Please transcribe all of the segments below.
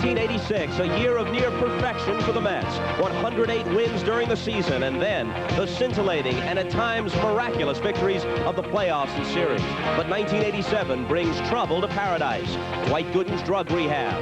1986, a year of near perfection for the Mets. 108 wins during the season, and then the scintillating and at times miraculous victories of the playoffs and series. But 1987 brings trouble to paradise. Dwight Gooden's drug rehab.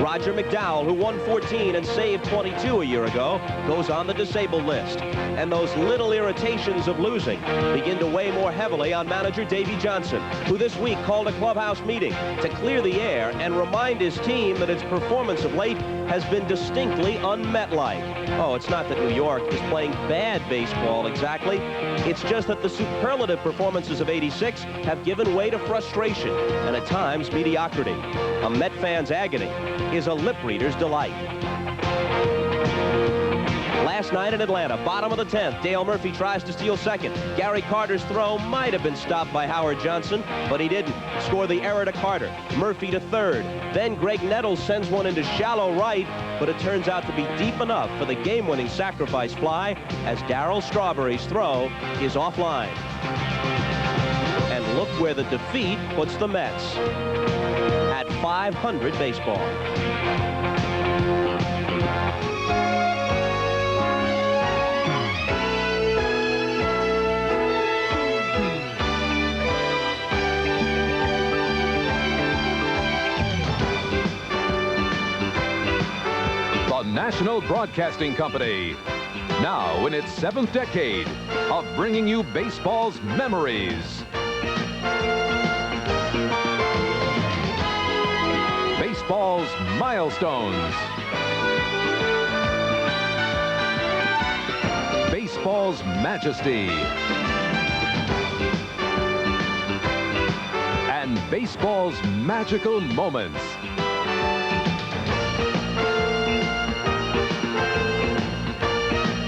Roger McDowell, who won 14 and saved 22 a year ago, goes on the disabled list. And those little irritations of losing begin to weigh more heavily on manager Davey Johnson, who this week called a clubhouse meeting to clear the air and remind his team that its performance of late has been distinctly un-Met-like. Oh, it's not that New York is playing bad baseball exactly. It's just that the superlative performances of '86 have given way to frustration and at times mediocrity. A Met fan's agony is a lip reader's delight. Last night in Atlanta, bottom of the 10th, Dale Murphy tries to steal second. Gary Carter's throw might have been stopped by Howard Johnson, but he didn't. Score the error to Carter. Murphy to third. Then Greg Nettles sends one into shallow right, but it turns out to be deep enough for the game-winning sacrifice fly as Darryl Strawberry's throw is offline. And look where the defeat puts the Mets at .500 baseball. National Broadcasting Company, now in its 7th decade of bringing you baseball's memories. Baseball's milestones. Baseball's majesty. And baseball's magical moments.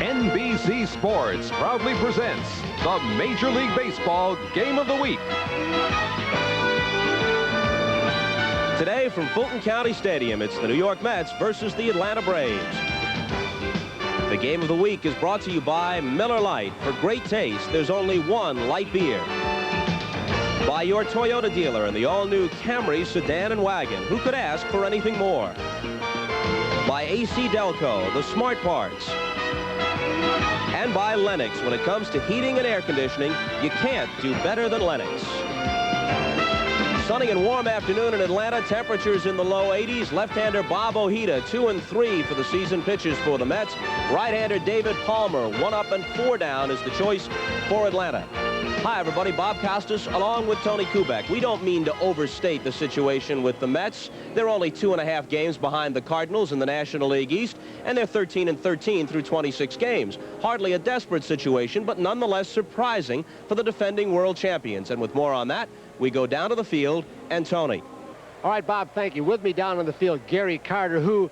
NBC Sports proudly presents the Major League Baseball Game of the Week. Today from Fulton County Stadium, it's the New York Mets versus the Atlanta Braves. The Game of the Week is brought to you by Miller Lite. For great taste, there's only one light beer. By your Toyota dealer in the all-new Camry sedan and wagon. Who could ask for anything more? By AC Delco, the smart parts. And by Lennox. When it comes to heating and air conditioning, you can't do better than Lennox. Sunny and warm afternoon in Atlanta. Temperatures in the low 80s. Left-hander Bob Ojeda, 2-3 for the season pitches for the Mets. Right-hander David Palmer, 1 up and 4 down is the choice for Atlanta. Hi, everybody. Bob Costas along with Tony Kubek. We don't mean to overstate the situation with the Mets. They're only 2.5 games behind the Cardinals in the National League East, and they're 13-13 through 26 games. Hardly a desperate situation, but nonetheless surprising for the defending world champions. And with more on that, we go down to the field and Tony. All right, Bob, thank you. With me down on the field, Gary Carter, who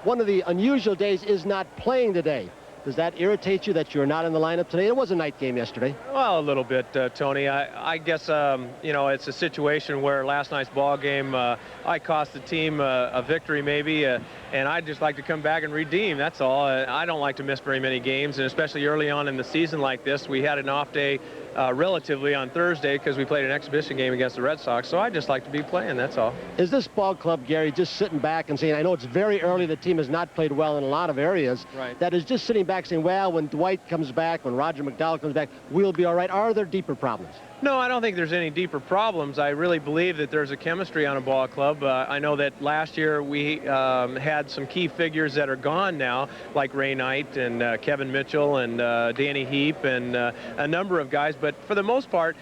one of the unusual days is not playing today. Does that irritate you that you're not in the lineup today? It was a night game yesterday. Well, a little bit, Tony. I guess, you know, it's a situation where last night's ball game, I cost the team a victory maybe, and I'd just like to come back and redeem. That's all. I don't like to miss very many games, and especially early on in the season like this. We had an off day relatively on Thursday because we played an exhibition game against the Red Sox, so I just like to be playing, that's all. Is this ball club, Gary, just sitting back and saying, I know it's very early, the team has not played well in a lot of areas, right, that is just sitting back saying, well, when Dwight comes back, when Roger McDowell comes back, we'll be all right? Are there deeper problems? No, I don't think there's any deeper problems. I really believe that there's a chemistry on a ball club. I know that last year we had some key figures that are gone now, like Ray Knight and Kevin Mitchell and Danny Heap and a number of guys. But for the most part,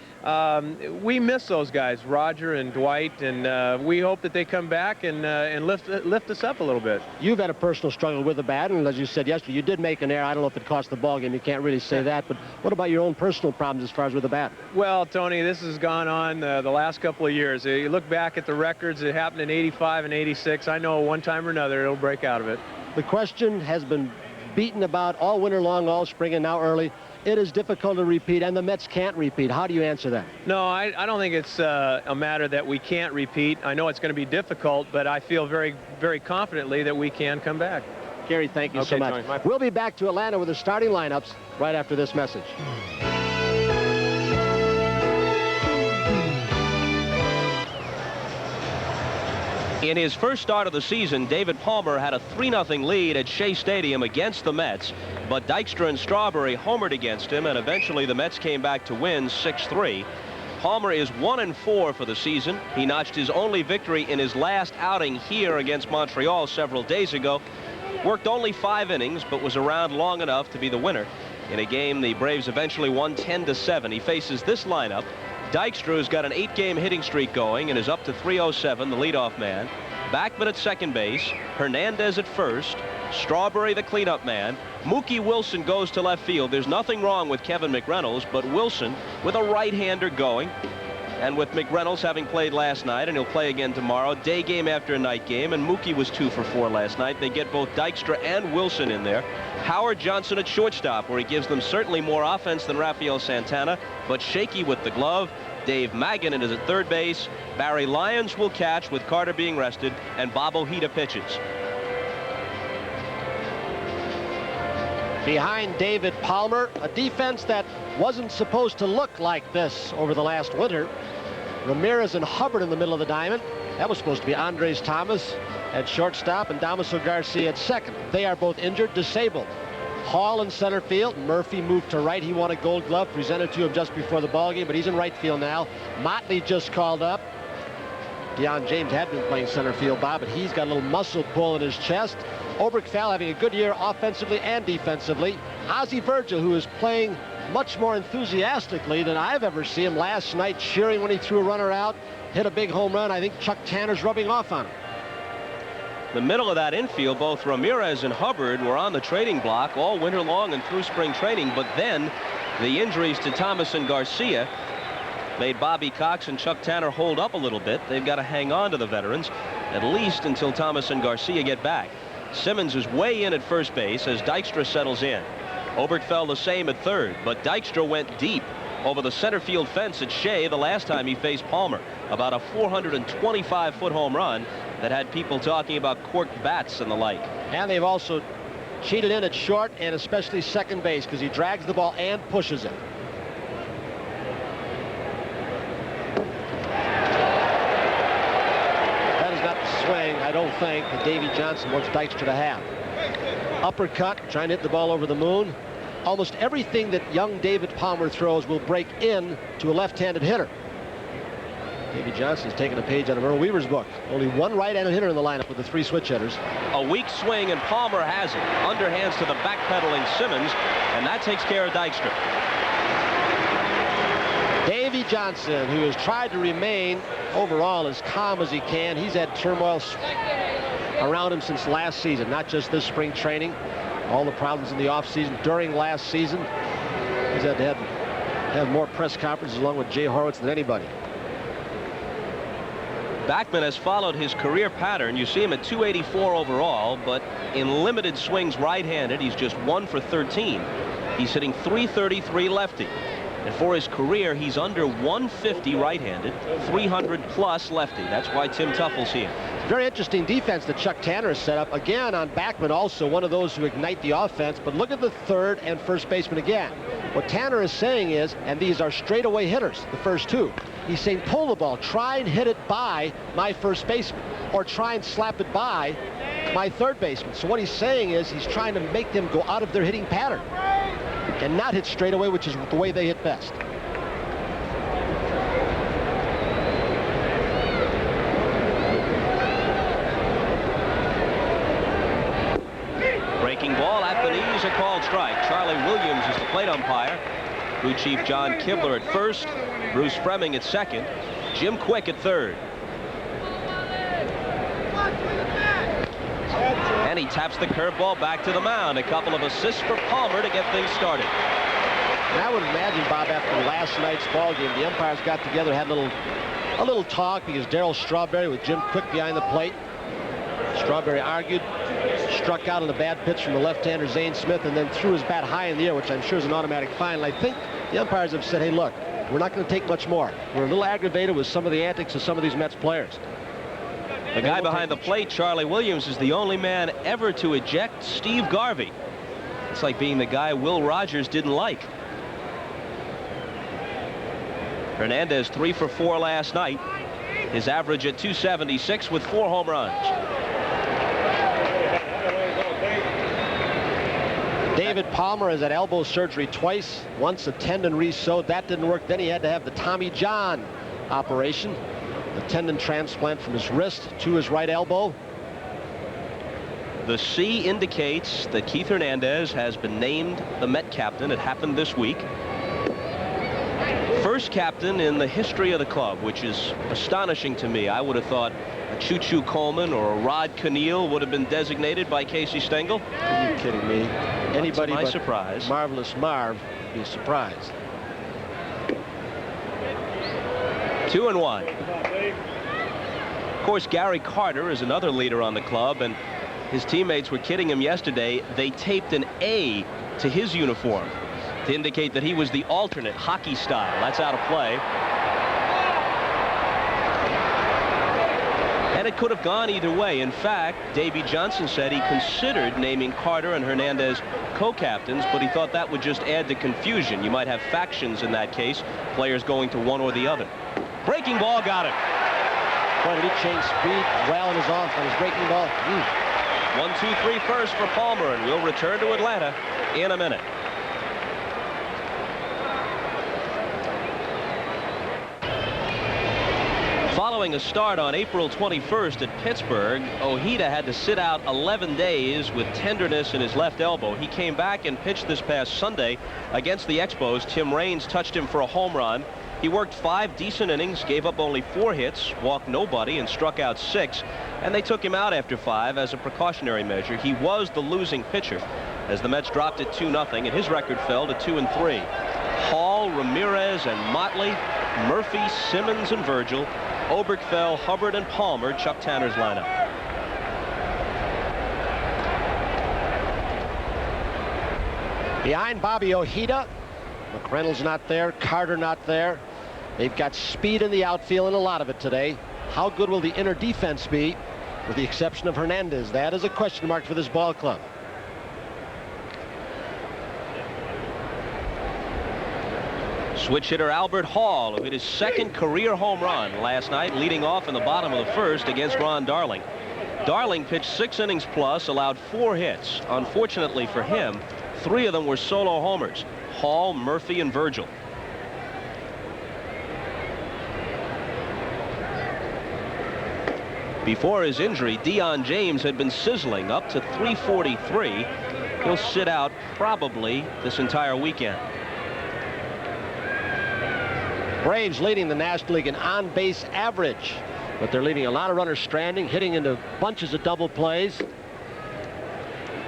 we miss those guys, Roger and Dwight, and we hope that they come back and lift us up a little bit. You've had a personal struggle with the bat, and as you said yesterday, you did make an error. I don't know if it cost the ball game. You can't really say that. But what about your own personal problems as far as with the bat? Well, Tony, this has gone on the last couple of years. You look back at the records, it happened in '85 and '86. I know one time or another it'll break out of it. The question has been beaten about all winter long, all spring, and now early. It is difficult to repeat, and the Mets can't repeat. How do you answer that? No, I don't think it's a matter that we can't repeat. I know it's going to be difficult, but I feel very, very confidently that we can come back. Gary, thank you so much. Tony, we'll be back to Atlanta with the starting lineups right after this message. In his first start of the season, David Palmer had a 3-0 lead at Shea Stadium against the Mets, but Dykstra and Strawberry homered against him, and eventually the Mets came back to win 6-3. Palmer is 1-4 for the season. He notched his only victory in his last outing here against Montreal several days ago. Worked only 5 innings, but was around long enough to be the winner in a game the Braves eventually won 10-7. He faces this lineup. Dykstra has got an 8-game hitting streak going and is up to 307, the leadoff man. Backman at second base, Hernandez at first, Strawberry the cleanup man. Mookie Wilson goes to left field. There's nothing wrong with Kevin McReynolds, but Wilson with a right-hander going. And with McReynolds having played last night, and he'll play again tomorrow, day game after a night game, and Mookie was 2 for 4 last night. They get both Dykstra and Wilson in there. Howard Johnson at shortstop, where he gives them certainly more offense than Rafael Santana, but shaky with the glove. Dave Maganin is at third base. Barry Lyons will catch with Carter being rested, and Bob Ojeda pitches. Behind David Palmer, a defense that wasn't supposed to look like this over the last winter. Ramirez and Hubbard in the middle of the diamond. That was supposed to be Andres Thomas at shortstop and Damaso Garcia at second. They are both injured, disabled. Hall in center field. Murphy moved to right. He won a Gold Glove presented to him just before the ball game, but he's in right field now. Motley just called up. Deion James had been playing center field, Bob, but he's got a little muscle pull in his chest. Oberkfell having a good year offensively and defensively. Ozzie Virgil, who is playing much more enthusiastically than I've ever seen him last night, cheering when he threw a runner out, hit a big home run. I think Chuck Tanner's rubbing off on him. The middle of that infield, both Ramirez and Hubbard were on the trading block all winter long and through spring training, but then the injuries to Thomas and Garcia made Bobby Cox and Chuck Tanner hold up a little bit. They've got to hang on to the veterans at least until Thomas and Garcia get back. Simmons is way in at first base as Dykstra settles in. Oberkfell the same at third, but Dykstra went deep over the center field fence at Shea the last time he faced Palmer. About a 425-foot home run that had people talking about corked bats and the like. And they've also cheated in at short and especially second base because he drags the ball and pushes it. That is not the swing, I don't think, that Davy Johnson wants Dykstra to have. Uppercut, trying to hit the ball over the moon. Almost everything that young David Palmer throws will break in to a left-handed hitter. Davy Johnson's taking a page out of Earl Weaver's book. Only one right-handed hitter in the lineup with the 3 switch hitters. A weak swing, and Palmer has it. Underhands to the backpedaling Simmons, and that takes care of Dykstra. Davy Johnson, who has tried to remain overall as calm as he can. He's had turmoil around him since last season, not just this spring training. All the problems in the offseason during last season. He's had to have more press conferences along with Jay Horwitz than anybody. Backman has followed his career pattern. You see him at 284 overall, but in limited swings right-handed, he's just 1 for 13. He's hitting .333 lefty. And for his career, he's under 150 right-handed, 300 plus lefty. That's why Tim Tuffle's here. Very interesting defense that Chuck Tanner has set up. Again, on Backman, also one of those who ignite the offense. But look at the third and first baseman again. What Tanner is saying is, and these are straightaway hitters, the first two. He's saying, pull the ball, try and hit it by my first baseman, or try and slap it by my third baseman. So what he's saying is he's trying to make them go out of their hitting pattern and not hit straightaway, which is the way they hit best. Breaking ball at the knees, a called strike. Charlie Williams is the plate umpire. Crew Chief John Kibler at first, Bruce Fremming at second, Jim Quick at third. And he taps the curveball back to the mound. A couple of assists for Palmer to get things started. And I would imagine, Bob, after last night's ball game, the umpires got together, had a little talk, because Darryl Strawberry with Jim Quick behind the plate. Strawberry argued, struck out on a bad pitch from the left-hander Zane Smith, and then threw his bat high in the air, which I'm sure is an automatic fine. And I think the umpires have said, hey, look, we're not going to take much more. We're a little aggravated with some of the antics of some of these Mets players. The guy behind the plate, Charlie Williams, is the only man ever to eject Steve Garvey. It's like being the guy Will Rogers didn't like. Hernandez 3 for 4 last night. His average at .276 with 4 home runs. David Palmer has had elbow surgery twice. Once a tendon re-sewed. That didn't work. Then he had to have the Tommy John operation. The tendon transplant from his wrist to his right elbow. The C indicates that Keith Hernandez has been named the Met captain. It happened this week. First captain in the history of the club, which is astonishing to me. I would have thought a Choo-Choo Coleman or a Rod Keneal would have been designated by Casey Stengel. Are you kidding me? Anybody but surprise. Marvelous Marv would be surprised. 2-1. Of course, Gary Carter is another leader on the club, and his teammates were kidding him yesterday. They taped an A to his uniform to indicate that he was the alternate hockey style. That's out of play. And it could have gone either way. In fact, Davey Johnson said he considered naming Carter and Hernandez co-captains, but he thought that would just add to confusion. You might have factions in that case, players going to one or the other. Breaking ball, got him. Boy, did he change speed well in his off on his breaking ball. 1-2-3 first for Palmer, and we'll return to Atlanta in a minute. Following a start on April 21st at Pittsburgh, Ojeda had to sit out 11 days with tenderness in his left elbow. He came back and pitched this past Sunday against the Expos. Tim Raines touched him for a home run. He worked 5 decent innings, gave up only 4 hits, walked nobody, and struck out 6. And they took him out after 5 as a precautionary measure. He was the losing pitcher as the Mets dropped it 2-0, and his record fell to 2-3. Hall, Ramirez, and Motley, Murphy, Simmons, and Virgil, Oberkfell, Hubbard, and Palmer, Chuck Tanner's lineup. Behind Bobby Ojeda, McReynolds not there, Carter not there. They've got speed in the outfield, and a lot of it today. How good will the inner defense be, with the exception of Hernandez? That is a question mark for this ball club. Switch hitter Albert Hall, who hit his second career home run last night, leading off in the bottom of the first against Ron Darling. Darling pitched 6 innings plus, allowed 4 hits. Unfortunately for him, 3 of them were solo homers. Hall, Murphy, and Virgil. Before his injury, Deion James had been sizzling up to 343. He'll sit out probably this entire weekend. Braves leading the National League in on-base average, but they're leaving a lot of runners stranding, hitting into bunches of double plays.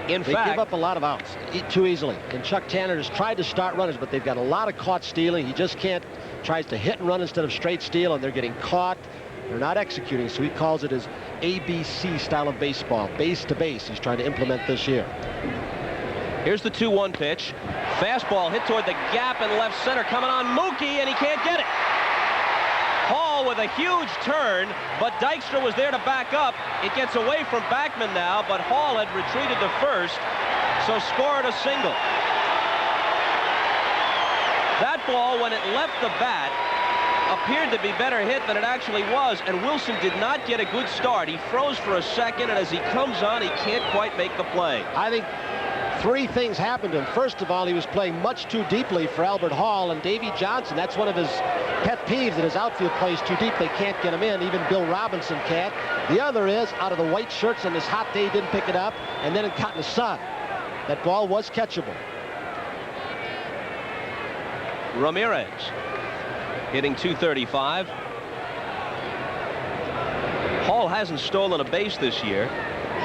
They give up a lot of outs too easily. And Chuck Tanner has tried to start runners, but they've got a lot of caught stealing. He just can't. Tries to hit and run instead of straight steal, and they're getting caught. They're not executing, so he calls it his ABC style of baseball, base to base. He's trying to implement this year. Here's the 2-1 pitch. Fastball hit toward the gap in left center, coming on Mookie, and he can't get it. Hall with a huge turn, but Dykstra was there to back up. It gets away from Backman now, but Hall had retreated to first, so scored a single. That ball, when it left the bat, appeared to be better hit than it actually was, and Wilson did not get a good start. He froze for a second, and as he comes on, he can't quite make the play. I think 3 things happened to him. First of all, he was playing much too deeply for Albert Hall and Davey Johnson. That's one of his pet peeves, that his outfield plays too deep. They can't get him in. Even Bill Robinson can't. The other is, out of the white shirts on this hot day, he didn't pick it up, and then it caught in the sun. That ball was catchable. Ramirez hitting .235. Hall hasn't stolen a base this year.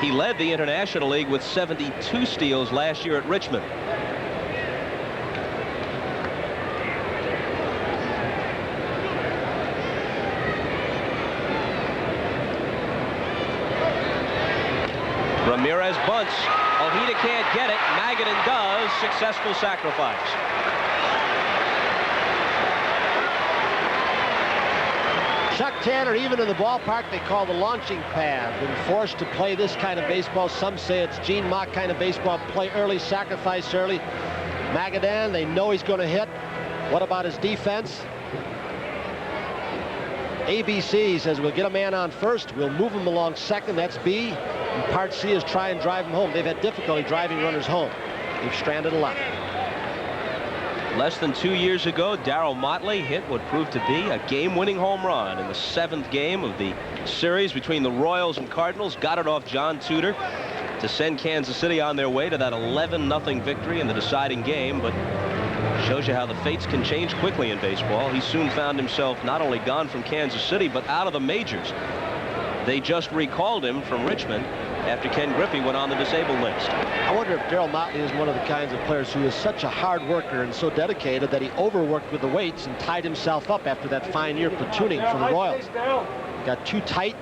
He led the International League with 72 steals last year at Richmond. Ramirez bunts. Ojeda can't get it. Magadan does. Successful sacrifice. Chuck Tanner, even in the ballpark they call the launching pad, been forced to play this kind of baseball. Some say it's Gene Mach kind of baseball. Play early, sacrifice early. Magadan, they know he's going to hit. What about his defense? ABC says we'll get a man on first, we'll move him along second, that's B. And part C is try and drive him home. They've had difficulty driving runners home. They've stranded a lot. Less than 2 years ago, Darryl Motley hit what proved to be a game-winning home run in the 7th game of the series between the Royals and Cardinals. Got it off John Tudor to send Kansas City on their way to that 11-0 victory in the deciding game. But shows you how the fates can change quickly in baseball. He soon found himself not only gone from Kansas City, but out of the majors. They just recalled him from Richmond after Ken Griffey went on the disabled list. I wonder if Darryl Motley is one of the kinds of players who is such a hard worker and so dedicated that he overworked with the weights and tied himself up after that fine year platooning for the Royals. Got too tight.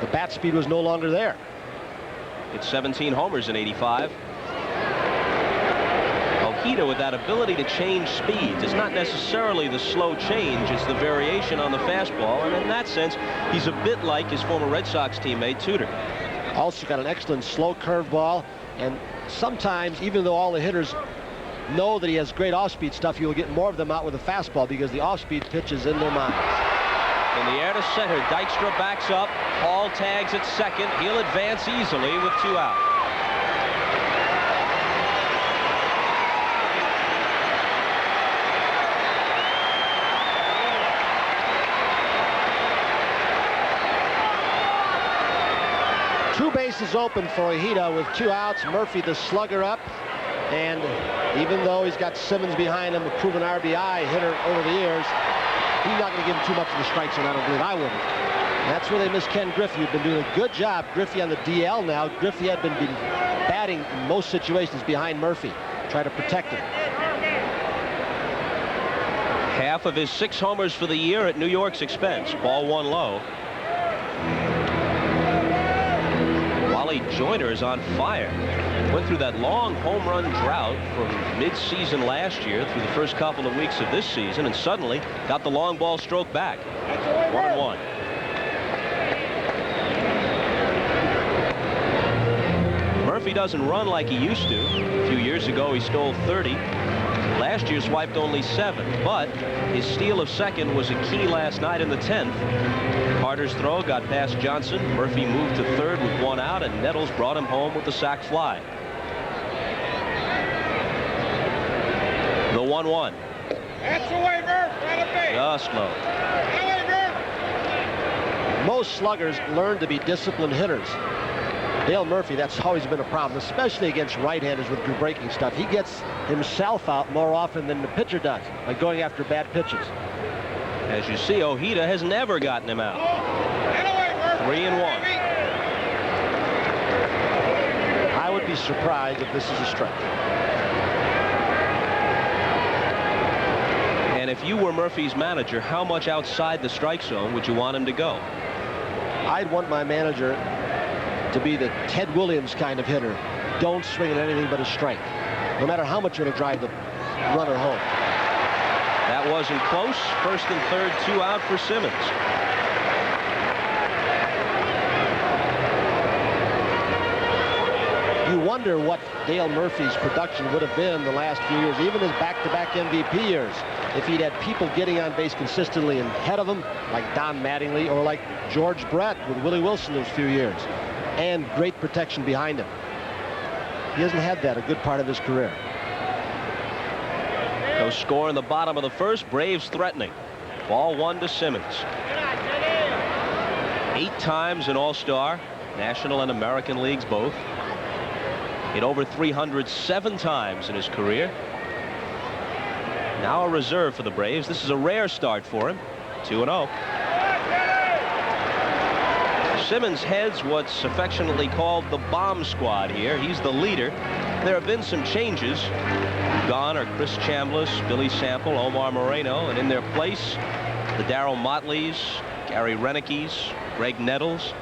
The bat speed was no longer there. It's 17 homers in '85. Ojeda with that ability to change speeds. It's not necessarily the slow change, it's the variation on the fastball, and in that sense he's a bit like his former Red Sox teammate Tudor. Also got an excellent slow curveball, and sometimes, even though all the hitters know that he has great off-speed stuff, you'll get more of them out with a fastball because the off-speed pitch is in their minds. In the air to center, Dykstra backs up. Hall tags at second. He'll advance easily with 2 out. Two bases open for Ojeda with 2 outs. Murphy, the slugger, up. And even though he's got Simmons behind him, a proven RBI hitter over the years, he's not going to give him too much of the strike zone. I don't believe. I wouldn't. And that's where they miss Ken Griffey, who's been doing a good job. Griffey on the DL now. Griffey had been batting in most situations behind Murphy. Try to protect him. Half of his 6 homers for the year at New York's expense. Ball 1 low. Wally Joyner is on fire. Went through that long home run drought from mid-season last year through the first couple of weeks of this season, and suddenly got the long ball stroke back. 1-1. Murphy doesn't run like he used to. A few years ago he stole 30. Last year swiped only 7, but his steal of second was a key last night in the 10th. Carter's throw got past Johnson. Murphy moved to third with 1 out, and Nettles brought him home with the sac fly. The 1-1. That's the way, Murph. Let him be. Just low. Most sluggers learn to be disciplined hitters. Dale Murphy, that's always been a problem, especially against right-handers with good breaking stuff. He gets himself out more often than the pitcher does by going after bad pitches. As you see, Ojeda has never gotten him out. 3-1. I would be surprised if this is a strike. And if you were Murphy's manager, how much outside the strike zone would you want him to go? I'd want my manager to be the Ted Williams kind of hitter. Don't swing at anything but a strike, no matter how much it'll drive the runner home. That wasn't close. First and third, 2 out for Simmons. You wonder what Dale Murphy's production would have been the last few years, even his back-to-back MVP years, if he'd had people getting on base consistently ahead of him, like Don Mattingly or like George Brett with Willie Wilson those few years, and great protection behind him. He hasn't had that a good part of his career. No score in the bottom of the first. Braves threatening. Ball 1 to Simmons. 8 times an All-Star, National and American Leagues both. Hit over 307 times in his career. Now a reserve for the Braves. This is a rare start for him. 2-0. Simmons heads what's affectionately called the bomb squad here. He's the leader. There have been some changes. Gone are Chris Chambliss, Billy Sample, Omar Moreno, and in their place, the Darryl Motleys, Gary Renickes, Greg Nettles.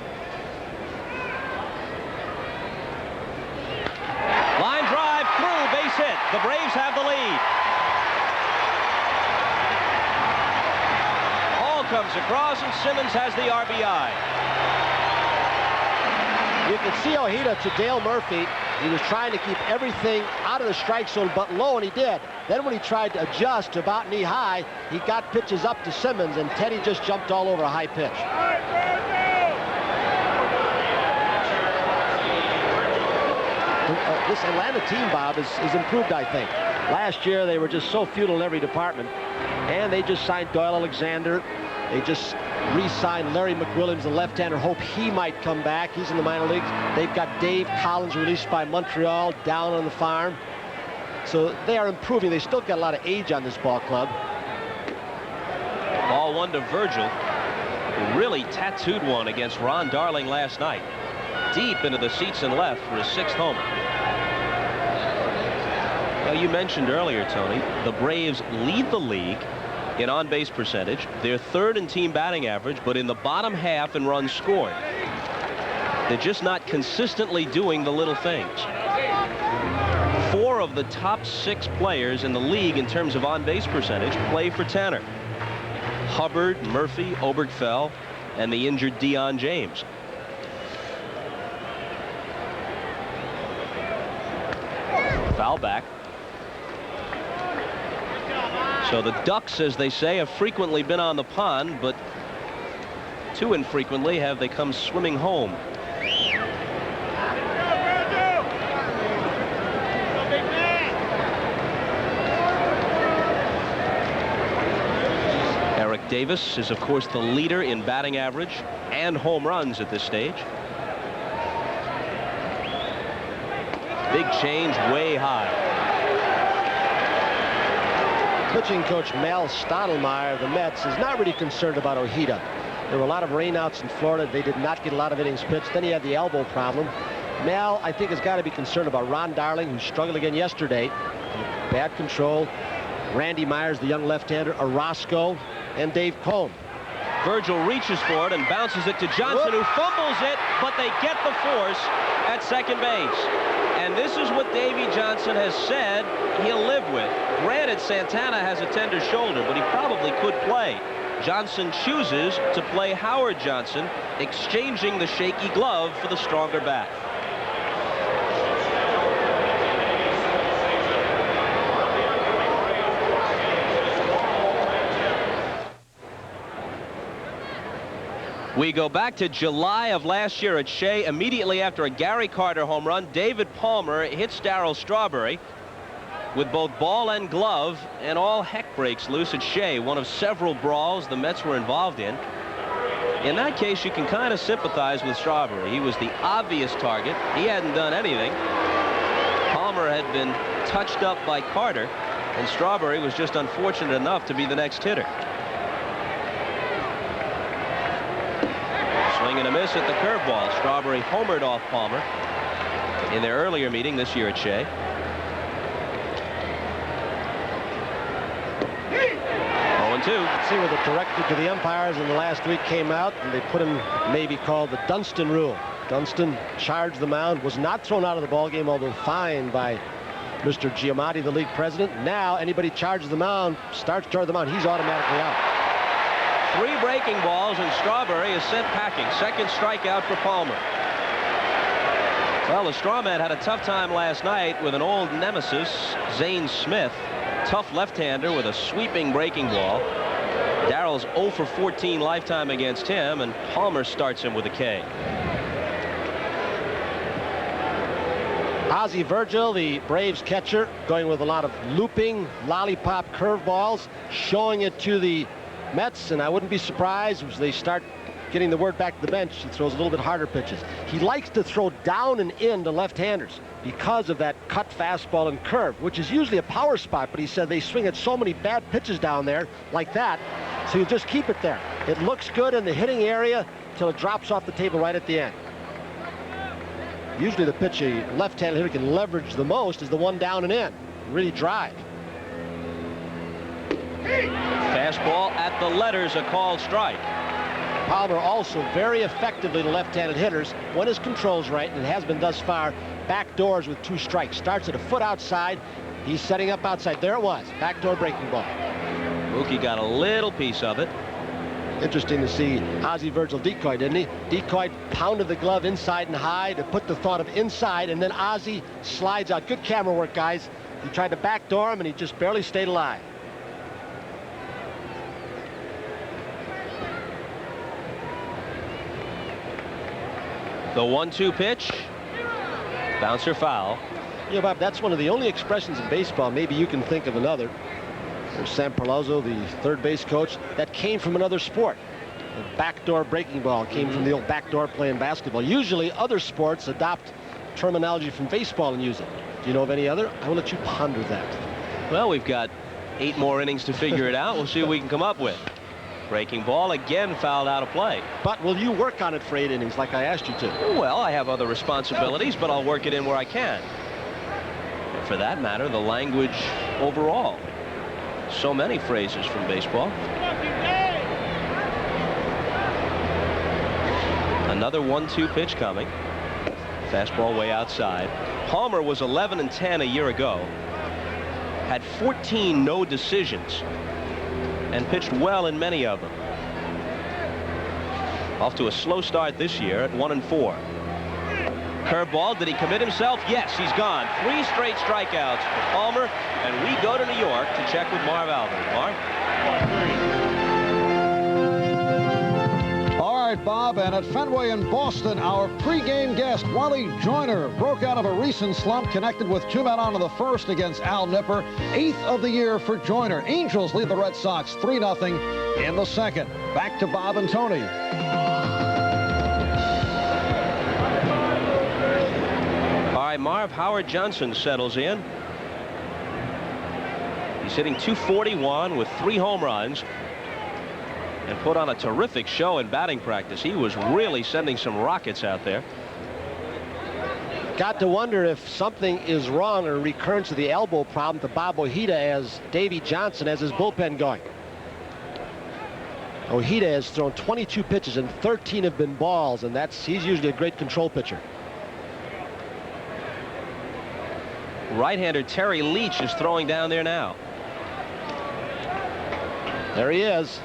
Line drive through, base hit. The Braves have the lead. Hall comes across, and Simmons has the RBI. You can see Ojeda to Dale Murphy He was trying to keep everything out of the strike zone but low, and he did. Then when he tried to adjust to about knee high, he got pitches up to Simmons, and Teddy just jumped all over a high pitch. This Atlanta team, Bob, is improved, I think. Last year, they were just so futile in every department, and they just signed Doyle Alexander. They just re-signed Larry McWilliams, the left-hander. Hope he might come back. He's in the minor leagues. They've got Dave Collins, released by Montreal, down on the farm. So they are improving. They still got a lot of age on this ball club. Ball one to Virgil, who really tattooed one against Ron Darling last night. Deep into the seats and left for his 6th homer. Well, you mentioned earlier, Tony, the Braves lead the league in on-base percentage. They're 3rd in team batting average, but in the bottom half in runs scored. They're just not consistently doing the little things. 4 of the top 6 players in the league in terms of on-base percentage play for Tanner. Hubbard, Murphy, Obergfell, and the injured Dion James. Foul back. So the Ducks, as they say, have frequently been on the pond, but too infrequently have they come swimming home. Eric Davis is, of course, the leader in batting average and home runs at this stage. Big change, way high. Pitching coach Mel Stottlemyre of the Mets is not really concerned about Ojeda. There were a lot of rainouts in Florida. They did not get a lot of innings pitched. Then he had the elbow problem. Mel, I think, has got to be concerned about Ron Darling, who struggled again yesterday. Bad control. Randy Myers, the young left-hander, Orozco, and Dave Cone. Virgil reaches for it and bounces it to Johnson, who fumbles it, but they get the force at second base. And this is what Davey Johnson has said he'll live with. Granted, Santana has a tender shoulder, but he probably could play. Johnson chooses to play Howard Johnson, exchanging the shaky glove for the stronger bat. We go back to July of last year at Shea. Immediately after a Gary Carter home run, David Palmer hits Darryl Strawberry with both ball and glove, and all heck breaks loose at Shea, one of several brawls the Mets were involved in. In that case, you can kind of sympathize with Strawberry. He was the obvious target. He hadn't done anything. Palmer had been touched up by Carter, and Strawberry was just unfortunate enough to be the next hitter. Swing and a miss at the curveball. Strawberry homered off Palmer in their earlier meeting this year at Shea. 0-2. See where the directive to the umpires in the last week came out, and they put him maybe called the Dunston rule. Dunston charged the mound, was not thrown out of the ball game, although fined by Mr. Giamatti, the league president. Now anybody charges the mound, starts charging the mound, he's automatically out. 3 breaking balls, and Strawberry is sent packing. Second strikeout for Palmer. Well, the straw man had a tough time last night with an old nemesis, Zane Smith. Tough left-hander with a sweeping breaking ball. Darrell's 0 for 14 lifetime against him, and Palmer starts him with a K. Ozzie Virgil, the Braves catcher, going with a lot of looping, lollipop curveballs, showing it to the Mets, and I wouldn't be surprised as they start getting the word back to the bench. He throws a little bit harder pitches. He likes to throw down and in to left-handers because of that cut fastball and curve, which is usually a power spot, but he said they swing at so many bad pitches down there like that, so you just keep it there. It looks good in the hitting area until it drops off the table right at the end. Usually the pitch a left-handed hitter can leverage the most is the one down and in, really drive. Fastball at the letters, a called strike. Palmer also very effectively to left-handed hitters when his control's right, and it has been thus far. Backdoors with 2 strikes. Starts at a foot outside. He's setting up outside. There it was. Backdoor breaking ball. Mookie got a little piece of it. Interesting to see Ozzie Virgil decoy, didn't he? Decoy pounded the glove inside and high to put the thought of inside, and then Ozzie slides out. Good camera work, guys. He tried to backdoor him, and he just barely stayed alive. The 1-2 pitch. Bouncer foul. Yeah, Bob, that's one of the only expressions in baseball, maybe you can think of another. There's Sam Perlozzo, the third base coach, that came from another sport. The backdoor breaking ball came from the old backdoor play in basketball. Usually other sports adopt terminology from baseball and use it. Do you know of any other? I will let you ponder that. Well, we've got 8 more innings to figure it out. We'll see what we can come up with. Breaking ball again fouled out of play. But will you work on it for 8 innings like I asked you to? Well, I have other responsibilities, but I'll work it in where I can. And for that matter, the language overall. So many phrases from baseball. Another 1-2 pitch coming. Fastball way outside. Palmer was 11-10 a year ago. Had 14 no decisions and pitched well in many of them. Off to a slow start this year at 1-4. Curveball, did he commit himself? Yes, he's gone. 3 straight strikeouts for Palmer, and we go to New York to check with Marv Albert. Marv? All right, Bob, and at Fenway in Boston, our pregame guest, Wally Joyner, broke out of a recent slump, connected with 2 men on to the first against Al Nipper. 8th of the year for Joyner. Angels lead the Red Sox 3-0 in the second. Back to Bob and Tony. Marv, Howard Johnson settles in. He's hitting .241 with 3 home runs and put on a terrific show in batting practice. He was really sending some rockets out there. Got to wonder if something is wrong or recurrence of the elbow problem to Bob Ojeda as Davey Johnson has his bullpen going. Ojeda has thrown 22 pitches and 13 have been balls, and he's usually a great control pitcher. Right-hander Terry Leach is throwing down there now. There he is.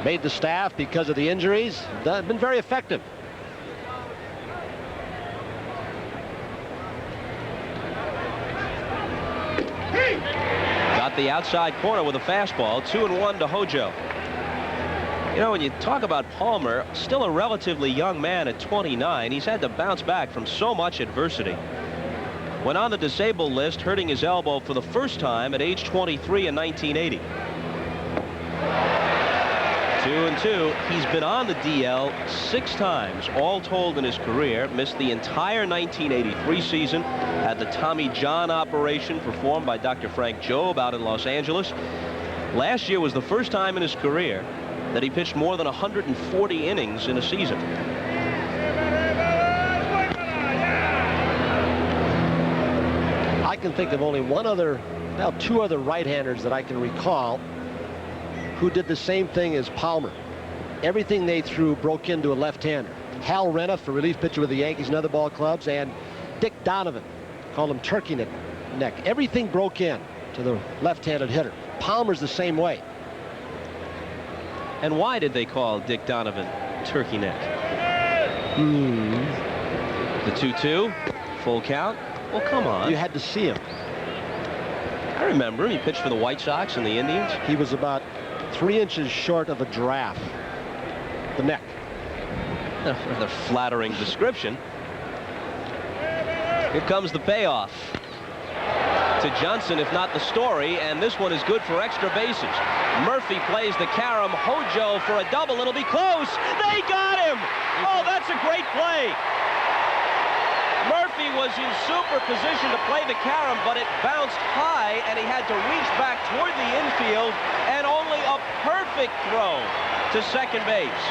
Made the staff because of the injuries. Been very effective. Got the outside corner with a fastball. 2-1 to Hojo. You know, when you talk about Palmer, still a relatively young man at 29, he's had to bounce back from so much adversity. Went on the disabled list, hurting his elbow for the first time at age 23 in 1980. 2-2. He's been on the DL 6 times, all told in his career. Missed the entire 1983 season. Had the Tommy John operation performed by Dr. Frank Jobe out in Los Angeles. Last year was the first time in his career that he pitched more than 140 innings in a season. I can think of only 2 other right-handers that I can recall who did the same thing as Palmer. Everything they threw broke into a left-hander. Hal Renniff, a relief pitcher with the Yankees and other ball clubs, and Dick Donovan, called him turkey neck. Everything broke in to the left-handed hitter. Palmer's the same way. And why did they call Dick Donovan turkey neck? The 2-2, full count. Well, come on. You had to see him. I remember him. He pitched for the White Sox and the Indians. He was about 3 inches short of a giraffe. The neck. A rather flattering description. Here comes the payoff to Johnson, if not the story, and this one is good for extra bases. Murphy plays the carom. Hojo for a double. It'll be close. They got him. Oh, that's a great play. Murphy was in super position to play the carom, but it bounced high, and he had to reach back toward the infield, and only a perfect throw to second base,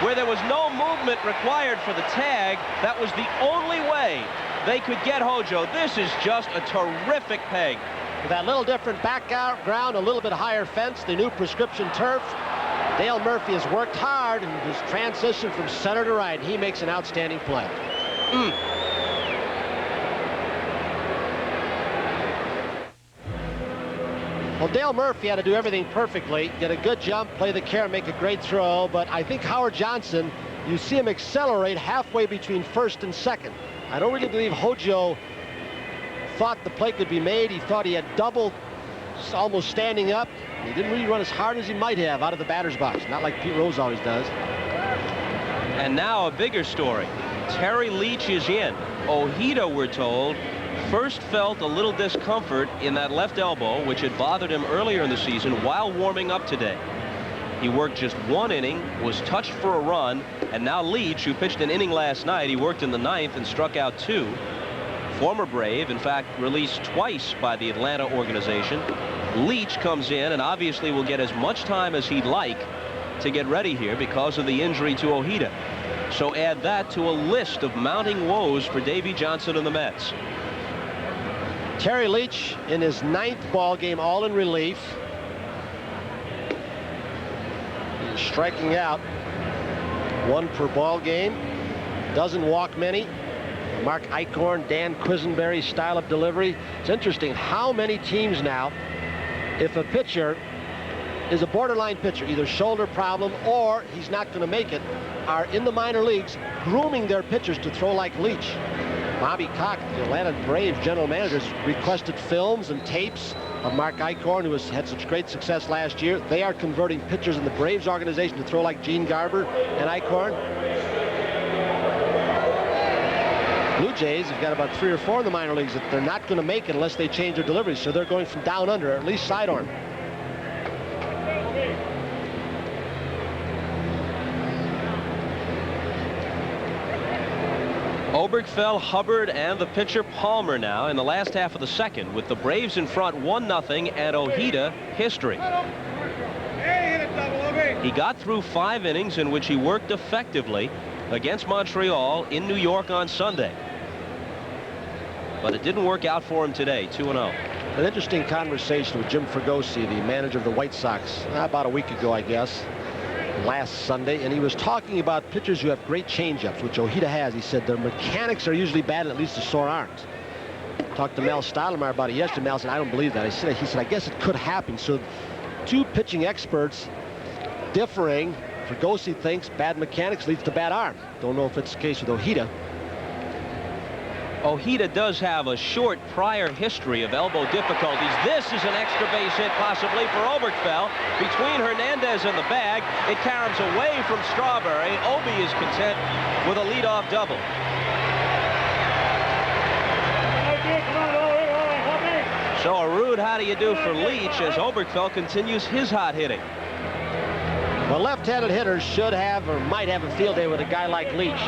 where there was no movement required for the tag. That was the only way they could get Hojo. This is just a terrific peg. With that little different background, a little bit higher fence, the new prescription turf, Dale Murphy has worked hard in his transition from center to right. He makes an outstanding play. Well, Dale Murphy had to do everything perfectly, get a good jump, play the care, make a great throw, but I think Howard Johnson, you see him accelerate halfway between first and second. I don't really believe Hojo thought the play could be made. He thought he had double, almost standing up. He didn't really run as hard as he might have out of the batter's box, not like Pete Rose always does. And now a bigger story. Terry Leach is in. Ojeda, we're told, first felt a little discomfort in that left elbow, which had bothered him earlier in the season while warming up today. He worked just 1 inning, was touched for a run, and now Leach, who pitched an inning last night, he worked in the 9th and struck out 2. Former Brave, in fact, released twice by the Atlanta organization. Leach comes in and obviously will get as much time as he'd like to get ready here because of the injury to Ojeda. So add that to a list of mounting woes for Davey Johnson and the Mets. Terry Leach in his 9th ball game, all in relief. He's striking out 1 per ball game. Doesn't walk many. Mark Eichhorn, Dan Quisenberry style of delivery. It's interesting how many teams now, if a pitcher is a borderline pitcher, either shoulder problem or he's not going to make it, are in the minor leagues grooming their pitchers to throw like Leach. Bobby Cox, the Atlanta Braves general manager, requested films and tapes of Mark Eichhorn, who had such great success last year. They are converting pitchers in the Braves organization to throw like Gene Garber and Eichhorn. Blue Jays have got about 3 or 4 in the minor leagues that they're not going to make it unless they change their deliveries, so they're going from down under, or at least sidearm. Oberkfell, Hubbard, and the pitcher Palmer now in the last half of the 2nd, with the Braves in front 1-0 and Ojeda history. He got through 5 innings in which he worked effectively against Montreal in New York on Sunday. But it didn't work out for him today, 2-0. An interesting conversation with Jim Fregosi, the manager of the White Sox, about a week ago, I guess, last Sunday, and he was talking about pitchers who have great changeups, which Ojeda has. He said their mechanics are usually bad and at least the sore arms. Talked to Mel Stottlemyre about it yesterday. Mel said, I don't believe that. He said, I guess it could happen. So 2 pitching experts differing. Fregosi thinks bad mechanics leads to bad arm. Don't know if it's the case with Ojeda. Ojeda does have a short prior history of elbow difficulties. This is an extra base hit possibly for Oberkfell. Between Hernandez and the bag, it caroms away from Strawberry. Obi is content with a leadoff double. So a rude how do you do for Leach as Oberkfell continues his hot hitting. Well, left-handed hitters should have or might have a field day with a guy like Leach,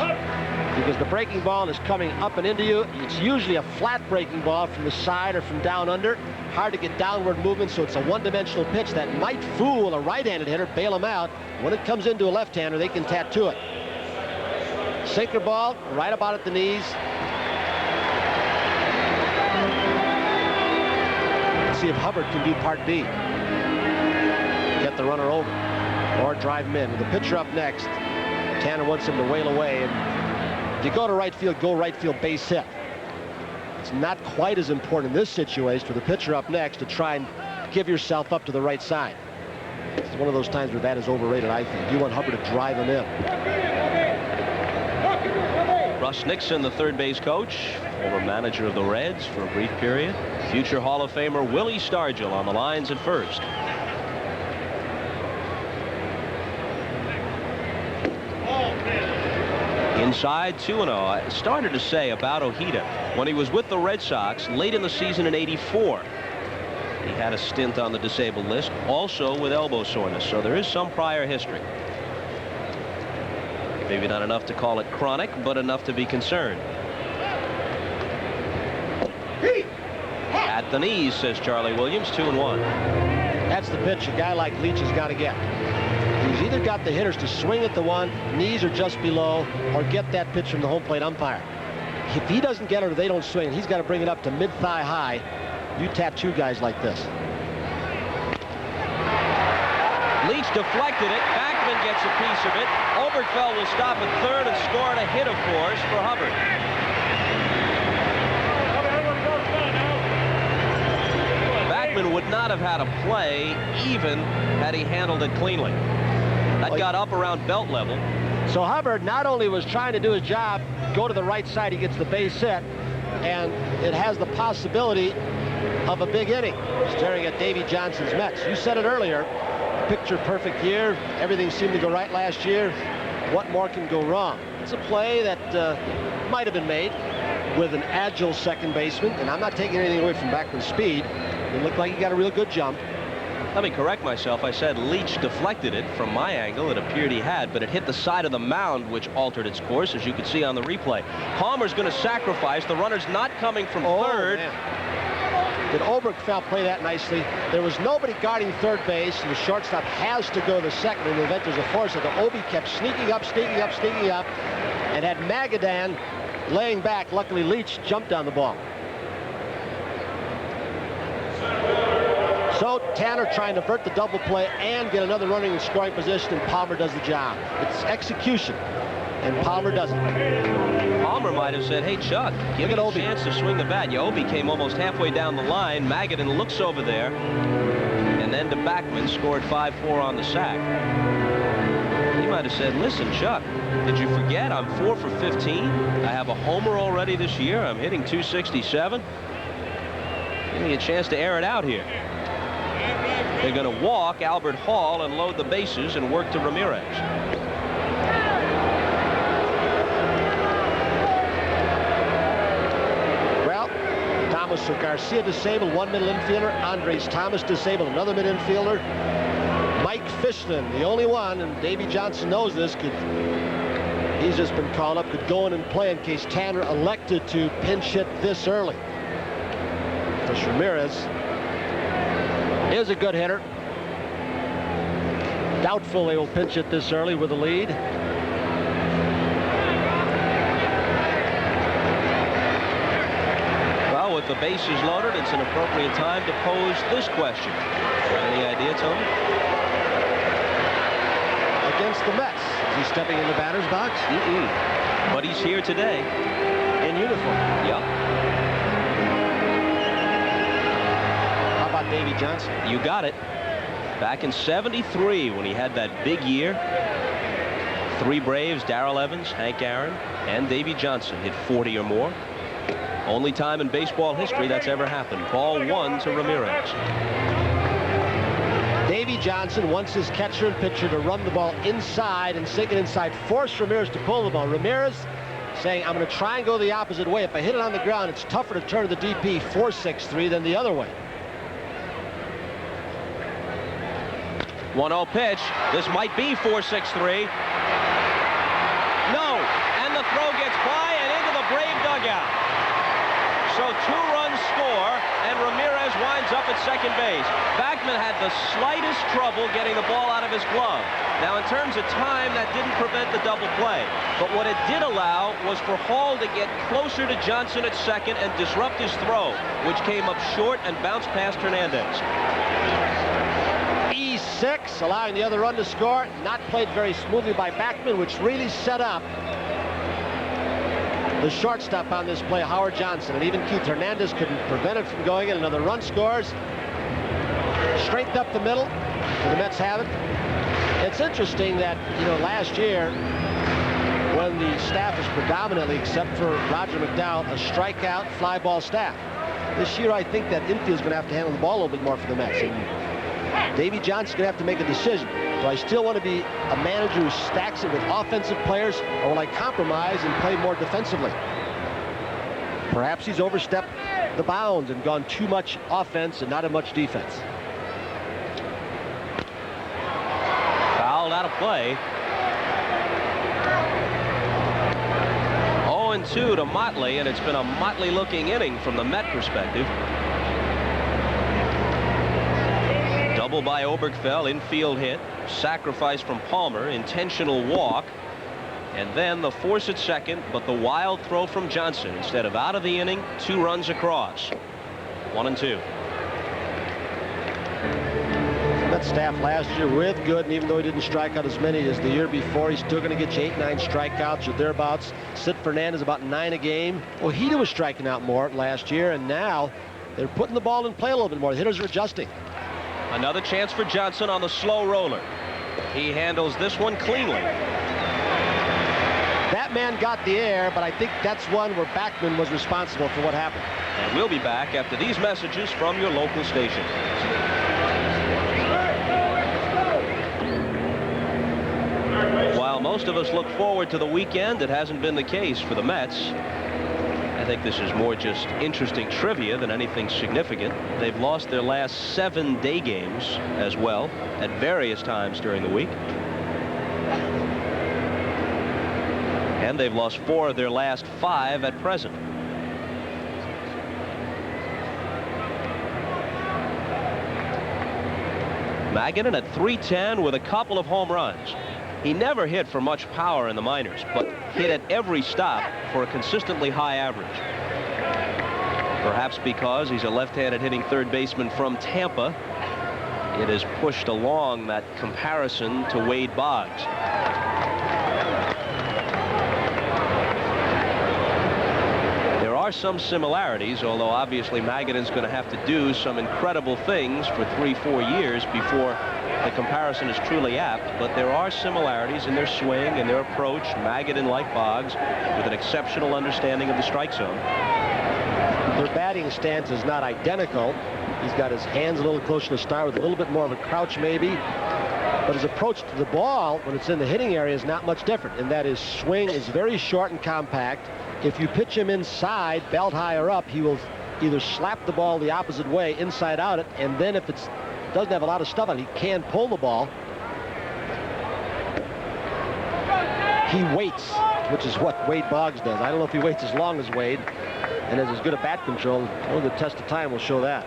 because the breaking ball is coming up and into you. It's usually a flat breaking ball from the side or from down under. Hard to get downward movement, so it's a one-dimensional pitch that might fool a right-handed hitter, bail him out. When it comes into a left-hander, they can tattoo it. Sinker ball right about at the knees. Let's see if Hubbard can do part B. Get the runner over or drive him in. With the pitcher up next, Tanner wants him to wail away, and if you go to right field, go right field base hit. It's not quite as important in this situation with the pitcher up next to try and give yourself up to the right side. It's one of those times where that is overrated, I think. You want Hubbard to drive him in. Russ Nixon, the third base coach, former manager of the Reds for a brief period. Future Hall of Famer Willie Stargell on the lines at first. Inside 2-0. I started to say about Ojeda when he was with the Red Sox late in the season in '84. He had a stint on the disabled list, also with elbow soreness, so there is some prior history. Maybe not enough to call it chronic, but enough to be concerned. At the knees, says Charlie Williams, 2-1. That's the pitch a guy like Leach has got to get. He's either got the hitters to swing at the one, knees are just below, or get that pitch from the home plate umpire. If he doesn't get it or they don't swing, he's got to bring it up to mid-thigh high. You tattoo guys like this. Leach deflected it. Backman gets a piece of it. Oberkfell will stop at third and score a hit, of course, for Hubbard. Backman would not have had a play even had he handled it cleanly. That got up around belt level. So Hubbard not only was trying to do his job, go to the right side, he gets the base hit, and it has the possibility of a big inning. Staring at Davy Johnson's Mets. You said it earlier, picture perfect year. Everything seemed to go right last year. What more can go wrong? It's a play that might have been made with an agile second baseman, and I'm not taking anything away from Backman's speed. It looked like he got a real good jump. Let me correct myself. I said Leach deflected it. From my angle, it appeared he had, but it hit the side of the mound, which altered its course, as you could see on the replay. Palmer's going to sacrifice. The runner's not coming from third. Man. Did Oberkfell play that nicely? There was nobody guarding third base, and the shortstop has to go to second in the event there's a force. So the Obi kept sneaking up, and had Magadan laying back. Luckily, Leach jumped on the ball. So Tanner trying to avert the double play and get another running in scoring position, and Palmer does the job. It's execution, and Palmer does it. Palmer might have said, hey, Chuck, give me a chance to swing the bat. Obi came almost halfway down the line. Magadan looks over there, and then to Backman, scored 5-4 on the sack. He might have said, listen, Chuck, did you forget I'm 4 for 15? I have a homer already this year. I'm hitting .267. Give me a chance to air it out here. They're going to walk Albert Hall and load the bases and work to Ramirez. Well, Thomas or Garcia disabled, one middle infielder. Andres Thomas disabled, another mid infielder. Mike Fishman, the only one, and Davy Johnson knows this, he's just been called up, could go in and play in case Tanner elected to pinch hit this early. Because Ramirez is a good hitter. Doubtful they will pinch it this early with a lead. Well, with the bases loaded, it's an appropriate time to pose this question. Any idea, Tony? Against the Mets. Is he stepping in the batter's box? But he's here today. In uniform. Yep. Davy Johnson. You got it. Back in '73 when he had that big year, 3 Braves, Darrell Evans, Hank Aaron, and Davy Johnson hit 40 or more. Only time in baseball history that's ever happened. Ball 1 to Ramirez. Davy Johnson wants his catcher and pitcher to run the ball inside and sink it inside, force Ramirez to pull the ball. Ramirez saying, I'm going to try and go the opposite way. If I hit it on the ground, it's tougher to turn to the DP 4-6-3 than the other way. 1-0 pitch. This might be 4-6-3. No, and the throw gets by and into the Brave dugout. So 2 runs score, and Ramirez winds up at second base. Backman had the slightest trouble getting the ball out of his glove. Now, in terms of time, that didn't prevent the double play. But what it did allow was for Hall to get closer to Johnson at second and disrupt his throw, which came up short and bounced past Hernandez. E6, allowing the other run to score. Not played very smoothly by Backman, which really set up the shortstop on this play, Howard Johnson. And even Keith Hernandez couldn't prevent it from going in. Another run scores. Strength up the middle. So the Mets have it. It's interesting that, last year, when the staff is predominantly, except for Roger McDowell, a strikeout, fly ball staff. This year, I think that infield's going to have to handle the ball a little bit more for the Mets. And Davy Johnson's going to have to make a decision. Do I still want to be a manager who stacks it with offensive players, or will I compromise and play more defensively? Perhaps he's overstepped the bounds and gone too much offense and not as much defense. Fouled out of play. 0-2 to Motley, and it's been a Motley-looking inning from the Met perspective. Double by Oberkfell, infield hit, sacrifice from Palmer, intentional walk, and then the force at second, but the wild throw from Johnson. Instead of out of the inning, 2 runs across. 1-2. That staff last year with Gooden, even though he didn't strike out as many as the year before, he's still going to get you 8-9 strikeouts or thereabouts. Sid Fernandez about 9 a game. Ojeda was striking out more last year, and now They're putting the ball in play a little bit more. The hitters are adjusting. Another chance for Johnson on the slow roller. He handles this one cleanly. That man got the air, but I think that's one where Backman was responsible for what happened. And we'll be back after these messages from your local station. While most of us look forward to the weekend, it hasn't been the case for the Mets. I think this is more just interesting trivia than anything significant. They've lost their last 7 day games as well at various times during the week. And they've lost 4 of their last 5 at present. Magadan at .310 with a couple of home runs. He never hit for much power in the minors, but hit at every stop for a consistently high average. Perhaps because he's a left-handed hitting third baseman from Tampa, it has pushed along that comparison to Wade Boggs. There are some similarities, although obviously Magadan's going to have to do some incredible things for 3-4 years before the comparison is truly apt, but there are similarities in their swing and their approach. Magadan, like Boggs, with an exceptional understanding of the strike zone. Their batting stance is not identical. He's got his hands a little closer to the star with a little bit more of a crouch maybe, but his approach to the ball when it's in the hitting area is not much different, in that his swing is very short and compact. If you pitch him inside, belt higher up, he will either slap the ball the opposite way, inside out it, and then if it's doesn't have a lot of stuff on it, he can pull the ball. He waits, which is what Wade Boggs does. I don't know if he waits as long as Wade and has as good a bat control. Only the test of time will show that.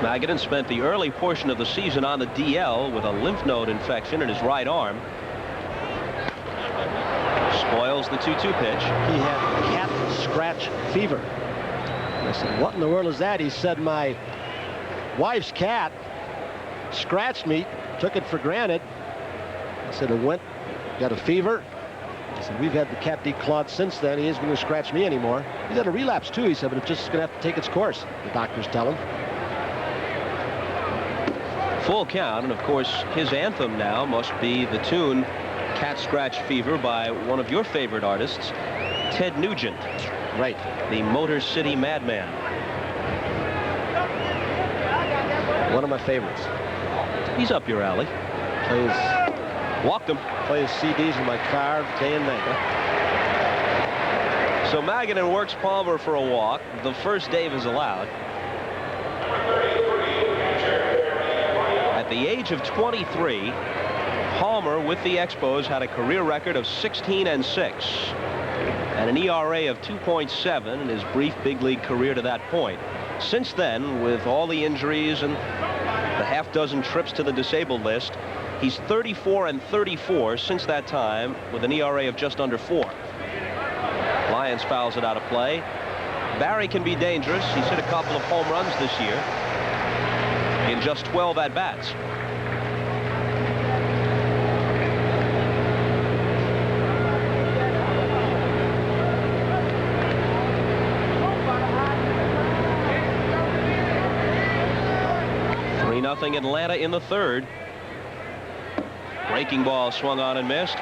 Magadan spent the early portion of the season on the DL with a lymph node infection in his right arm. Spoils the 2-2 pitch. He had cat scratch fever. I said, what in the world is that? He said, my wife's cat scratched me, took it for granted. I said, it went, got a fever. I said, we've had the cat declawed since then. He isn't going to scratch me anymore. He's had a relapse too, he said, but it's just going to have to take its course, the doctors tell him. Full count, and of course his anthem now must be the tune Cat Scratch Fever by one of your favorite artists, Ted Nugent. Right. The Motor City Madman. One of my favorites. He's up your alley. Walked him. Plays CDs in my car day and night. So Magadan works Palmer for a walk. The first Dave is allowed. At the age of 23, Palmer with the Expos had a career record of 16-6. And an ERA of 2.7 in his brief big league career to that point. Since then, with all the injuries and the half-dozen trips to the disabled list, he's 34-34 since that time with an ERA of just under 4. Lyons fouls it out of play. Barry can be dangerous. He's hit a couple of home runs this year in just 12 at-bats. Nothing Atlanta in the third. Breaking ball swung on and missed.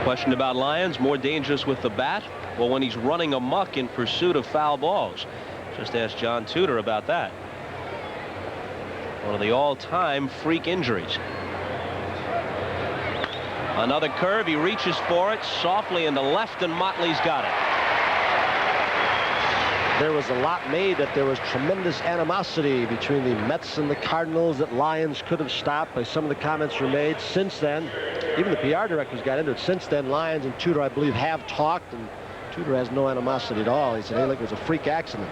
Question about Lyons, more dangerous with the bat? Well, when he's running amok in pursuit of foul balls. Just ask John Tudor about that. One of the all-time freak injuries. Another curve, he reaches for it softly into left, and Motley's got it. There was a lot made that there was tremendous animosity between the Mets and the Cardinals that Lyons could have stopped. By some of the comments were made since then. Even the PR directors got into it. Since then, Lyons and Tudor, I believe, have talked, and Tudor has no animosity at all. He said, hey, look, it was a freak accident.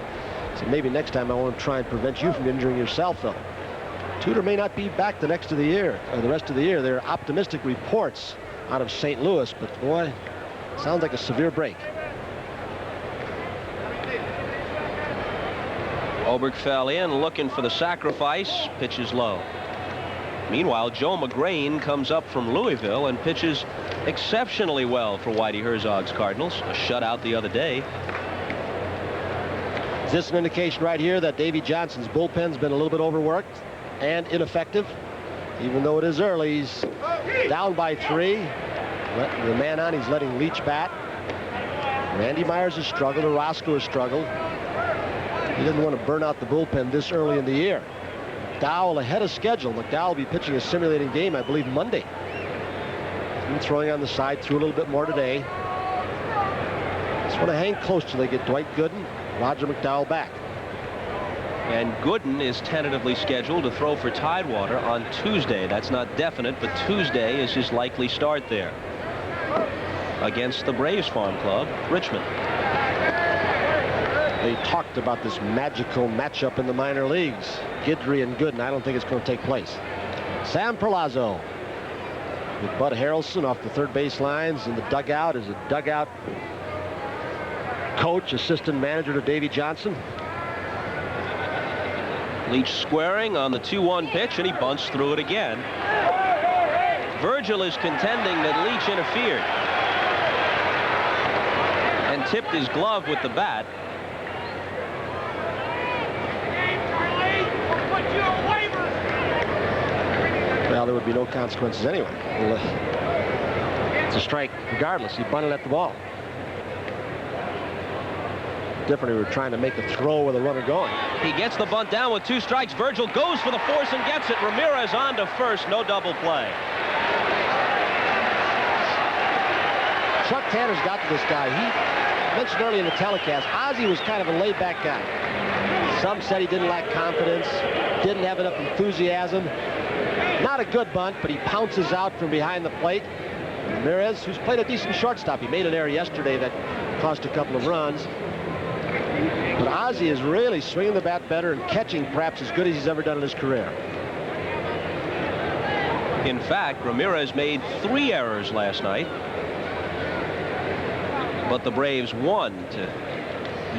He said, maybe next time I want to try and prevent you from injuring yourself, though. Tudor may not be back the rest of the year. There are optimistic reports out of St. Louis, but boy, sounds like a severe break. Oberg fell in looking for the sacrifice. Pitch is low. Meanwhile, Joe McGrain comes up from Louisville and pitches exceptionally well for Whitey Herzog's Cardinals. A shutout the other day. Is this an indication right here that Davy Johnson's bullpen's been a little bit overworked and ineffective? Even though it is early, he's down by 3. The man on, he's letting Leach bat. Randy Myers has struggled. Orozco has struggled. He didn't want to burn out the bullpen this early in the year. McDowell ahead of schedule. McDowell will be pitching a simulating game, I believe, Monday. He's been throwing on the side, threw a little bit more today. Just want to hang close till they get Dwight Gooden, Roger McDowell back. And Gooden is tentatively scheduled to throw for Tidewater on Tuesday. That's not definite, but Tuesday is his likely start there against the Braves Farm Club, Richmond. They talked about this magical matchup in the minor leagues. Guidry and Gooden. I don't think it's going to take place. Sam Perlazzo with Bud Harrelson off the third base lines in the dugout as a dugout coach, assistant manager to Davy Johnson. Leach squaring on the 2-1 pitch, and he bunts through it again. Virgil is contending that Leach interfered and tipped his glove with the bat. Well, there would be no consequences anyway. It's a strike regardless. He bunted at the ball. Different, we were trying to make a throw with a runner going. He gets the bunt down with 2 strikes. Virgil goes for the force and gets it. Ramirez on to first. No double play. Chuck Tanner's got to this guy. He mentioned early in the telecast, Ozzie was kind of a laid-back guy. Some said he didn't lack confidence, didn't have enough enthusiasm. Not a good bunt, but he pounces out from behind the plate. Ramirez, who's played a decent shortstop, he made an error yesterday that cost a couple of runs. But Ozzie is really swinging the bat better and catching perhaps as good as he's ever done in his career. In fact, Ramirez made 3 errors last night, but the Braves won to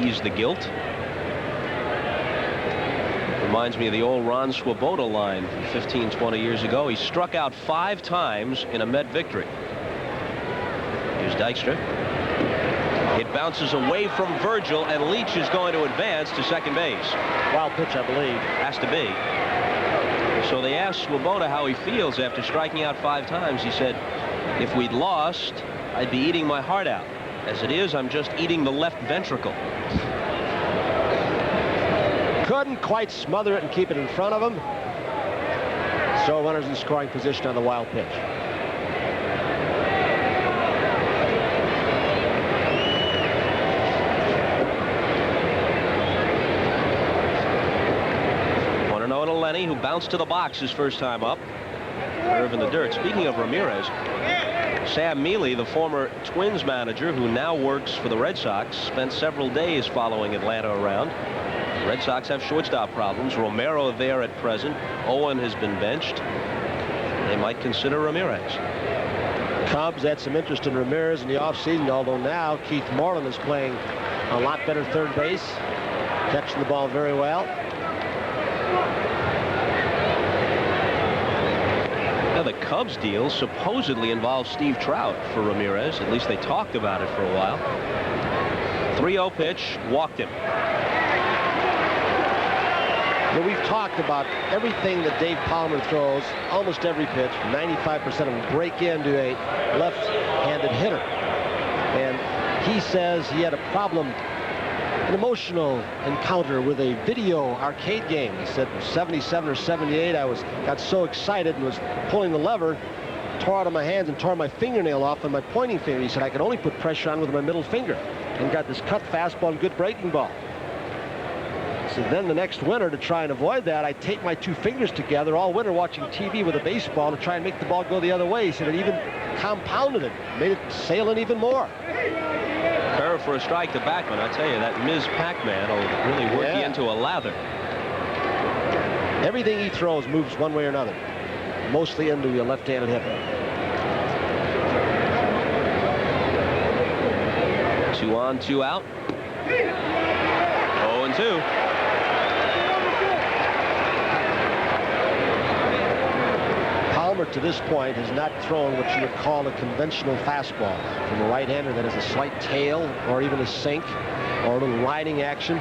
ease the guilt. Reminds me of the old Ron Swoboda line from 15, 20 years ago. He struck out 5 times in a Met victory. Here's Dykstra. It bounces away from Virgil, and Leach is going to advance to second base. Wild pitch, I believe. Has to be. So they asked Swoboda how he feels after striking out 5 times. He said, if we'd lost, I'd be eating my heart out. As it is, I'm just eating the left ventricle. Couldn't quite smother it and keep it in front of him. So runners in scoring position on the wild pitch. Lenny, who bounced to the box his first time up. Curve in the dirt. Speaking of Ramirez, Sam Mealy, the former Twins manager who now works for the Red Sox, spent several days following Atlanta around. The Red Sox have shortstop problems. Romero there at present. Owen has been benched. They might consider Ramirez. Cubs had some interest in Ramirez in the offseason, although now Keith Moreland is playing a lot better third base, catching the ball very well. Now, the Cubs deal supposedly involves Steve Trout for Ramirez. At least they talked about it for a while. 3-0 pitch, walked him. Now, we've talked about everything that Dave Palmer throws, almost every pitch, 95% of them break into a left-handed hitter. And he says he had a problem, an emotional encounter with a video arcade game. He said 77 or 78, I got so excited and was pulling the lever, tore out of my hands and tore my fingernail off on my pointing finger. He said I could only put pressure on with my middle finger and got this cut fastball and good breaking ball. So then the next winter, to try and avoid that, I taped my 2 fingers together all winter watching TV with a baseball to try and make the ball go the other way. He said it even compounded it, made it sail in even more. Curve for a strike to Backman. I tell you, that Ms. Pac-Man will really work you into a lather. Everything he throws moves one way or another, mostly into a left-handed hitter. 2 on, 2 out. 0-2. Palmer to this point has not thrown what you would call a conventional fastball from a right-hander that has a slight tail or even a sink or a little riding action.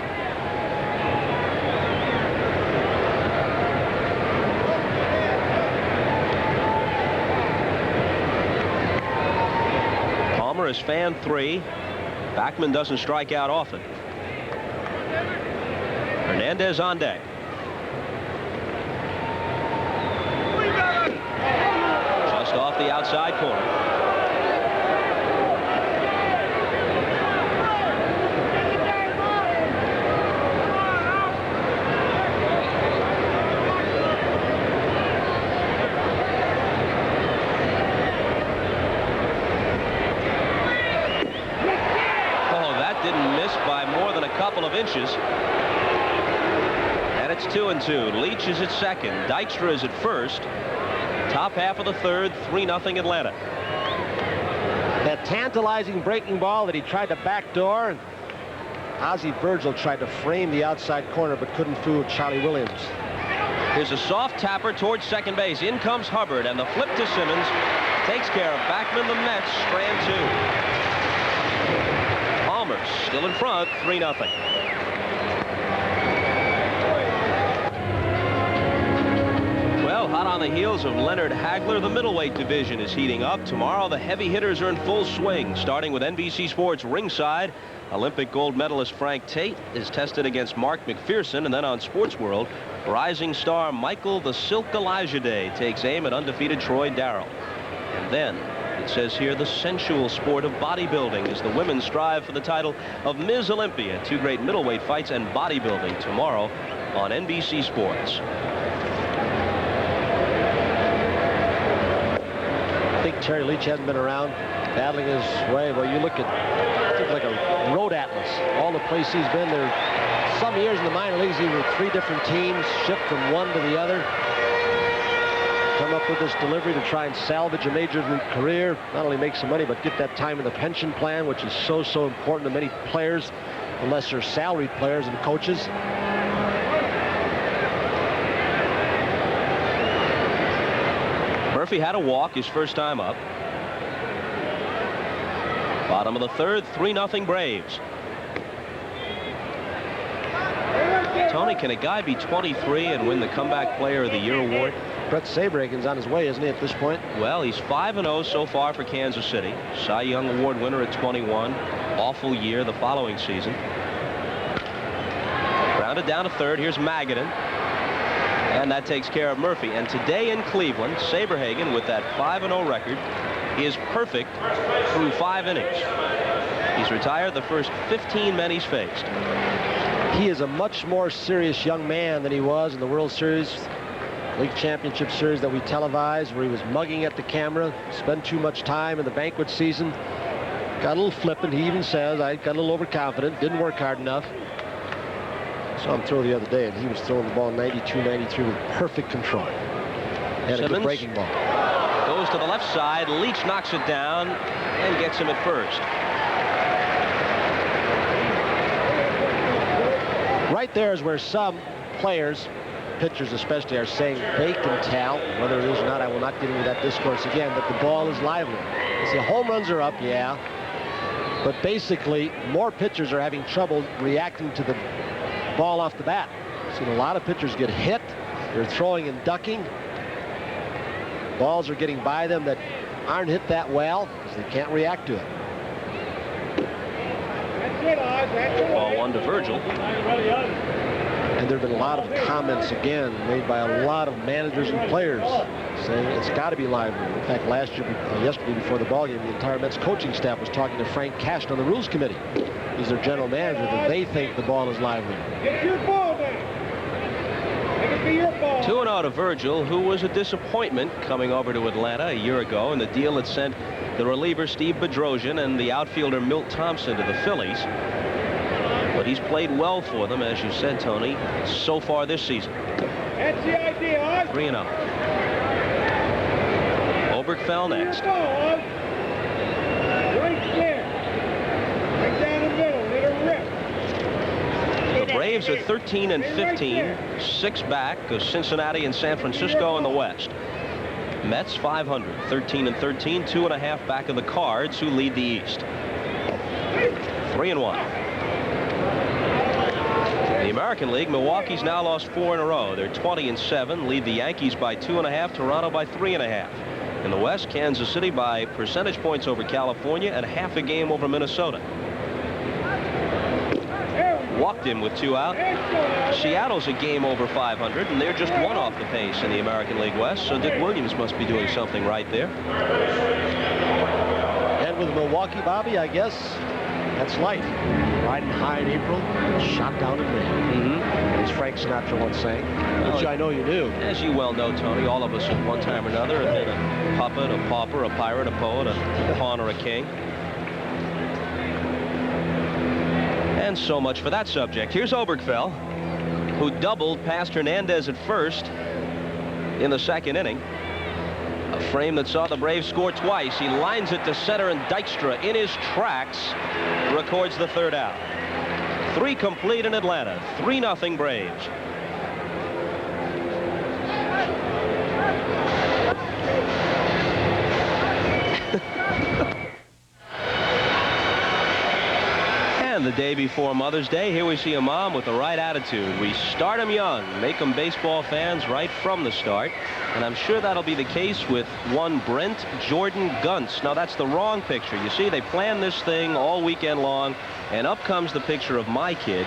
Palmer is fan 3. Backman doesn't strike out often. Hernandez on deck. Just off the outside corner. Oh, that didn't miss by more than a couple of inches. And it's 2-2. Leach is at second. Dykstra is at first. Top half of the third, 3-0 Atlanta. That tantalizing breaking ball that he tried to backdoor. Ozzie Virgil tried to frame the outside corner but couldn't fool Charlie Williams. Here's a soft tapper towards second base. In comes Hubbard, and the flip to Simmons takes care of Backman. The Mets strand 2. Palmer still in front, 3-0. Hot on the heels of Leonard Hagler, the middleweight division is heating up. Tomorrow, the heavy hitters are in full swing, starting with NBC Sports ringside. Olympic gold medalist Frank Tate is tested against Mark McPherson, and then on Sports World, rising star Michael the Silk Elijah Day takes aim at undefeated Troy Darrell. And then, it says here, the sensual sport of bodybuilding as the women strive for the title of Ms. Olympia. 2 great middleweight fights and bodybuilding tomorrow on NBC Sports. I think Terry Leach hasn't been around battling his way. Well, you look at, it seems like a road atlas. All the places he's been there. Some years in the minor leagues, he was 3 different teams, shipped from one to the other. Come up with this delivery to try and salvage a major league career. Not only make some money, but get that time in the pension plan, which is so important to many players, unless they're salaried players and coaches. Murphy had a walk his first time up. Bottom of the third, 3-0 Braves. Tony, can a guy be 23 and win the Comeback Player of the Year award? Brett Saberhagen's on his way, isn't he, at this point? Well, he's 5-0 so far for Kansas City. Cy Young Award winner at 21. Awful year the following season. Grounded down to third. Here's Magadan. And that takes care of Murphy. And today in Cleveland, Saberhagen, with that 5-0 record, is perfect through 5 innings. He's retired the first 15 men he's faced. He is a much more serious young man than he was in the World Series, League Championship Series that we televised, where he was mugging at the camera, spent too much time in the banquet season. Got a little flippant, he even says. I got a little overconfident, didn't work hard enough. Saw him throw the other day, and he was throwing the ball 92, 93 with perfect control. And a good breaking ball. Goes to the left side. Leach knocks it down and gets him at first. Right there is where some players, pitchers especially, are saying they can tell, whether it is or not. I will not get into that discourse again, that the ball is lively. You see, home runs are up, yeah, but basically more pitchers are having trouble reacting to the ball off the bat. I've seen a lot of pitchers get hit. They're throwing and ducking. Balls are getting by them that aren't hit that well because they can't react to it. Ball 1 to Virgil. And there have been a lot of comments again made by a lot of managers and players saying it's got to be lively. In fact, yesterday before the ball game, the entire Mets coaching staff was talking to Frank Cashton on the Rules Committee. He's their general manager, that they think the ball is lively. Get your ball down. Make it be your ball. 2-0 to Virgil, who was a disappointment coming over to Atlanta a year ago in the deal that sent the reliever Steve Bedrosian and the outfielder Milt Thompson to the Phillies. But he's played well for them, as you said, Tony, so far this season. That's the idea, Oz. 3-0. Oberkfell next. Right there. Right down the middle. Let her rip. The Braves are 13 and 15, 6 back of Cincinnati and San Francisco in the West. Mets 500, 13-13, 2.5 back of the Cards, who lead the East. 3-1. In the American League, Milwaukee's now lost 4 in a row. They're 20-7, lead the Yankees by 2.5, Toronto by 3.5. In the West, Kansas City by percentage points over California and half a game over Minnesota. Walked him with 2 out. Seattle's a game over 500, and they're just 1 off the pace in the American League West, so Dick Williams must be doing something right there. And with Milwaukee, Bobby, I guess that's life. Riding high in April, shot down in May. As Frank Sinatra once sang, which I know you do. As you well know, Tony, all of us at one time or another have been a puppet, a pauper, a pirate, a poet, a pawn, or a king. And so much for that subject. Here's Oberkfell, who doubled past Hernandez at first in the 2nd inning. A frame that saw the Braves score twice. He lines it to center, and Dykstra, in his tracks, records the 3rd out. 3 complete in Atlanta. 3-0 Braves. And the day before Mother's Day, here we see a mom with the right attitude. We start them young, make them baseball fans right from the start. And I'm sure that'll be the case with one Brent Jordan Gunts. Now, that's the wrong picture. You see, they planned this thing all weekend long, and up comes the picture of my kid,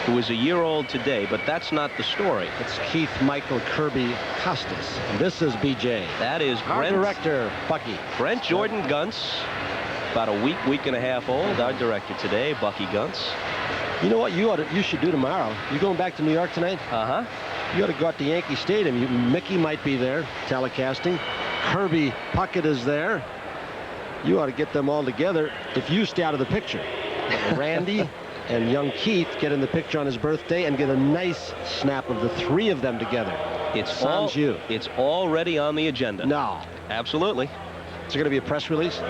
who is a year old today, but that's not the story. It's Keith Michael Kirby Costas. And this is BJ. That is Our Brent, director, Bucky. Brent Jordan Gunts, about a week and a half old. Our director today, Bucky Gunts. You know what you should do tomorrow? You going back to New York tonight? Uh-huh. You ought to go out to Yankee Stadium. Mickey might be there telecasting. Kirby Puckett is there. You ought to get them all together if you stay out of the picture. Randy and young Keith get in the picture on his birthday and get a nice snap of the 3 of them together. It's already on the agenda. No. Absolutely. Is there going to be a press release?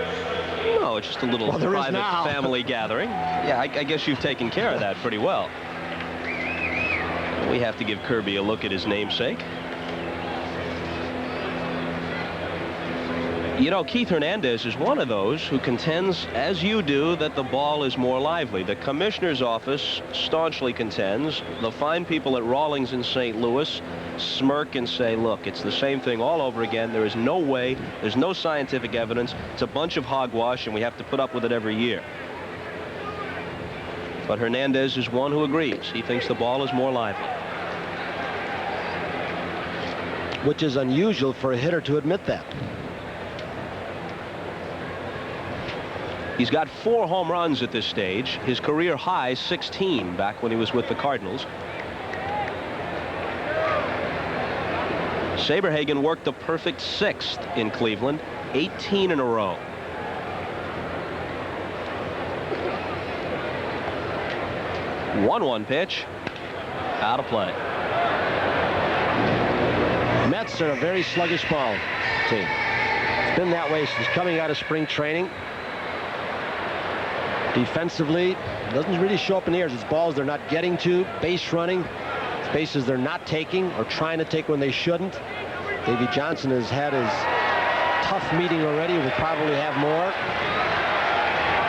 No, it's just a little private family gathering. Yeah, I guess you've taken care of that pretty well. We have to give Kirby a look at his namesake. You know, Keith Hernandez is one of those who contends, as you do, that the ball is more lively. The commissioner's office staunchly contends. The fine people at Rawlings in St. Louis smirk and say, look, it's the same thing all over again. There is no way. There's no scientific evidence. It's a bunch of hogwash, and we have to put up with it every year. But Hernandez is one who agrees. He thinks the ball is more lively. Which is unusual for a hitter to admit that. He's got 4 home runs at this stage. His career high, 16, back when he was with the Cardinals. Saberhagen worked a perfect 6th in Cleveland, 18 in a row. One pitch, out of play. Mets are a very sluggish ball team. It's been that way since coming out of spring training. Defensively, doesn't really show up in the air. It's balls they're not getting to, base running, bases they're not taking or trying to take when they shouldn't. Davey Johnson has had his tough meeting already. Will probably have more.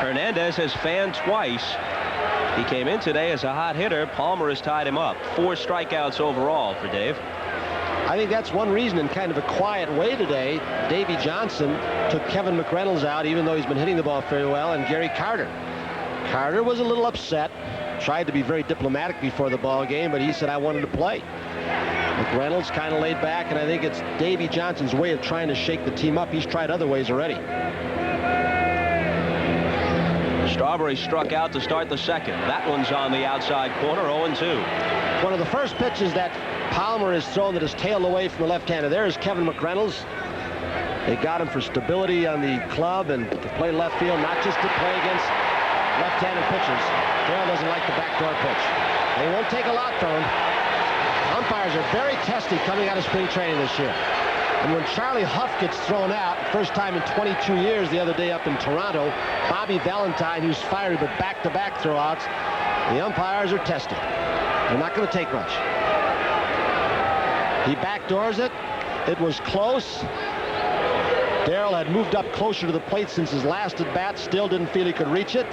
Hernandez has fanned twice. He came in today as a hot hitter. Palmer has tied him up. 4 strikeouts overall for Dave. I think that's one reason, in kind of a quiet way today, Davey Johnson took Kevin McReynolds out, even though he's been hitting the ball very well, and Gary Carter. Carter was a little upset, tried to be very diplomatic before the ball game, but he said, I wanted to play. McReynolds kind of laid back, and I think it's Davey Johnson's way of trying to shake the team up. He's tried other ways already. Strawberry struck out to start the 2nd. That one's on the outside corner, 0-2. One of the first pitches that Palmer has thrown that is tailed away from the left-hander. There is Kevin McReynolds. They got him for stability on the club and to play left field, not just to play against left-handed pitchers. Darrell doesn't like the backdoor pitch. They won't take a lot from him. Umpires are very testy coming out of spring training this year. And when Charlie Huff gets thrown out, first time in 22 years the other day up in Toronto, Bobby Valentine, who's fired with back-to-back throwouts, the umpires are tested. They're not going to take much. He backdoors it. It was close. Darrell had moved up closer to the plate since his last at bat, still didn't feel he could reach it,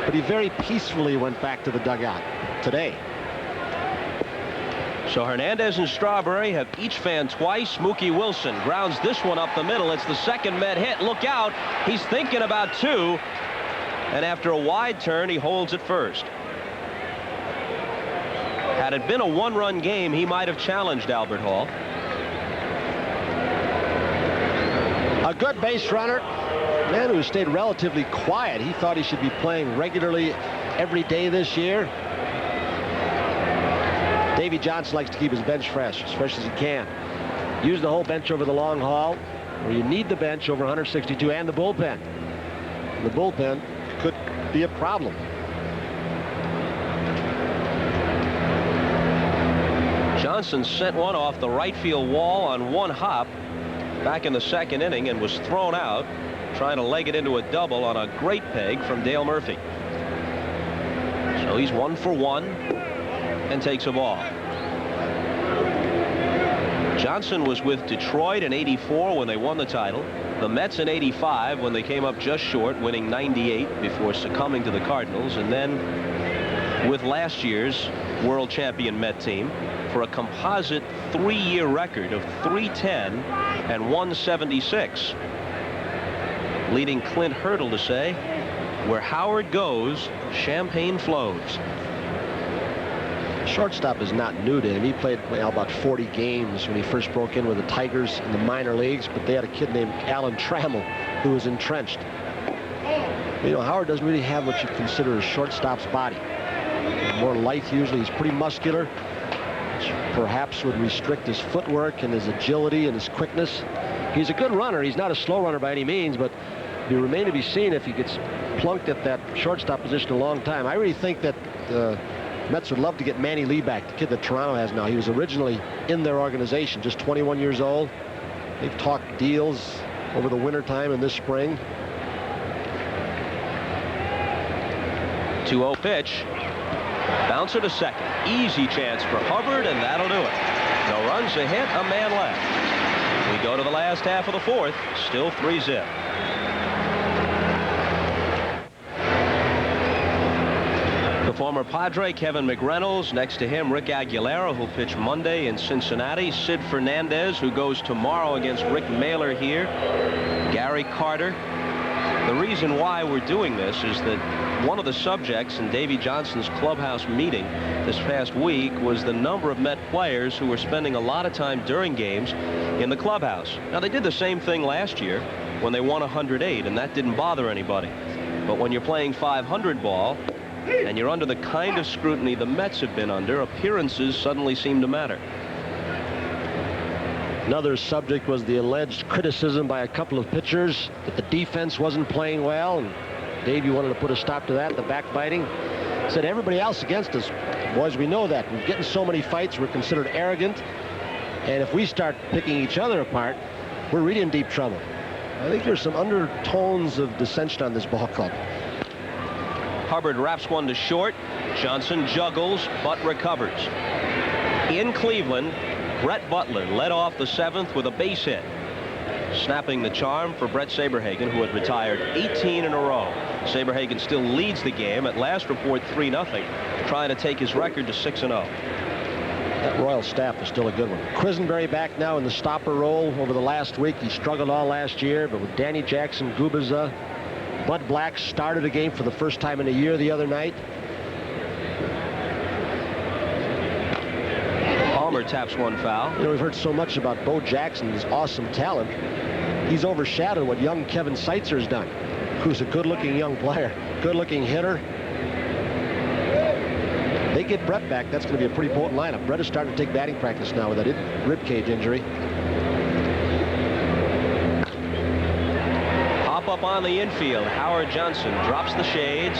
but he very peacefully went back to the dugout today. So Hernandez and Strawberry have each fanned twice. Mookie Wilson grounds this one up the middle. It's the second Met hit. Look out. He's thinking about two. And after a wide turn, he holds at first. Had it been a one-run game, he might have challenged Albert Hall. A good base runner. A man who stayed relatively quiet. He thought he should be playing regularly every day this year. Davy Johnson likes to keep his bench fresh as he can. Use the whole bench over the long haul, where you need the bench over 162, and the bullpen. And the bullpen could be a problem. Johnson sent one off the right field wall on one hop back in the second inning and was thrown out trying to leg it into a double on a great peg from Dale Murphy. So he's 1 for 1 and takes a ball. Johnson was with Detroit in '84 when they won the title, the Mets in '85 when they came up just short, winning 98 before succumbing to the Cardinals, and then with last year's world champion Met team for a composite 3-year record of .310 and 176, leading Clint Hurdle to say, "Where Howard goes, champagne flows." Shortstop is not new to him. He played about 40 games when he first broke in with the Tigers in the minor leagues, but they had a kid named Alan Trammell who was entrenched. You know, Howard doesn't really have what you consider a shortstop's body. More lithe usually. He's pretty muscular, which perhaps would restrict his footwork and his agility and his quickness. He's a good runner. He's not a slow runner by any means, but it will remain to be seen if he gets plunked at that shortstop position a long time. I really think that Mets would love to get Manny Lee back, the kid that Toronto has now. He was originally in their organization, just 21 years old. They've talked deals over the wintertime and this spring. 2-0 pitch. Bouncer to second. Easy chance for Hubbard, and that'll do it. No runs, a hit, a man left. We go to the last half of the fourth. Still 3-0. The former Padre Kevin McReynolds, next to him Rick Aguilera, who'll pitch Monday in Cincinnati, Sid Fernandez, who goes tomorrow against Rick Mailer here, Gary Carter. The reason why we're doing this is that one of the subjects in Davy Johnson's clubhouse meeting this past week was the number of Met players who were spending a lot of time during games in the clubhouse. Now, they did the same thing last year when they won 108, and that didn't bother anybody. But when you're playing 500 ball and you're under the kind of scrutiny the Mets have been under, appearances suddenly seem to matter. Another subject was the alleged criticism by a couple of pitchers that the defense wasn't playing well, and Davey wanted to put a stop to that, the backbiting. Said everybody else against us, boys, we know that. We're getting so many fights, we're considered arrogant, and if we start picking each other apart, we're really in deep trouble. I think there's some undertones of dissension on this ball club. Hubbard wraps one to short. Johnson juggles but recovers. In Cleveland, Brett Butler led off the 7th with a base hit, snapping the charm for Brett Saberhagen, who had retired 18 in a row. Saberhagen still leads the game at last report 3-0, trying to take his record to 6-0. That Royal staff is still a good one. Quisenberry back now in the stopper role over the last week. He struggled all last year, but with Danny Jackson, Gubaza, Bud Black started a game for the first time in a year the other night. Palmer taps one foul. You know, we've heard so much about Bo Jackson, his awesome talent. He's overshadowed what young Kevin Seitzer's done, who's a good-looking young player, good-looking hitter. They get Brett back, that's going to be a pretty potent lineup. Brett is starting to take batting practice now with that rib cage injury. Hop up on the infield. Howard Johnson drops the shades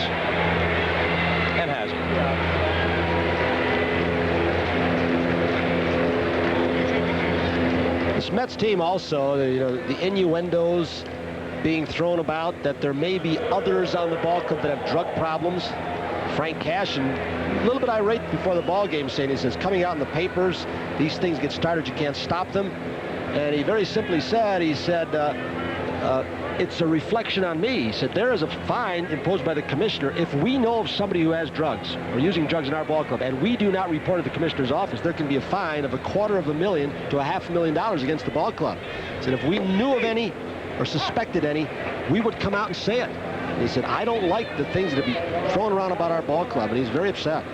and has it. This Mets team also, you know, the innuendos being thrown about that there may be others on the ball club that have drug problems. Frank Cashin, a little bit irate before the ball game, saying, he says, coming out in the papers, these things get started, you can't stop them. And he very simply said, he said, it's a reflection on me. He said, there is a fine imposed by the commissioner if we know of somebody who has drugs or using drugs in our ball club and we do not report it to the commissioner's office, there can be a fine of $250,000 to $500,000 against the ball club. He said, if we knew of any or suspected any, we would come out and say it. And he said, I don't like the things that be thrown around about our ball club, and he's very upset.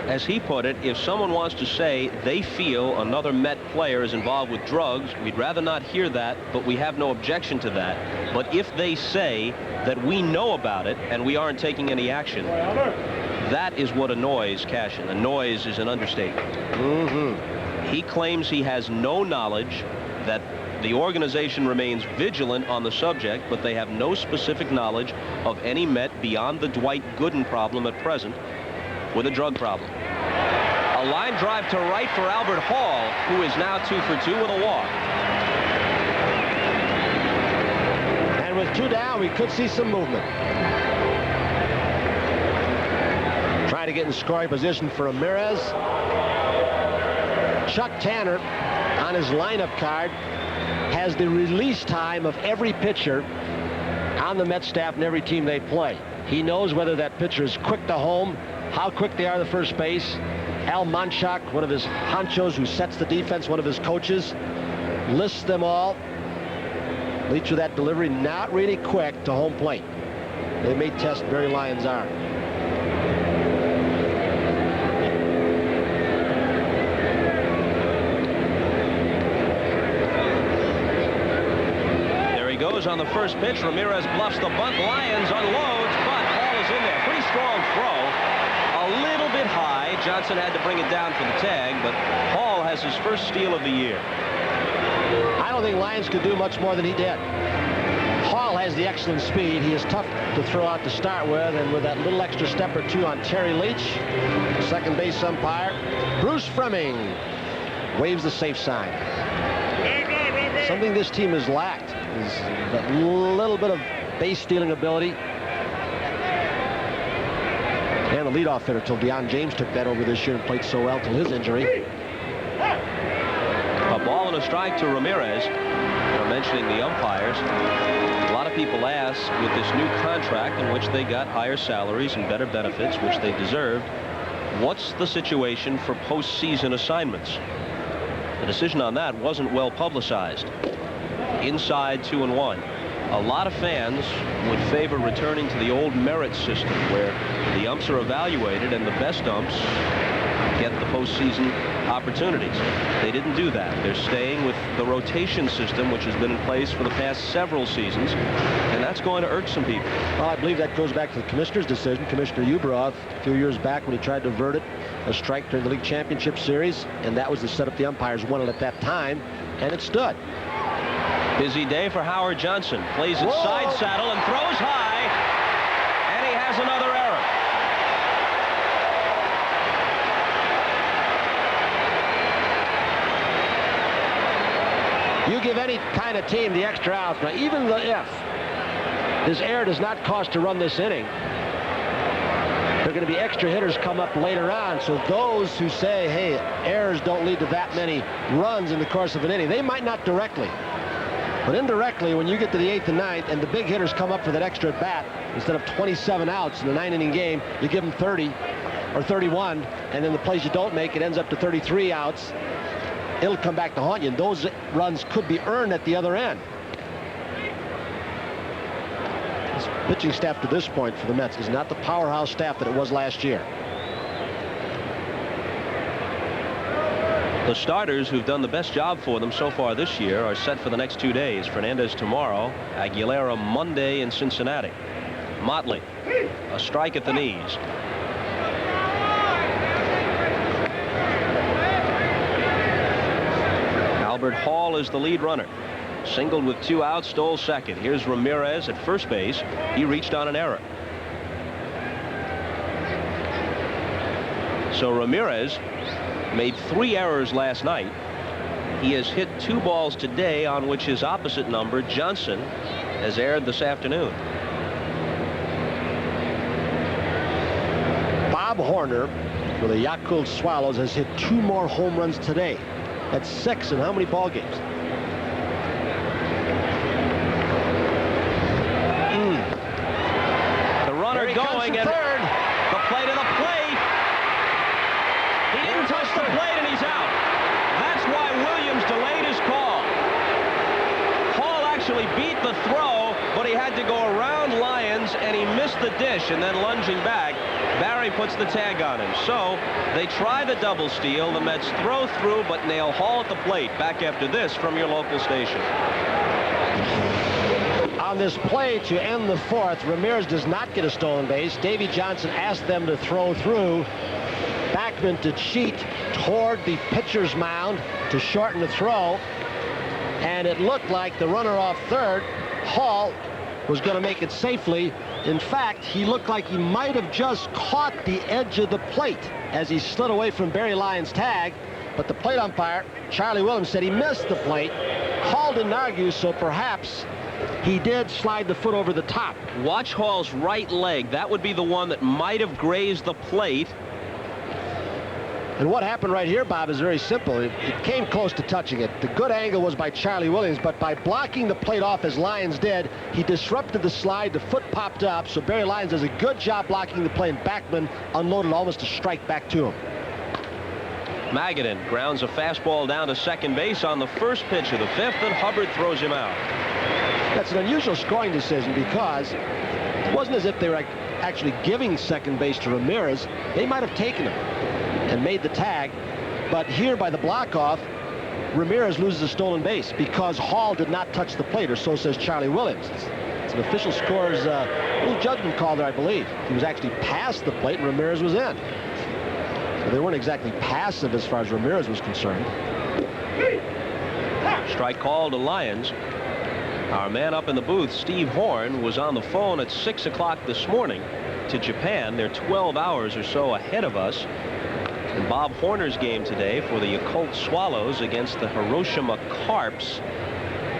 As he put it, if someone wants to say they feel another Met player is involved with drugs, we'd rather not hear that, but we have no objection to that. But if they say that we know about it and we aren't taking any action, that is what annoys Cashin. Annoys is an understatement. He claims he has no knowledge, that the organization remains vigilant on the subject, but they have no specific knowledge of any Met beyond the Dwight Gooden problem at present with a drug problem. A line drive to right for Albert Hall, who is now 2 for 2 with a walk. And with 2 down, we could see some movement. Trying to get in scoring position for Ramirez. Chuck Tanner, on his lineup card, has the release time of every pitcher on the Met staff and every team they play. He knows whether that pitcher is quick to home, how quick they are to first base. Al Monchak, one of his honchos who sets the defense, one of his coaches, lists them all. Leach with that delivery, not really quick to home plate. They may test Barry Lyons' arm. There he goes on the first pitch. Ramirez bluffs the bunt. Lyons unloads, but Hall is in there. Pretty strong throw. A little bit high. Johnson had to bring it down for the tag, but Hall has his first steal of the year. I don't think Lyons could do much more than he did. Hall has the excellent speed. He is tough to throw out to start with, and with that little extra step or two on Terry Leach, second base umpire, Bruce Fremming waves the safe sign. Something this team has lacked is that little bit of base stealing ability. And the leadoff hitter till Deion James took that over this year and played so well till his injury. A ball and a strike to Ramirez. We're mentioning the umpires. A lot of people ask, with this new contract in which they got higher salaries and better benefits, which they deserved, what's the situation for postseason assignments? The decision on that wasn't well publicized. Inside 2-1. A lot of fans would favor returning to the old merit system where the umps are evaluated and the best umps get the postseason opportunities. They didn't do that. They're staying with the rotation system, which has been in place for the past several seasons, and that's going to irk some people. Well, I believe that goes back to the commissioner's decision. Commissioner Uberoth, a few years back when he tried to avert it, a strike during the league championship series, and that was the setup the umpires wanted at that time, and it stood. Busy day for Howard Johnson. Plays it side saddle and throws high, and he has another error. You give any kind of team the extra outs. Now, even if this error does not cost a run this inning, there are going to be extra hitters come up later on. So those who say, hey, errors don't lead to that many runs in the course of an inning, they might not directly. But indirectly, when you get to the 8th and 9th and the big hitters come up for that extra at bat, instead of 27 outs in a 9-inning game, you give them 30 or 31, and then the plays you don't make, it ends up to 33 outs. It'll come back to haunt you, and those runs could be earned at the other end. This pitching staff to this point for the Mets is not the powerhouse staff that it was last year. The starters who've done the best job for them so far this year are set for the next 2 days. Fernandez tomorrow, Aguilera Monday in Cincinnati. Motley, a strike at the knees. Albert Hall is the lead runner. Singled with 2 outs, stole second. Here's Ramirez at first base. He reached on an error. So Ramirez made 3 errors last night. He has hit 2 balls today on which his opposite number, Johnson, has erred this afternoon. Bob Horner for the Yakult Swallows has hit 2 more home runs today. That's 6 in how many ball games? actually beat the throw, but he had to go around Lyons, and he missed the dish, and then lunging back, Barry puts the tag on him. So they try the double steal. The Mets throw through, but nail Hall at the plate. Back after this from your local station. On this play to end the fourth, Ramirez does not get a stolen base. Davey Johnson asked them to throw through. Backman to cheat toward the pitcher's mound to shorten the throw. And it looked like the runner off third, Hall, was going to make it safely. In fact, he looked like he might have just caught the edge of the plate as he slid away from Barry Lyons' tag. But the plate umpire, Charlie Williams, said he missed the plate. Hall didn't argue, so perhaps he did slide the foot over the top. Watch Hall's right leg. That would be the one that might have grazed the plate. And what happened right here, Bob, is very simple. It came close to touching it. The good angle was by Charlie Williams, but by blocking the plate off as Lyons did, he disrupted the slide. The foot popped up, so Barry Lyons does a good job blocking the play, and Backman unloaded almost a strike back to him. Magadan grounds a fastball down to second base on the first pitch of the fifth, and Hubbard throws him out. That's an unusual scoring decision because it wasn't as if they were actually giving second base to Ramirez. They might have taken him and made the tag, but here by the block off, Ramirez loses a stolen base because Hall did not touch the plate, or so says Charlie Williams. It's an official score's little judgment call there, I believe. He was actually past the plate and Ramirez was in. So they weren't exactly passive as far as Ramirez was concerned. Strike call to Lyons. Our man up in the booth, Steve Horn, was on the phone at 6 o'clock this morning to Japan. They're 12 hours or so ahead of us. And Bob Horner's game today for the Yakult Swallows against the Hiroshima Carps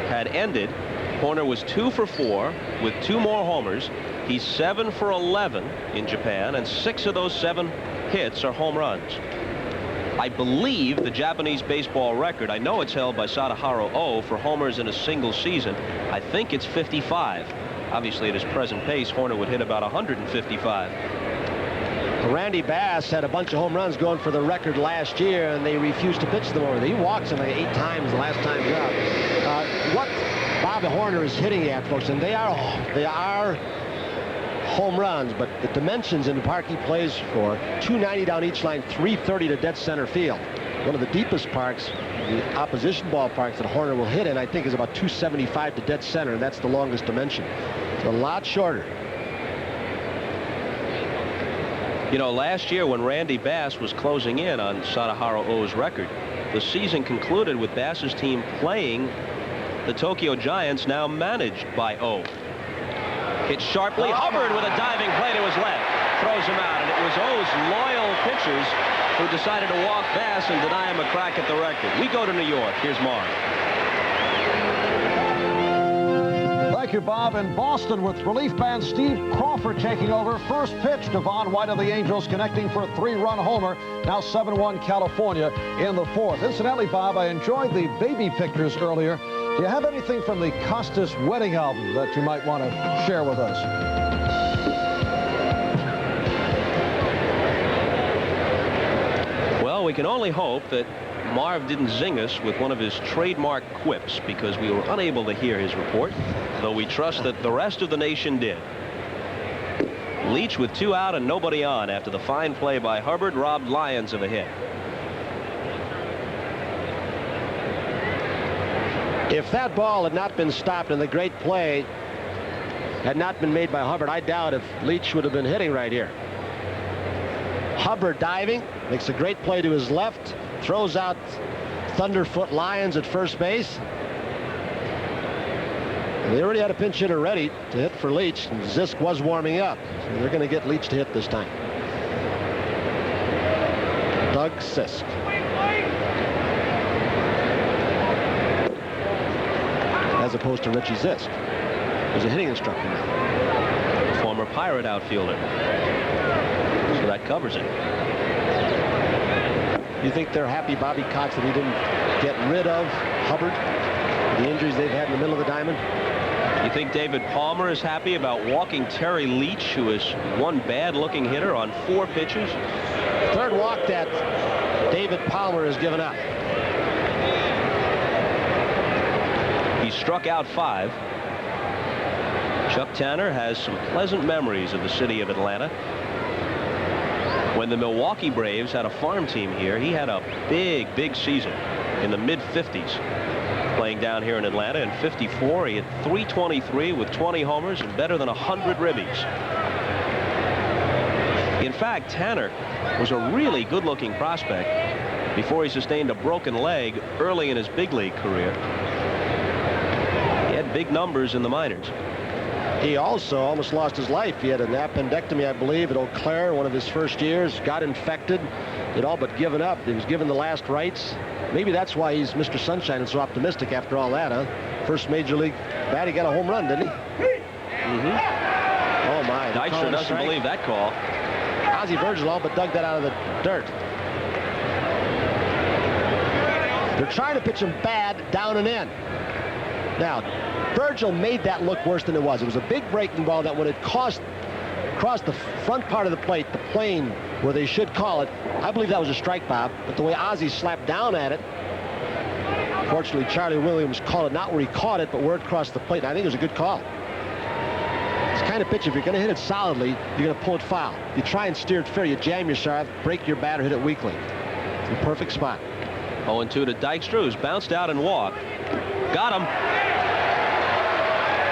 had ended. Horner was 2 for 4 with 2 more homers. He's 7 for 11 in Japan, and 6 of those 7 hits are home runs. I believe the Japanese baseball record, I know it's held by Sadaharu Oh for homers in a single season. I think it's 55. Obviously, at his present pace, Horner would hit about 155. Randy Bass had a bunch of home runs going for the record last year, and they refused to pitch them over there. He walked something like 8 times the last time he out. What Bobby Horner is hitting at, folks, and they are home runs, but the dimensions in the park he plays for, 290 down each line, 330 to dead center field. One of the deepest parks, the opposition ballparks that Horner will hit in, I think, is about 275 to dead center, and that's the longest dimension. It's a lot shorter. You know, last year when Randy Bass was closing in on Sadaharu Oh's record, the season concluded with Bass's team playing the Tokyo Giants, now managed by Oh. Hit sharply. Hubbard with a diving play to his left. Throws him out, and it was Oh's loyal pitchers who decided to walk Bass and deny him a crack at the record. We go to New York. Here's Marv. Thank you, Bob. In Boston, with relief man Steve Crawford taking over. First pitch to Von White of the Angels, connecting for a 3-run homer. Now 7-1 California in the fourth. Incidentally, Bob, I enjoyed the baby pictures earlier. Do you have anything from the Costas wedding album that you might want to share with us? Well, we can only hope that Marv didn't zing us with one of his trademark quips, because we were unable to hear his report, though we trust that the rest of the nation did. Leach with 2 out and nobody on after the fine play by Hubbard robbed Lyons of a hit. If that ball had not been stopped and the great play had not been made by Hubbard, I doubt if Leach would have been hitting right here. Hubbard diving, makes a great play to his left, throws out Thunderfoot Lyons at first base. And they already had a pinch hitter ready to hit for Leach, and Zisk was warming up. So they're going to get Leach to hit this time. Doug Zisk. As opposed to Richie Zisk, who's a hitting instructor now. Former Pirate outfielder. So that covers it. You think they're happy, Bobby Cox, that he didn't get rid of Hubbard? The injuries they've had in the middle of the diamond? You think David Palmer is happy about walking Terry Leach, who is one bad-looking hitter on 4 pitches? Third walk that David Palmer has given up. He struck out 5. Chuck Tanner has some pleasant memories of the city of Atlanta. When the Milwaukee Braves had a farm team here, he had a big season in the mid-50s playing down here in Atlanta. In 54, he had 323 with 20 homers and better than 100 ribbies. In fact, Tanner was a really good-looking prospect before he sustained a broken leg early in his big league career. He had big numbers in the minors. He also almost lost his life. He had an appendectomy, I believe, at Eau Claire, one of his first years. Got infected, did all but given up. He was given the last rites. Maybe that's why he's Mr. Sunshine and so optimistic after all that, huh? First major league bat, he got a home run, didn't he? Oh, my. Dykstra doesn't believe that call. Ozzie Virgil all but dug that out of the dirt. They're trying to pitch him bad down and in. Now, Virgil made that look worse than it was. It was a big breaking ball that when it crossed the front part of the plate, the plane where they should call it, I believe that was a strike, Bob. But the way Ozzie slapped down at it, fortunately Charlie Williams called it not where he caught it, but where it crossed the plate. And I think it was a good call. It's the kind of pitch, if you're going to hit it solidly, you're going to pull it foul. You try and steer it fair, you jam your shaft, break your bat, or hit it weakly. It's the perfect spot. 0-2 to Dykstra, who's bounced out and walked. Got him.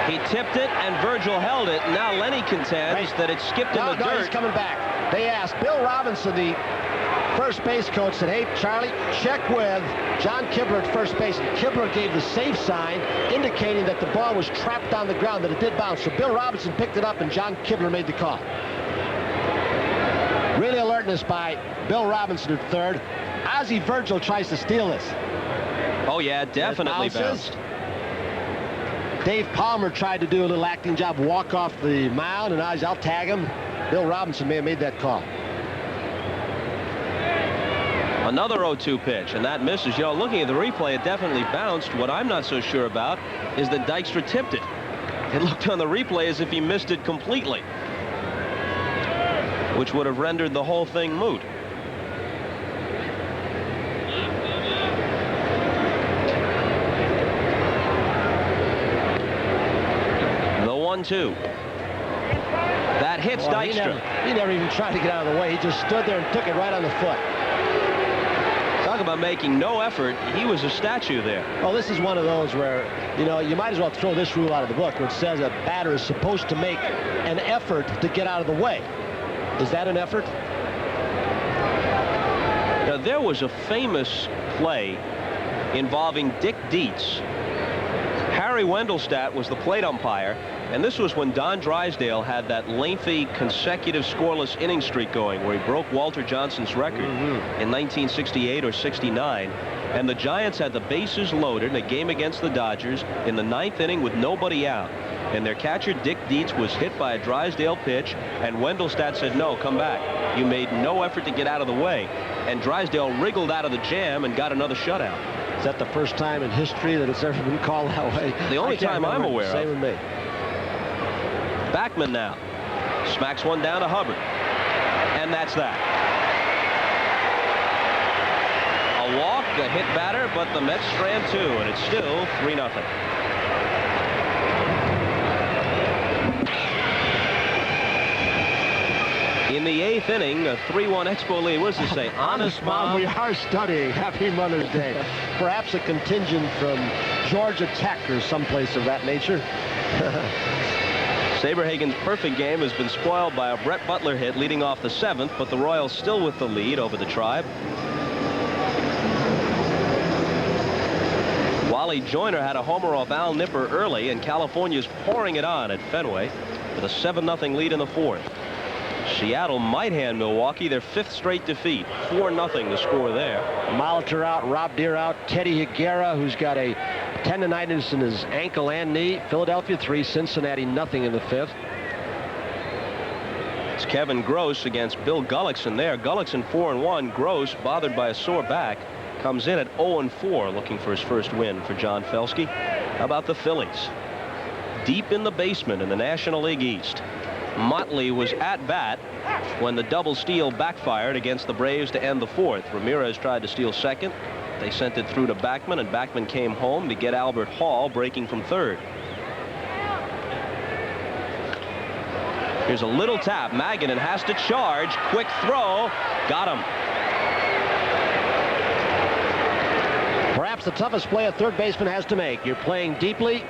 He tipped it, and Virgil held it. Now Lenny contends that it skipped in the dirt. No, he's coming back. They asked Bill Robinson, the first base coach, said, hey, Charlie, check with John Kibler at first base. And Kibler gave the safe sign, indicating that the ball was trapped on the ground, that it did bounce. So Bill Robinson picked it up, and John Kibler made the call. Really alertness by Bill Robinson at third. Ozzie Virgil tries to steal this. Oh, yeah, definitely bounced. Dave Palmer tried to do a little acting job, walk off the mound, and I'll tag him. Bill Robinson may have made that call. Another 0-2 pitch, and that misses. You know, looking at the replay, it definitely bounced. What I'm not so sure about is that Dykstra tipped it. It looked on the replay as if he missed it completely, which would have rendered the whole thing moot. The 1-2. That hits Dykstra. He never even tried to get out of the way. He just stood there and took it right on the foot. Talk about making no effort. He was a statue there. Well, this is one of those where, you know, you might as well throw this rule out of the book, where it says a batter is supposed to make an effort to get out of the way. Is that an effort? Now, there was a famous play involving Dick Dietz. Harry Wendelstadt was the plate umpire, and this was when Don Drysdale had that lengthy consecutive scoreless inning streak going, where he broke Walter Johnson's record in 1968 or 69. And the Giants had the bases loaded in a game against the Dodgers in the 9th inning with nobody out. And their catcher, Dick Dietz, was hit by a Drysdale pitch, and Wendelstadt said, no, come back. You made no effort to get out of the way. And Drysdale wriggled out of the jam and got another shutout. Is that the first time in history that it's ever been called that way? The only time I'm aware of. Same with me. Backman now smacks one down to Hubbard, and that's that. A walk, a hit batter, but the Mets strand 2, and it's still 3-0. In the 8th inning, a 3-1 Expo lead. What does it say? Honest Mom. We are studying. Happy Mother's Day. Perhaps a contingent from Georgia Tech or someplace of that nature. Saberhagen's perfect game has been spoiled by a Brett Butler hit leading off the 7th, but the Royals still with the lead over the Tribe. Wally Joyner had a homer off Al Nipper early, and California's pouring it on at Fenway with a 7-0 lead in the 4th. Seattle might hand Milwaukee their 5th straight defeat. 4-0 the score there. Molitor out, Rob Deere out, Teddy Higuera, who's got a tendonitis in his ankle and knee. Philadelphia 3, Cincinnati nothing in the 5th. It's Kevin Gross against Bill Gullickson there. Gullickson 4-1. Gross, bothered by a sore back, comes in at 0-4, looking for his first win for John Felsky. How about the Phillies? Deep in the basement in the National League East. Motley was at bat when the double steal backfired against the Braves to end the 4th. Ramirez tried to steal second. They sent it through to Backman, and Backman came home to get Albert Hall breaking from third. Here's a little tap. Magadan has to charge. Quick throw. Got him. Perhaps the toughest play a third baseman has to make. You're playing deeply.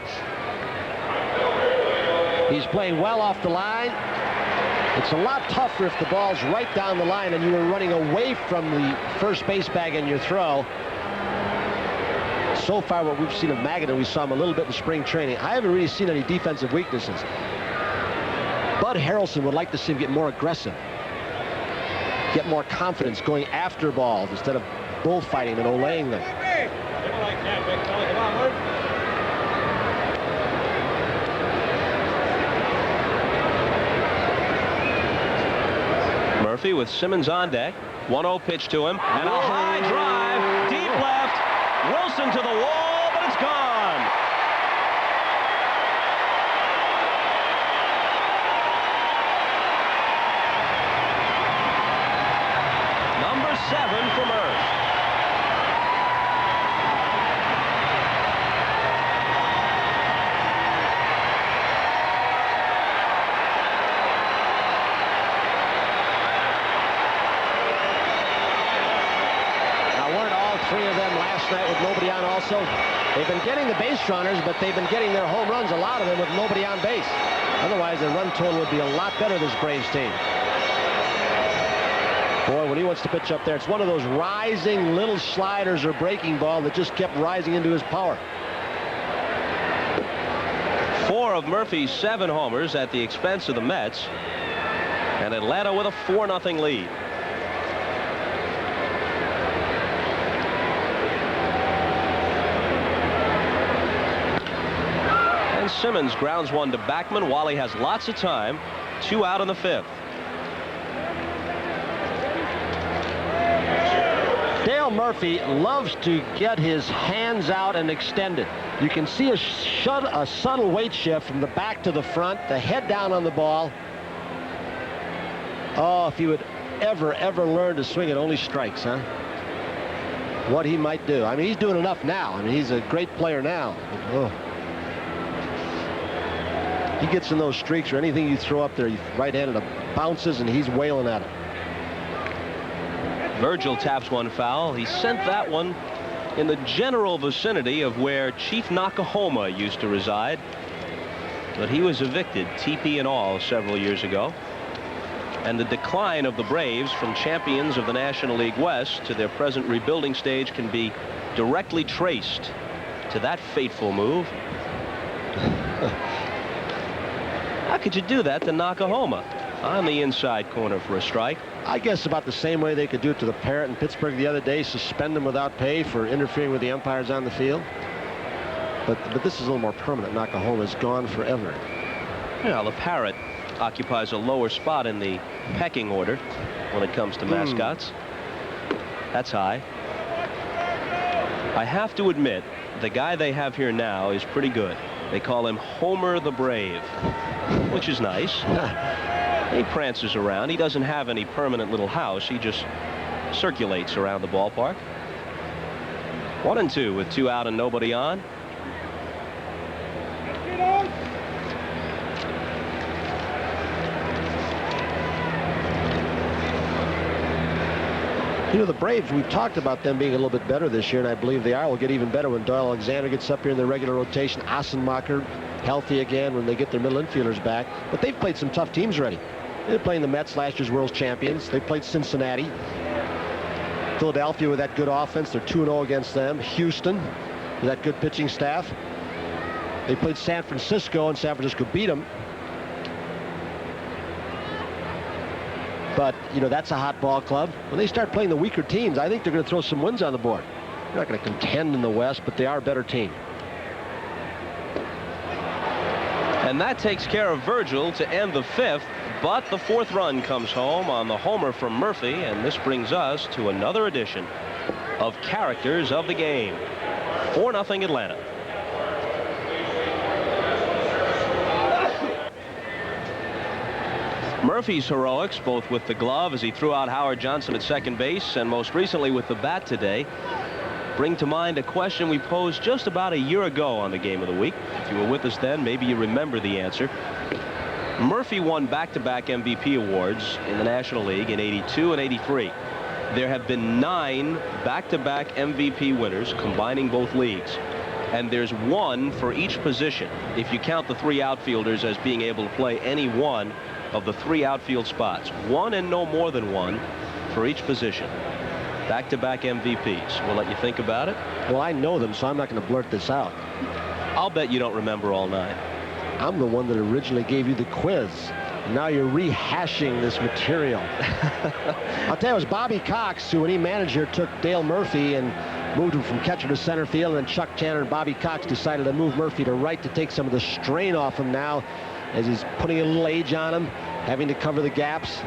He's playing well off the line. It's a lot tougher if the ball's right down the line and you were running away from the first base bag in your throw. So far, what we've seen of Magadan, we saw him a little bit in spring training. I haven't really seen any defensive weaknesses. Bud Harrelson would like to see him get more aggressive, get more confidence going after balls instead of bullfighting and olaying them. Murphy with Simmons on deck. 1-0 pitch to him, and a high drive, deep left. Wilson to the wall, but it's gone. Number 7 for Murph. Three of them last night with nobody on also. They've been getting the base runners, but they've been getting their home runs, a lot of them, with nobody on base. Otherwise, the run total would be a lot better, this Braves team. Boy, when he wants to pitch up there, it's one of those rising little sliders or breaking ball that just kept rising into his power. 4 of Murphy's 7 homers at the expense of the Mets, and Atlanta with a 4-0 lead. Simmons grounds one to Backman. Wally has lots of time. 2 out in the 5th. Dale Murphy loves to get his hands out and extended. You can see a subtle weight shift from the back to the front, the head down on the ball. Oh, if he would ever learn to swing at only strikes, huh? What he might do. I mean, he's doing enough now. I mean, he's a great player now. Oh. He gets in those streaks, or anything you throw up there, right-handed, bounces, and he's wailing at it. Virgil taps one foul. He sent that one in the general vicinity of where Chief Nakahoma used to reside. But he was evicted, TP and all, several years ago. And the decline of the Braves from champions of the National League West to their present rebuilding stage can be directly traced to that fateful move. How could you do that to Nakahoma on the inside corner for a strike? I guess about the same way they could do it to the Parrot in Pittsburgh the other day, suspend him without pay for interfering with the umpires on the field. But this is a little more permanent. Nakahoma's gone forever. Well, the Parrot occupies a lower spot in the pecking order when it comes to mascots. That's high. I have to admit, the guy they have here now is pretty good. They call him Homer the Brave, which is nice. He prances around. He doesn't have any permanent little house. He just circulates around the ballpark. 1-2 with 2 out and nobody on. You know, the Braves, we've talked about them being a little bit better this year, and I believe they are. Will get even better when Doyle Alexander gets up here in the regular rotation. Assenmacher healthy again when they get their middle infielders back. But they've played some tough teams already. They're playing the Mets, last year's world champions. They played Cincinnati. Philadelphia with that good offense. They're 2-0 against them. Houston with that good pitching staff. They played San Francisco, and San Francisco beat them. But, you know, that's a hot ball club. When they start playing the weaker teams, I think they're going to throw some wins on the board. They're not going to contend in the West, but they are a better team. And that takes care of Virgil to end the 5th, but the 4th run comes home on the homer from Murphy, and this brings us to another edition of Characters of the Game. 4-0 Atlanta. Murphy's heroics, both with the glove as he threw out Howard Johnson at second base and most recently with the bat today, bring to mind a question we posed just about a year ago on the Game of the Week. If you were with us then, maybe you remember the answer. Murphy won back-to-back MVP awards in the National League in '82 and '83. There have been 9 back-to-back MVP winners combining both leagues, and there's 1 for each position if you count the 3 outfielders as being able to play any one of the 3 outfield spots. 1 and no more than 1 for each position. Back-to-back MVPs. We'll let you think about it. Well, I know them, so I'm not going to blurt this out. I'll bet you don't remember all 9. I'm the one that originally gave you the quiz. Now you're rehashing this material. I'll tell you, it was Bobby Cox who, when he managed here, took Dale Murphy and moved him from catcher to center field. And then Chuck Tanner and Bobby Cox decided to move Murphy to right to take some of the strain off him now, as he's putting a little age on him, having to cover the gaps.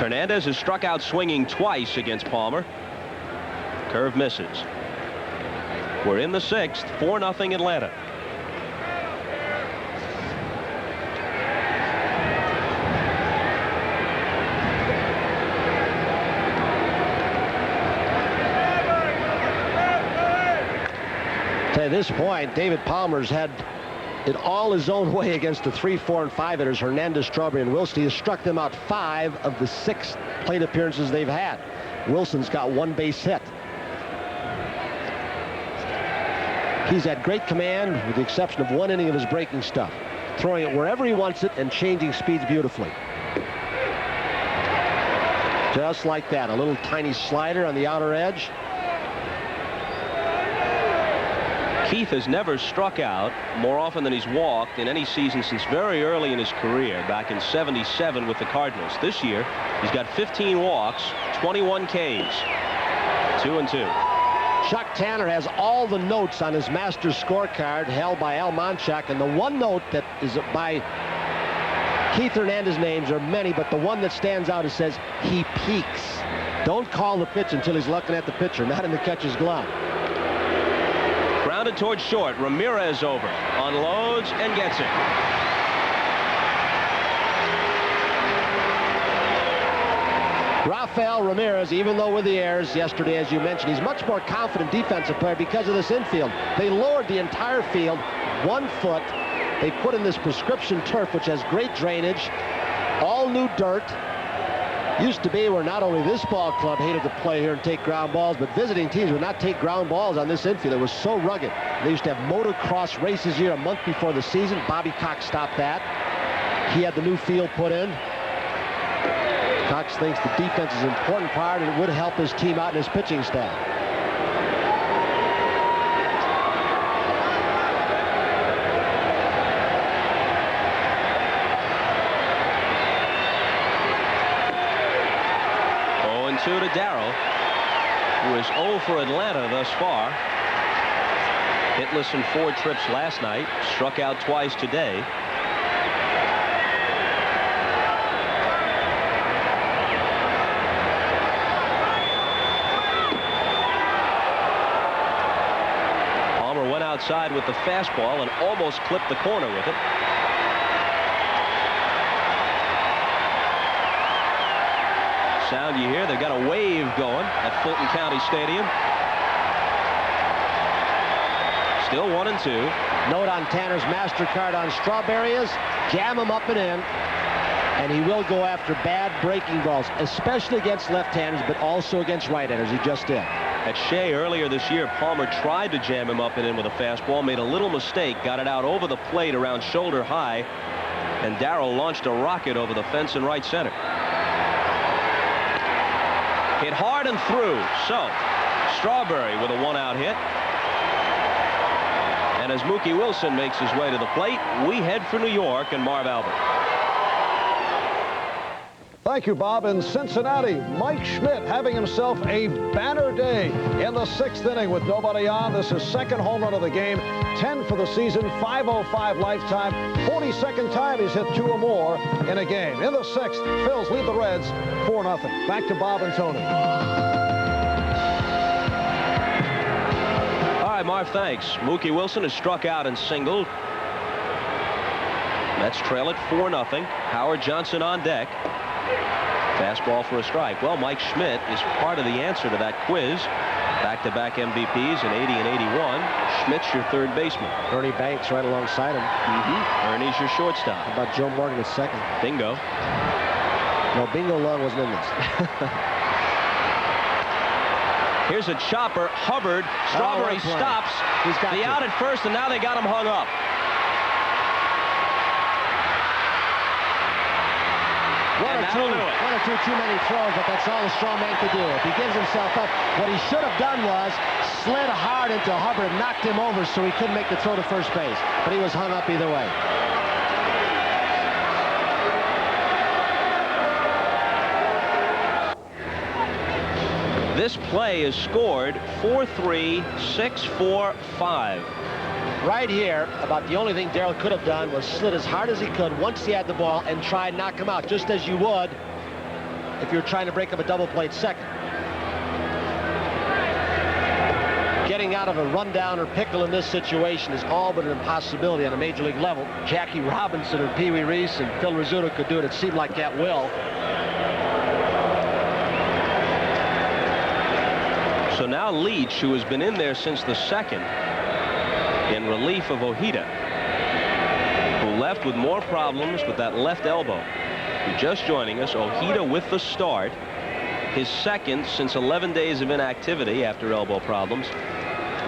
Hernandez has struck out swinging twice against Palmer. Curve misses. We're in the 6th, 4-0 Atlanta. At this point, David Palmer's had it all his own way against the 3, 4, and 5 hitters, Hernandez, Strawberry, and Wilson. He has struck them out 5 of the 6 plate appearances they've had. Wilson's got 1 base hit. He's had great command, with the exception of 1 inning of his breaking stuff, throwing it wherever he wants it and changing speeds beautifully. Just like that, a little tiny slider on the outer edge. Keith has never struck out more often than he's walked in any season since very early in his career, back in '77 with the Cardinals. This year, he's got 15 walks, 21 Ks, 2-2. Chuck Tanner has all the notes on his master scorecard held by Al Monchak, and the one note that is by Keith Hernandez names are many, but the one that stands out, it says he peeks. Don't call the pitch until he's looking at the pitcher, not in the catcher's glove. Grounded towards short. Ramirez over. Unloads and gets it. Rafael Ramirez, even though with the errors yesterday, as you mentioned, he's much more confident defensive player because of this infield. They lowered the entire field 1 foot. They put in this prescription turf, which has great drainage, all new dirt. Used to be where not only this ball club hated to play here and take ground balls, but visiting teams would not take ground balls on this infield. It was so rugged. They used to have motocross races here a month before the season. Bobby Cox stopped that. He had the new field put in. Cox thinks the defense is an important part, and it would help his team out and his pitching staff. To Darrow, who is 0 for Atlanta thus far. Hitless in 4 trips last night, struck out twice today. Palmer went outside with the fastball and almost clipped the corner with it. Sound you hear, they've got a wave going at Fulton County Stadium. Still 1-2. Note on Tanner's MasterCard on Strawberry is jam him up and in, and he will go after bad breaking balls, especially against left-handers, but also against right-handers. He just did. At Shea earlier this year, Palmer tried to jam him up and in with a fastball, made a little mistake, got it out over the plate around shoulder high, and Darrow launched a rocket over the fence in right center. Hit hard and through. So, Strawberry with a 1-out hit. And as Mookie Wilson makes his way to the plate, we head for New York and Marv Albert. Thank you, Bob. In Cincinnati, Mike Schmidt having himself a banner day in the 6th inning with nobody on. This is second home run of the game, 10 for the season, 505 lifetime, 42nd time he's hit 2 or more in a game. In the 6th, Phils lead the Reds 4-0. Back to Bob and Tony. All right, Marv, thanks. Mookie Wilson has struck out and singled. Mets trail it 4-0. Howard Johnson on deck. Fastball for a strike. Well, Mike Schmidt is part of the answer to that quiz. Back-to-back MVPs in 80 and 81. Schmidt's your third baseman. Ernie Banks right alongside him. Ernie's your shortstop. How about Joe Morgan at second? Bingo. No, Bingo Long wasn't in this. Here's a chopper. Hubbard. Strawberry stops. He's got the out at first, and now they got him hung up. One or two too many throws, but that's all the strong man could do. If he gives himself up, what he should have done was slid hard into Hubbard and knocked him over so he couldn't make the throw to first base. But he was hung up either way. This play is scored 4-3, 6-4, 5. Right here, about the only thing Darrell could have done was slid as hard as he could once he had the ball and try and knock him out, just as you would if you're trying to break up a double play second. Getting out of a rundown or pickle in this situation is all but an impossibility on a major league level. Jackie Robinson or Pee Wee Reese and Phil Rizzuto could do it. It seemed like at will. So now Leach, who has been in there since the second, in relief of Ojeda, who left with more problems with that left elbow. You're just joining us. Ojeda with the start, his second since 11 days of inactivity after elbow problems.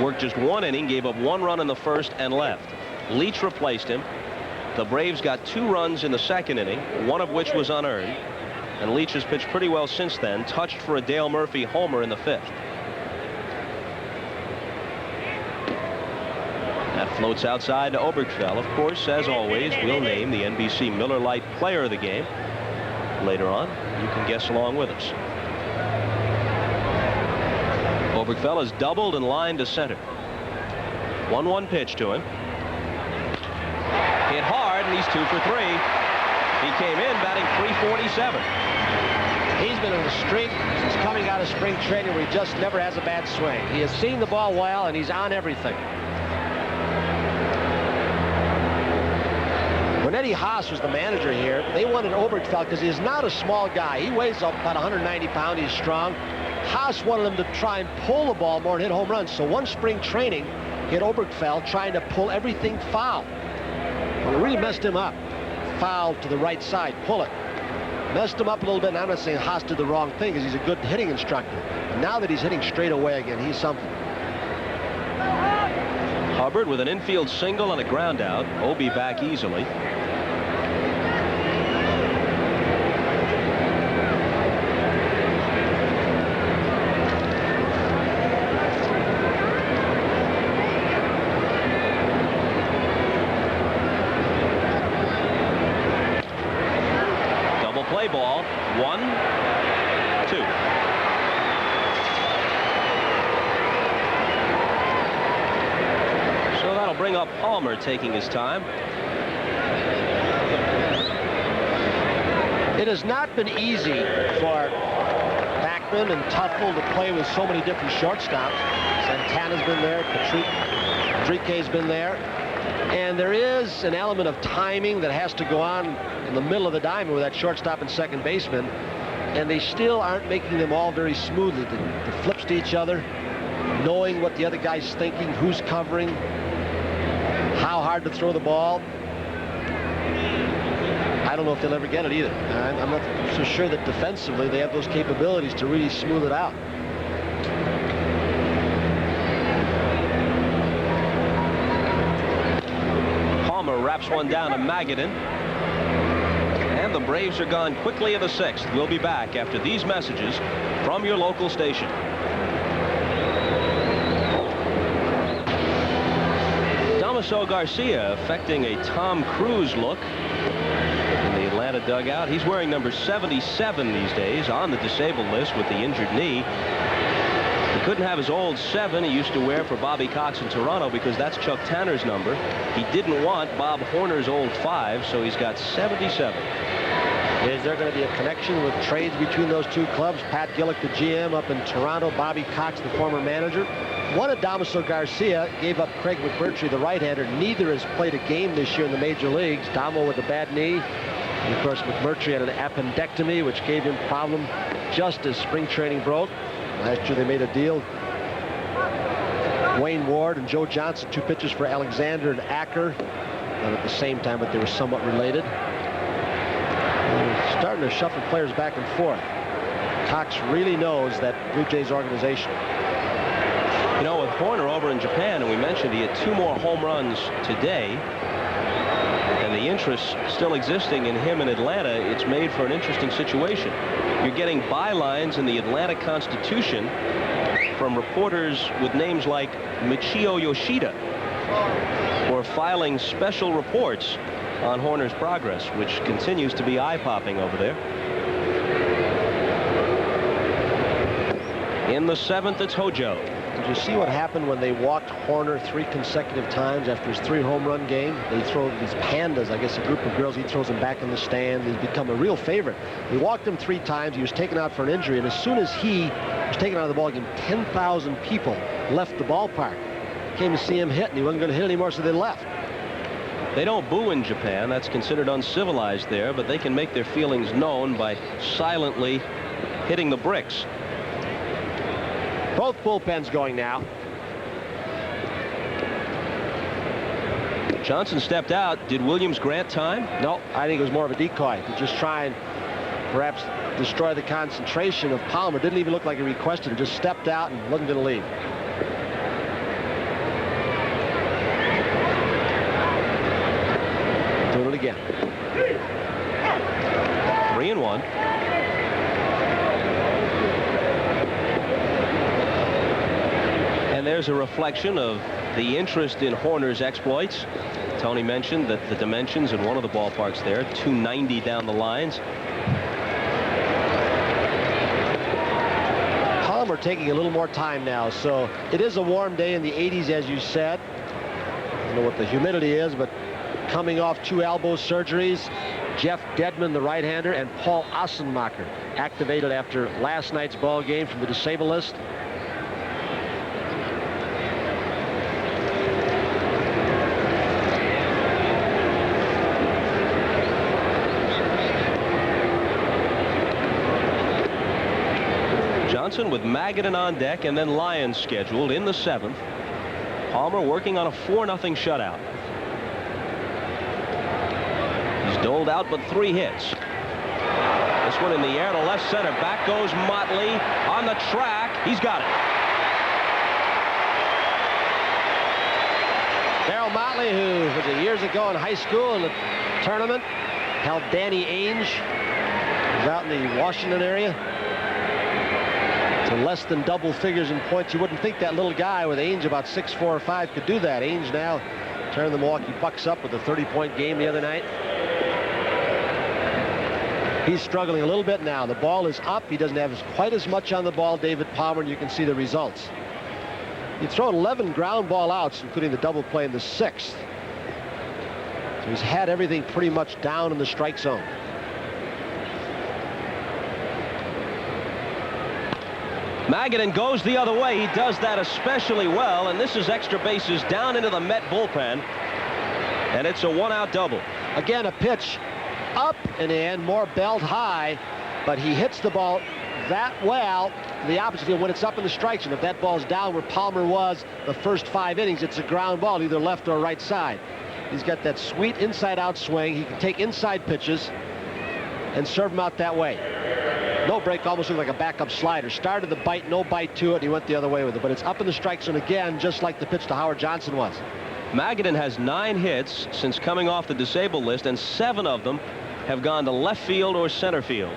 Worked just one inning, gave up 1 run in the first and left. Leach replaced him. The Braves got 2 runs in the second inning, 1 of which was unearned, and Leach has pitched pretty well since then, touched for a Dale Murphy homer in the 5th. That floats outside to Obergfell. Of course, as always, we'll name the NBC Miller Lite player of the game later on. You can guess along with us. Obergfell has doubled and lined to center. 1-1 pitch to him. Hit hard, and he's 2 for 3. He came in batting .347. He's been in a streak since coming out of spring training where he just never has a bad swing. He has seen the ball well, and he's on everything. When Eddie Haas was the manager here, they wanted Obergfell because he is not a small guy. He weighs about 190 pounds. He's strong. Haas wanted him to try and pull the ball more and hit home runs. So one spring training, he had Obergfell trying to pull everything foul. Well, it really messed him up. Foul to the right side, pull it. Messed him up a little bit, and I'm not saying Haas did the wrong thing because he's a good hitting instructor. But now that he's hitting straight away again, he's something. Hubbard with an infield single and a ground out. Obi back easily. Double play ball. 1, 2. So that'll bring up Palmer taking his time. It has not been easy for Backman and Tuffle to play with so many different shortstops. Santana's been there, Patrique's been there, and there is an element of timing that has to go on in the middle of the diamond with that shortstop and second baseman, and they still aren't making them all very smoothly. The flips to each other, knowing what the other guy's thinking, who's covering, how hard to throw the ball. I don't know if they'll ever get it either. I'm not so sure that defensively they have those capabilities to really smooth it out. Palmer wraps one down to Magadan. And the Braves are gone quickly in the 6th. We'll be back after these messages from your local station. Damaso Garcia affecting a Tom Cruise look in the Atlanta dugout. He's wearing number 77 these days on the disabled list with the injured knee. He couldn't have his old 7 he used to wear for Bobby Cox in Toronto because that's Chuck Tanner's number. He didn't want Bob Horner's old 5, so he's got 77. Is there going to be a connection with trades between those two clubs? Pat Gillick, the GM up in Toronto, Bobby Cox, the former manager. One of Damaso Garcia gave up Craig McMurtry, the right-hander. Neither has played a game this year in the major leagues. Damo with a bad knee. And of course, McMurtry had an appendectomy, which gave him problem just as spring training broke. Last year they made a deal. Wayne Ward and Joe Johnson, 2 pitchers for Alexander and Acker. Not at the same time, but they were somewhat related. And starting to shuffle players back and forth. Cox really knows that Blue Jays organization. You know, with Horner over in Japan, and we mentioned he had 2 more home runs today, and the interest still existing in him in Atlanta, it's made for an interesting situation. You're getting bylines in the Atlanta Constitution from reporters with names like Michio Yoshida for filing special reports on Horner's progress, which continues to be eye-popping over there. In the 7th, it's Hojo. Did you see what happened when they walked Horner 3 consecutive times after his 3 home run game? They throw these pandas, I guess a group of girls, he throws them back in the stand. He's become a real favorite. They walked him 3 times. He was taken out for an injury, and as soon as he was taken out of the ball game, 10,000 people left the ballpark. Came to see him hit, and he wasn't going to hit anymore, so they left. They don't boo in Japan. That's considered uncivilized there, but they can make their feelings known by silently hitting the bricks. Both bullpens going now. Johnson stepped out. Did Williams grant time? No, I think it was more of a decoy to just try and perhaps destroy the concentration of Palmer. Didn't even look like he requested it. Just stepped out and wasn't going to leave. Doing it again. 3-1. And there's a reflection of the interest in Horner's exploits. Tony mentioned that the dimensions in one of the ballparks there, 290 down the lines. Palmer taking a little more time now, so it is a warm day in the 80s, as you said. I don't know what the humidity is, but coming off 2 elbow surgeries, Jeff Dedman, the right-hander, and Paul Ossenmacher activated after last night's ball game from the disabled list. Johnson with Magadan on deck and then Lyons scheduled in the 7th. Palmer working on a 4-0 shutout. He's doled out but 3 hits. This one in the air to left center. Back goes Motley on the track. He's got it. Darryl Motley, who was it years ago in high school in the tournament, held Danny Ainge. He's out in the Washington area. To less than double figures in points. You wouldn't think that little guy with Ainge about 6'4" or 5" could do that. Ainge now turned the Milwaukee Bucks up with a 30-point game the other night. He's struggling a little bit now. The ball is up. He doesn't have quite as much on the ball, David Palmer, and you can see the results. He thrown 11 ground ball outs, including the double play in the 6th. So he's had everything pretty much down in the strike zone. Magadan goes the other way. He does that especially well, and this is extra bases down into the Met bullpen, and it's a 1-out double. Again, a pitch up and in, more belt high, but he hits the ball that well the opposite field when it's up in the strike zone. If that ball's down where Palmer was the first 5 innings, it's a ground ball, either left or right side. He's got that sweet inside-out swing. He can take inside pitches and serve them out that way. No break, almost looked like a backup slider. Started the bite, no bite to it. He went the other way with it, but it's up in the strike zone again, just like the pitch to Howard Johnson was. Magadan has 9 hits since coming off the disabled list, and 7 of them have gone to left field or center field.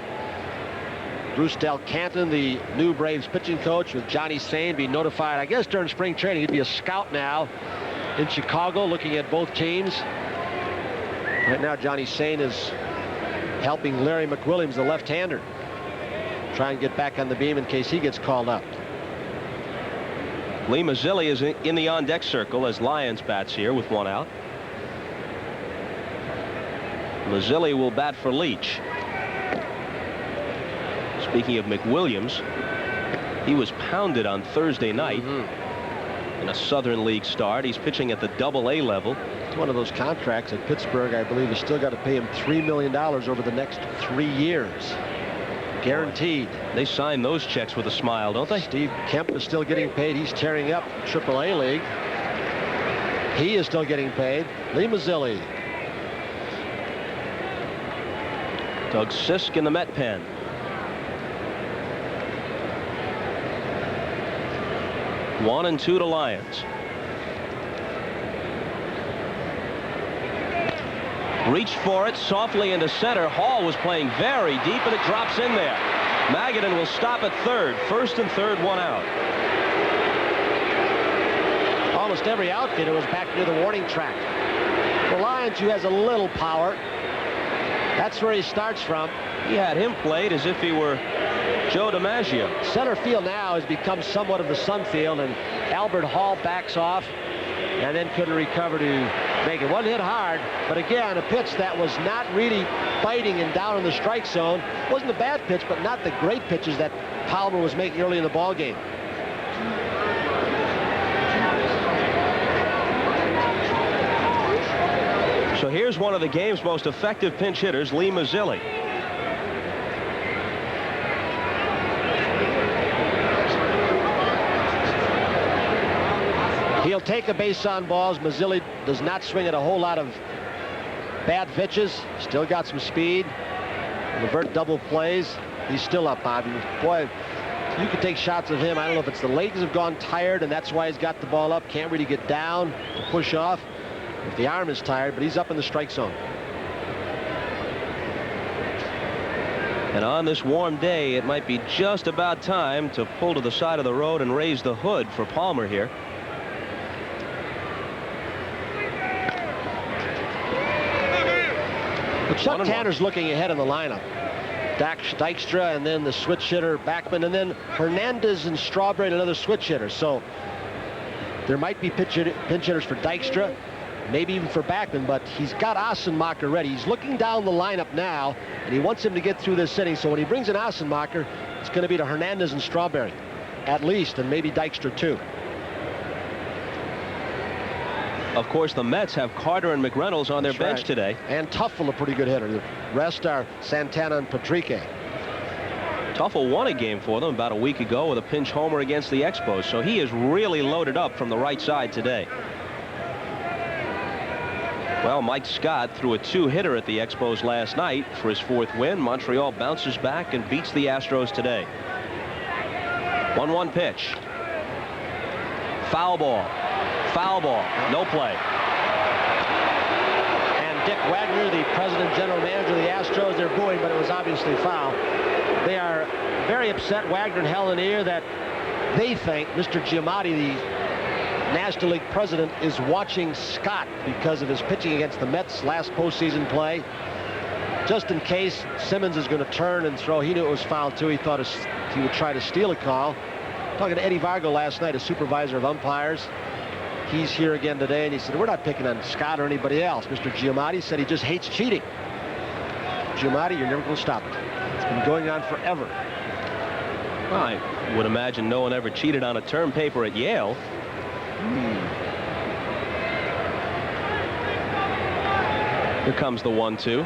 Bruce Del Canton, the new Braves pitching coach, with Johnny Sain being notified, I guess during spring training. He'd be a scout now in Chicago looking at both teams. Right now Johnny Sain is helping Larry McWilliams, the left-hander, try and get back on the beam in case he gets called up. Lee Mazzilli is in the on-deck circle as Lyons bats here with 1 out. Mazzilli will bat for Leach. Speaking of McWilliams, he was pounded on Thursday night in a Southern League start. He's pitching at the Double-A level. It's one of those contracts at Pittsburgh, I believe, has still got to pay him $3 million over the next 3 years. Guaranteed. They sign those checks with a smile, don't they? Steve Kemp is still getting paid. He's tearing up Triple-A League. He is still getting paid. Lee Mazzilli. Doug Sisk in the Met pen. One and two to Lions. Reached for it softly into center. Hall was playing very deep, and it drops in there. Magadan will stop at third. First and third, one out. Almost every outfielder was back near the warning track. For Lions, who has a little power, that's where he starts from. He had him played as if he were Joe DiMaggio. Center field now has become somewhat of the Sun field, and Albert Hall backs off and then couldn't recover to make it. One hit hard, but again, a pitch that was not really biting and down in the strike zone. Wasn't a bad pitch, but not the great pitches that Palmer was making early in the ball game. So here's one of the game's most effective pinch hitters, Lee Mazzilli. He'll take the base on balls. Mazzilli does not swing at a whole lot of bad pitches. Still got some speed. Levert double plays. He's still up, Bobby. Boy, you could take shots of him. I don't know if it's the legs have gone tired, and that's why he's got the ball up. Can't really get down to push off. If the arm is tired, but he's up in the strike zone. And on this warm day, it might be just about time to pull to the side of the road and raise the hood for Palmer here. But Chuck Tanner's looking ahead in the lineup. Dykstra, and then the switch hitter Backman, and then Hernandez and Strawberry, another switch hitter. So there might be pinch hitters for Dykstra, maybe even for Backman, but he's got Assenmacher ready. He's looking down the lineup now, and he wants him to get through this inning. So when he brings in Assenmacher, it's going to be to Hernandez and Strawberry, at least, and maybe Dykstra too. Of course, the Mets have Carter and McReynolds on their bench today. And Tuffle, a pretty good hitter. The rest are Santana and Patrique. Tuffle won a game for them about a week ago with a pinch homer against the Expos, so he is really loaded up from the right side today. Well, Mike Scott threw a two-hitter at the Expos last night for his fourth win. Montreal bounces back and beats the Astros today. 1-1 pitch. Foul ball. Foul ball. No play. And Dick Wagner, the president general manager of the Astros, they're booing, but it was obviously foul. They are very upset, Wagner and Helen here, that they think Mr. Giamatti, the National League president, is watching Scott because of his pitching against the Mets last postseason play. Just in case Simmons is going to turn and throw. He knew it was foul too. He thought he would try to steal a call. Talking to Eddie Vargo last night, a supervisor of umpires. He's here again today, and he said, we're not picking on Scott or anybody else. Mr. Giamatti said he just hates cheating. Giamatti, you're never going to stop it. It's been going on forever. Well, I would imagine no one ever cheated on a term paper at Yale. Here comes the 1-2.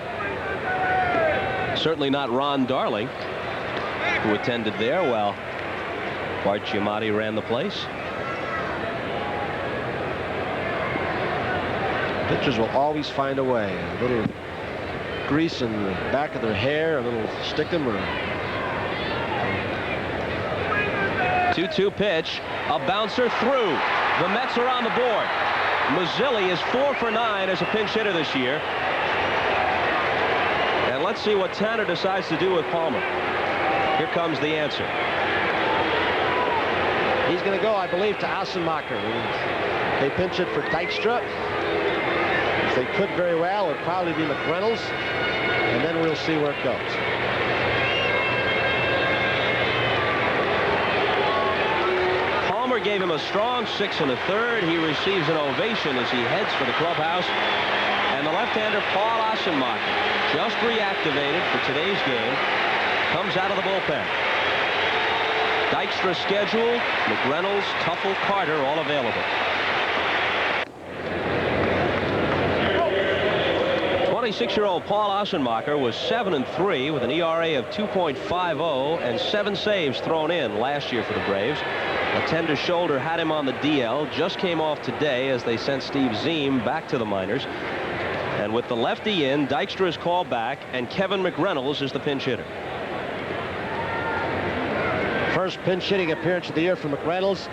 Certainly not Ron Darling, who attended there while Bart Giamatti ran the place. Pitchers will always find a way. A little grease in the back of their hair, a little stickum, or 2-2 pitch, a bouncer through. The Mets are on the board. Mazzilli is 4 for 9 as a pinch hitter this year. And let's see what Tanner decides to do with Palmer. Here comes the answer. He's going to go, I believe, to Assenmacher. They pinch it for Dykstra. If they could very well, it would probably be McReynolds, and then we'll see where it goes. Palmer gave him a strong 6 1/3. He receives an ovation as he heads for the clubhouse. And the left-hander Paul Assenmacher, just reactivated for today's game, comes out of the bullpen. Dykstra schedule, McReynolds, Tuffle, Carter, all available. 26-year-old Paul Assenmacher was 7-3 with an ERA of 2.50 and 7 saves thrown in last year for the Braves. A tender shoulder had him on the DL, just came off today as they sent Steve Ziem back to the minors. And with the lefty in, Dykstra is called back, and Kevin McReynolds is the pinch hitter. First pinch hitting appearance of the year for McReynolds.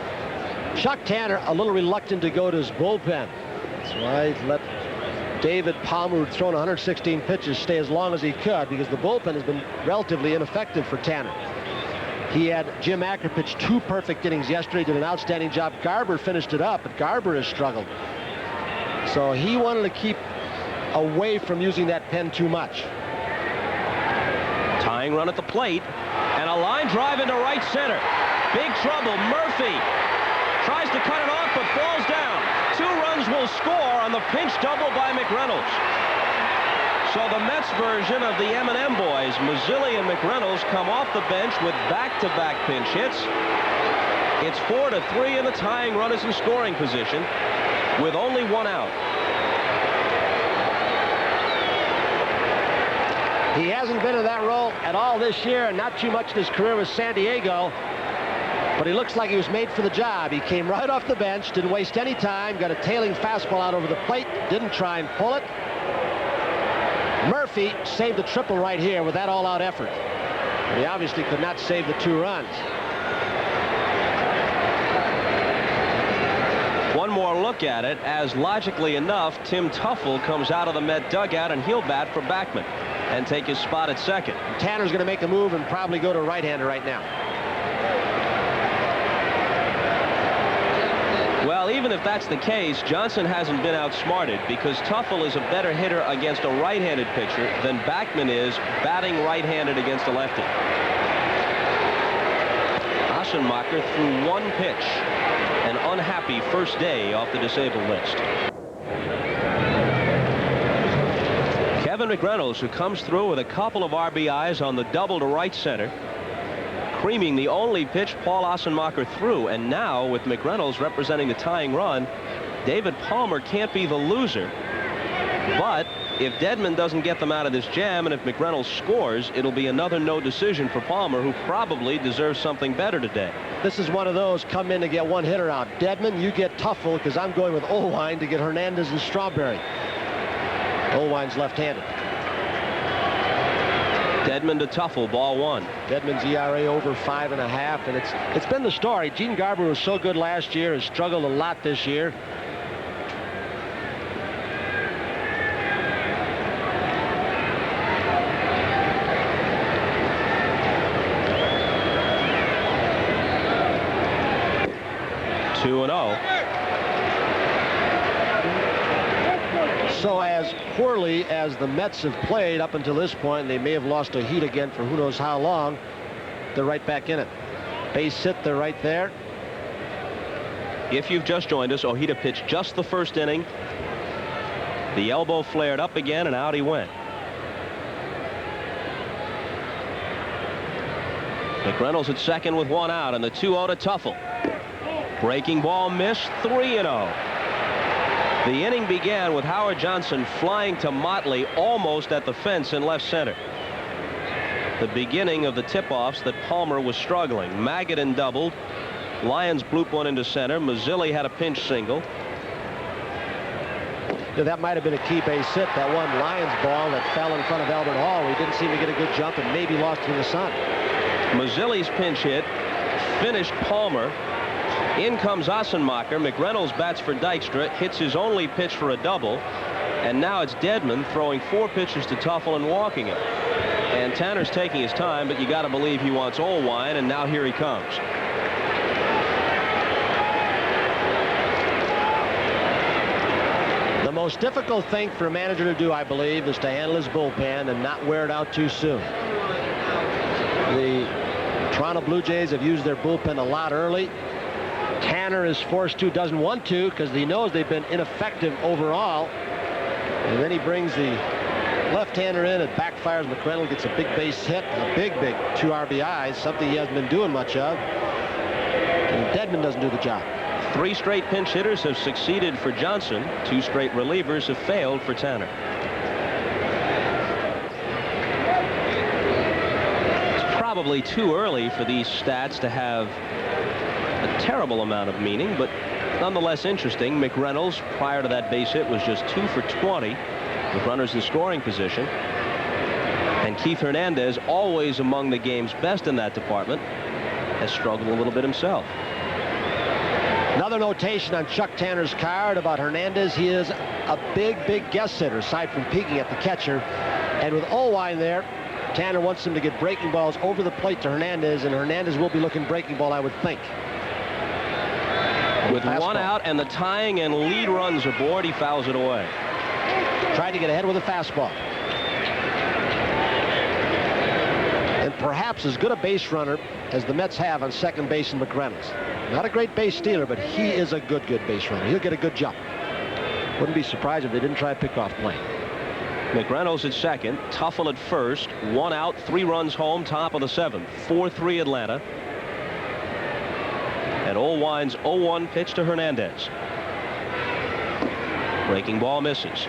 Chuck Tanner a little reluctant to go to his bullpen. That's why he let David Palmer, who'd thrown 116 pitches, stay as long as he could, because the bullpen has been relatively ineffective for Tanner. He had Jim Acker pitch 2 perfect innings yesterday, did an outstanding job. Garber finished it up, but Garber has struggled. So he wanted to keep away from using that pen too much. Tying run at the plate, and a line drive into right center. Big trouble. Murphy tries to cut it off, but falls down. 2 runs will score on the pinch double by McReynolds. So the Mets version of the M&M boys, Mazzilli and McReynolds, come off the bench with back-to-back pinch hits. It's 4-3, and the tying run is in scoring position with only 1 out. He hasn't been in that role at all this year, and not too much in his career with San Diego. But he looks like he was made for the job. He came right off the bench, didn't waste any time, got a tailing fastball out over the plate, didn't try and pull it. Murphy saved a triple right here with that all-out effort. But he obviously could not save the 2 runs. One more look at it, as logically enough, Tim Tuffle comes out of the Met dugout, and he'll bat for Backman and take his spot at second. Tanner's going to make a move and probably go to right-hander right now. Well, even if that's the case, Johnson hasn't been outsmarted, because Tuffle is a better hitter against a right-handed pitcher than Backman is batting right-handed against a lefty. Assenmacher threw 1 pitch, an unhappy first day off the disabled list. Kevin McReynolds, who comes through with a couple of RBIs on the double to right center, creaming the only pitch Paul Assenmacher threw. And now, with McReynolds representing the tying run, David Palmer can't be the loser. But if Dedman doesn't get them out of this jam, and if McReynolds scores, it'll be another no decision for Palmer, who probably deserves something better today. This is one of those come in to get 1 hitter out. Dedman, you get Tuffle, because I'm going with Olwine to get Hernandez and Strawberry. Olwine's left-handed. Dedman to Tuffle, ball 1. Dedman's ERA over 5.5, and it's been the story. Gene Garber was so good last year, has struggled a lot this year. So as poorly as the Mets have played up until this point, and they may have lost a heat again for who knows how long, they're right back in it. Base hit, they're right there. If you've just joined us, Ojeda pitched just the first inning. The elbow flared up again, and out he went. McReynolds at second with 1 out, and the 2-0 to Tuffle. Breaking ball missed, 3-0. The inning began with Howard Johnson flying to Motley almost at the fence in left center. The beginning of the tip-offs that Palmer was struggling. Magadan doubled. Lyons blooped 1 into center. Mazzilli had a pinch single. Yeah, that might have been a key base hit, that one Lyons ball that fell in front of Albert Hall. He didn't seem to get a good jump and maybe lost it in the sun. Mazzilli's pinch hit finished Palmer. In comes Assenmacher. McReynolds bats for Dykstra, hits his only pitch for a double, and now it's Dedman throwing 4 pitches to Tuffle and walking it. And Tanner's taking his time, but you got to believe he wants Olwine, and now here he comes. The most difficult thing for a manager to do, I believe, is to handle his bullpen and not wear it out too soon. The Toronto Blue Jays have used their bullpen a lot early. Tanner is forced to, doesn't want to, because he knows they've been ineffective overall. And then he brings the left-hander in. It backfires. McReynolds gets a big base hit and a big 2 RBIs, something he hasn't been doing much of. Dedman doesn't do the job. 3 straight pinch hitters have succeeded for Johnson. 2 straight relievers have failed for Tanner. It's probably too early for these stats to have a terrible amount of meaning, but nonetheless interesting. McReynolds, prior to that base hit, was just 2 for 20 with runners in scoring position. And Keith Hernandez, always among the game's best in that department, has struggled a little bit himself. Another notation on Chuck Tanner's card about Hernandez. He is a big guest hitter, aside from peaking at the catcher. And with Olwine there, Tanner wants him to get breaking balls over the plate to Hernandez, and Hernandez will be looking breaking ball, I would think. With one out and the tying and lead runs aboard, he fouls it away. Tried to get ahead with a fastball. And perhaps as good a base runner as the Mets have on second base in McReynolds. Not a great base stealer, but he is a good base runner. He'll get a good jump. Wouldn't be surprised if they didn't try a pickoff play. McReynolds at second, Tuffle at first, 1 out, 3 runs home, top of the 7th. 4-3 Atlanta. And Olwine's 0-1 pitch to Hernandez. Breaking ball misses.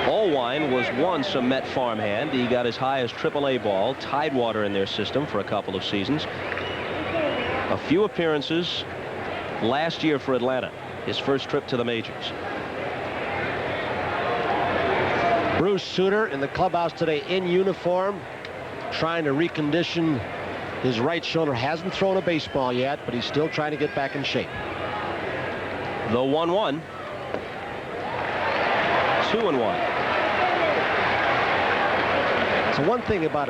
Olwine was once a Met farmhand. He got as high as AAA ball, Tidewater in their system for a couple of seasons. A few appearances last year for Atlanta, his first trip to the majors. Bruce Sutter in the clubhouse today in uniform, trying to recondition his right shoulder. Hasn't thrown a baseball yet, but he's still trying to get back in shape. The 1-1. 2-1. So one thing about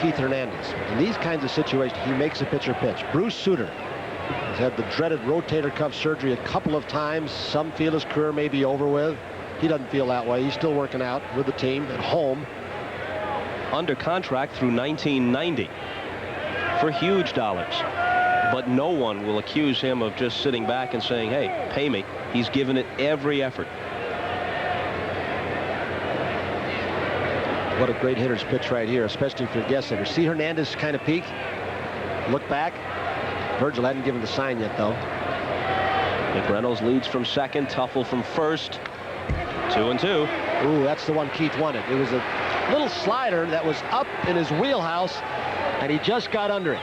Keith Hernandez, in these kinds of situations, he makes a pitcher pitch. Bruce Sutter has had the dreaded rotator cuff surgery a couple of times. Some feel his career may be over with. He doesn't feel that way. He's still working out with the team at home. Under contract through 1990 for huge dollars. But no one will accuse him of just sitting back and saying, hey, pay me. He's given it every effort. What a great hitter's pitch right here, especially for a guest hitter. See Hernandez kind of peek, look back. Virgil hadn't given the sign yet, though. McReynolds leads from second, Tuffle from first. 2-2. Ooh, that's the one Keith wanted. It was a little slider that was up in his wheelhouse, and he just got under it.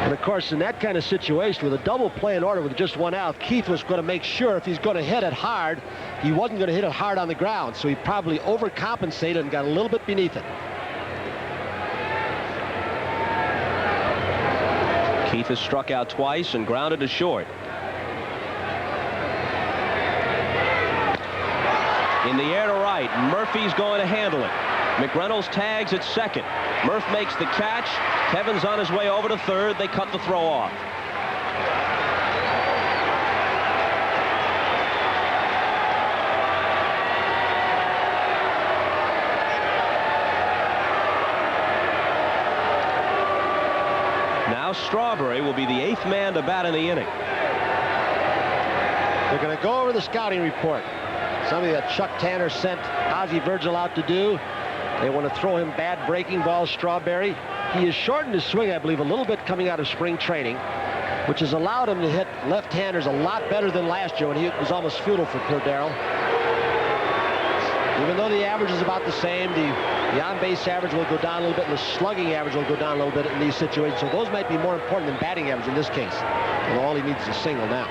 And of course, in that kind of situation with a double play in order with just 1 out, Keith was going to make sure if he's going to hit it hard, he wasn't going to hit it hard on the ground. So he probably overcompensated and got a little bit beneath it. Keith has struck out twice and grounded to short. In the air to right, Murphy's going to handle it. McReynolds tags at second. Murph makes the catch. Kevin's on his way over to third. They cut the throw off. Now Strawberry will be the 8th man to bat in the inning. They're going to go over the scouting report. Something that Chuck Tanner sent Ozzie Virgil out to do. They want to throw him bad breaking balls, Strawberry. He has shortened his swing, I believe, a little bit coming out of spring training, which has allowed him to hit left-handers a lot better than last year when it was almost futile for Cordero. Even though the average is about the same, the on-base average will go down a little bit, and the slugging average will go down a little bit in these situations. So those might be more important than batting average in this case. And all he needs is a single now.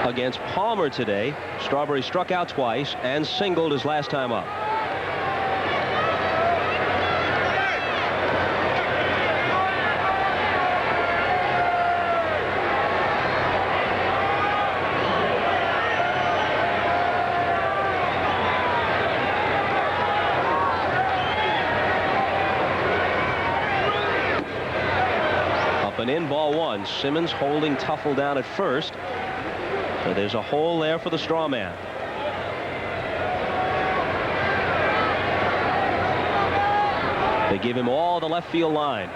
Against Palmer today, Strawberry struck out twice and singled his last time up. Up and in, ball 1. Simmons holding Tuffle down at first. So there's a hole there for the straw man. They give him all the left field line.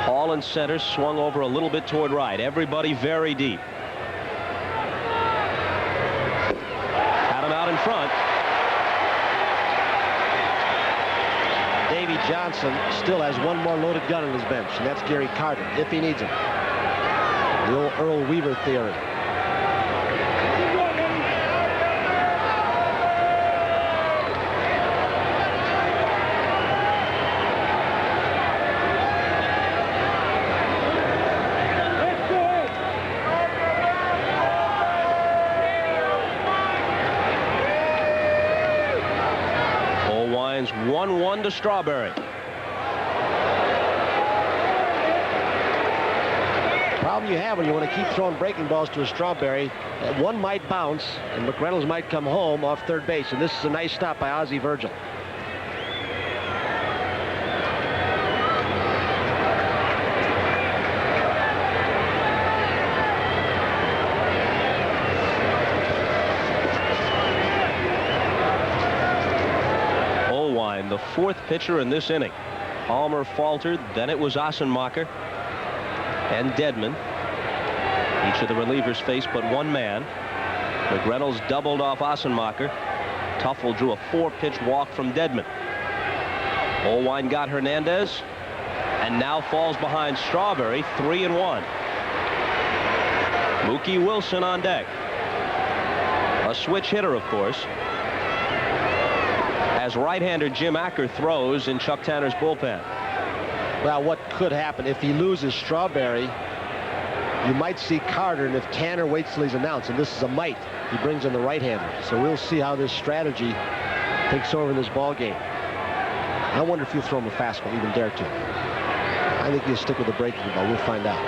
Hall in center, swung over a little bit toward right. Everybody very deep. Had him out in front. Davey Johnson still has one more loaded gun on his bench, and that's Gary Carter, if he needs him. The old Earl Weaver theory. Owines 1-1 to Strawberry. Problem you have when you want to keep throwing breaking balls to a Strawberry, one might bounce and McReynolds might come home off third base, and this is a nice stop by Ozzie Virgil. Owine, the fourth pitcher in this inning. Palmer faltered, then it was Ossenmacher and Dedman. Each of the relievers faced but one man. McReynolds doubled off Ossenmacher. Tuffle drew a 4-pitch walk from Dedman. Owine got Hernandez and now falls behind Strawberry, 3-1. Mookie Wilson on deck. A switch hitter, of course, as right-hander Jim Acker throws in Chuck Tanner's bullpen. Well, what could happen if he loses Strawberry? You might see Carter, and if Tanner waits till he's announced, and this is a might, he brings in the right-hander. So we'll see how this strategy takes over in this ball game. I wonder if you'll throw him a fastball, even dare to. I think he'll stick with the breaking ball. We'll find out.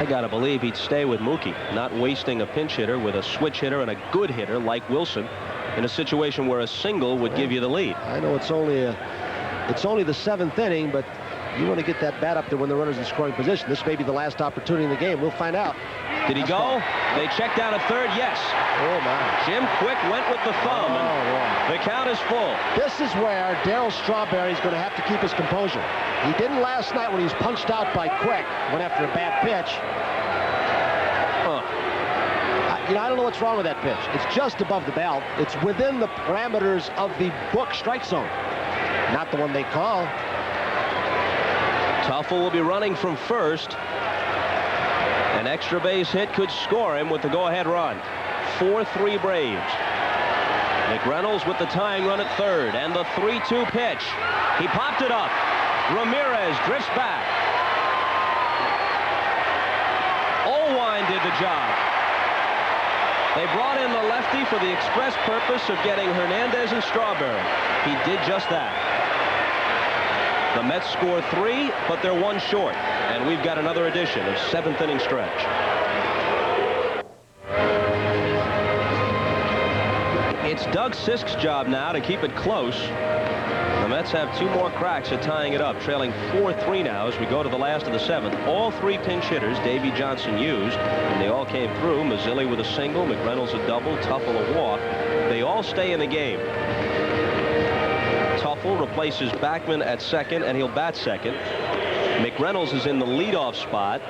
I gotta believe he'd stay with Mookie, not wasting a pinch hitter with a switch hitter and a good hitter like Wilson in a situation where a single would give you the lead. I know it's only the 7th inning, but you want to get that bat up there when the runner's in scoring position. This may be the last opportunity in the game. We'll find out. Did he go? They checked down at third. Yes. Oh, my. Jim Quick went with the thumb. And the count is full. This is where Darryl Strawberry is going to have to keep his composure. He didn't last night when he was punched out by Quick. Went after a bad pitch. I don't know what's wrong with that pitch. It's just above the belt. It's within the parameters of the book strike zone. Not the one they call. Tuffle will be running from first. An extra base hit could score him with the go-ahead run. 4-3 Braves. McReynolds with the tying run at third, and the 3-2 pitch. He popped it up. Ramirez drifts back. Owine did the job. They brought in the lefty for the express purpose of getting Hernandez and Strawberry. He did just that. The Mets score 3, but they're 1 short. And we've got another edition of 7th inning stretch. It's Doug Sisk's job now to keep it close. The Mets have 2 more cracks at tying it up, trailing 4-3 now as we go to the last of the 7th. All 3 pinch hitters Davey Johnson used, and they all came through. Mazzilli with a single, McReynolds a double, Tuffle a walk. They all stay in the game. Tuffle replaces Backman at second, and he'll bat second. McReynolds is in the leadoff spot.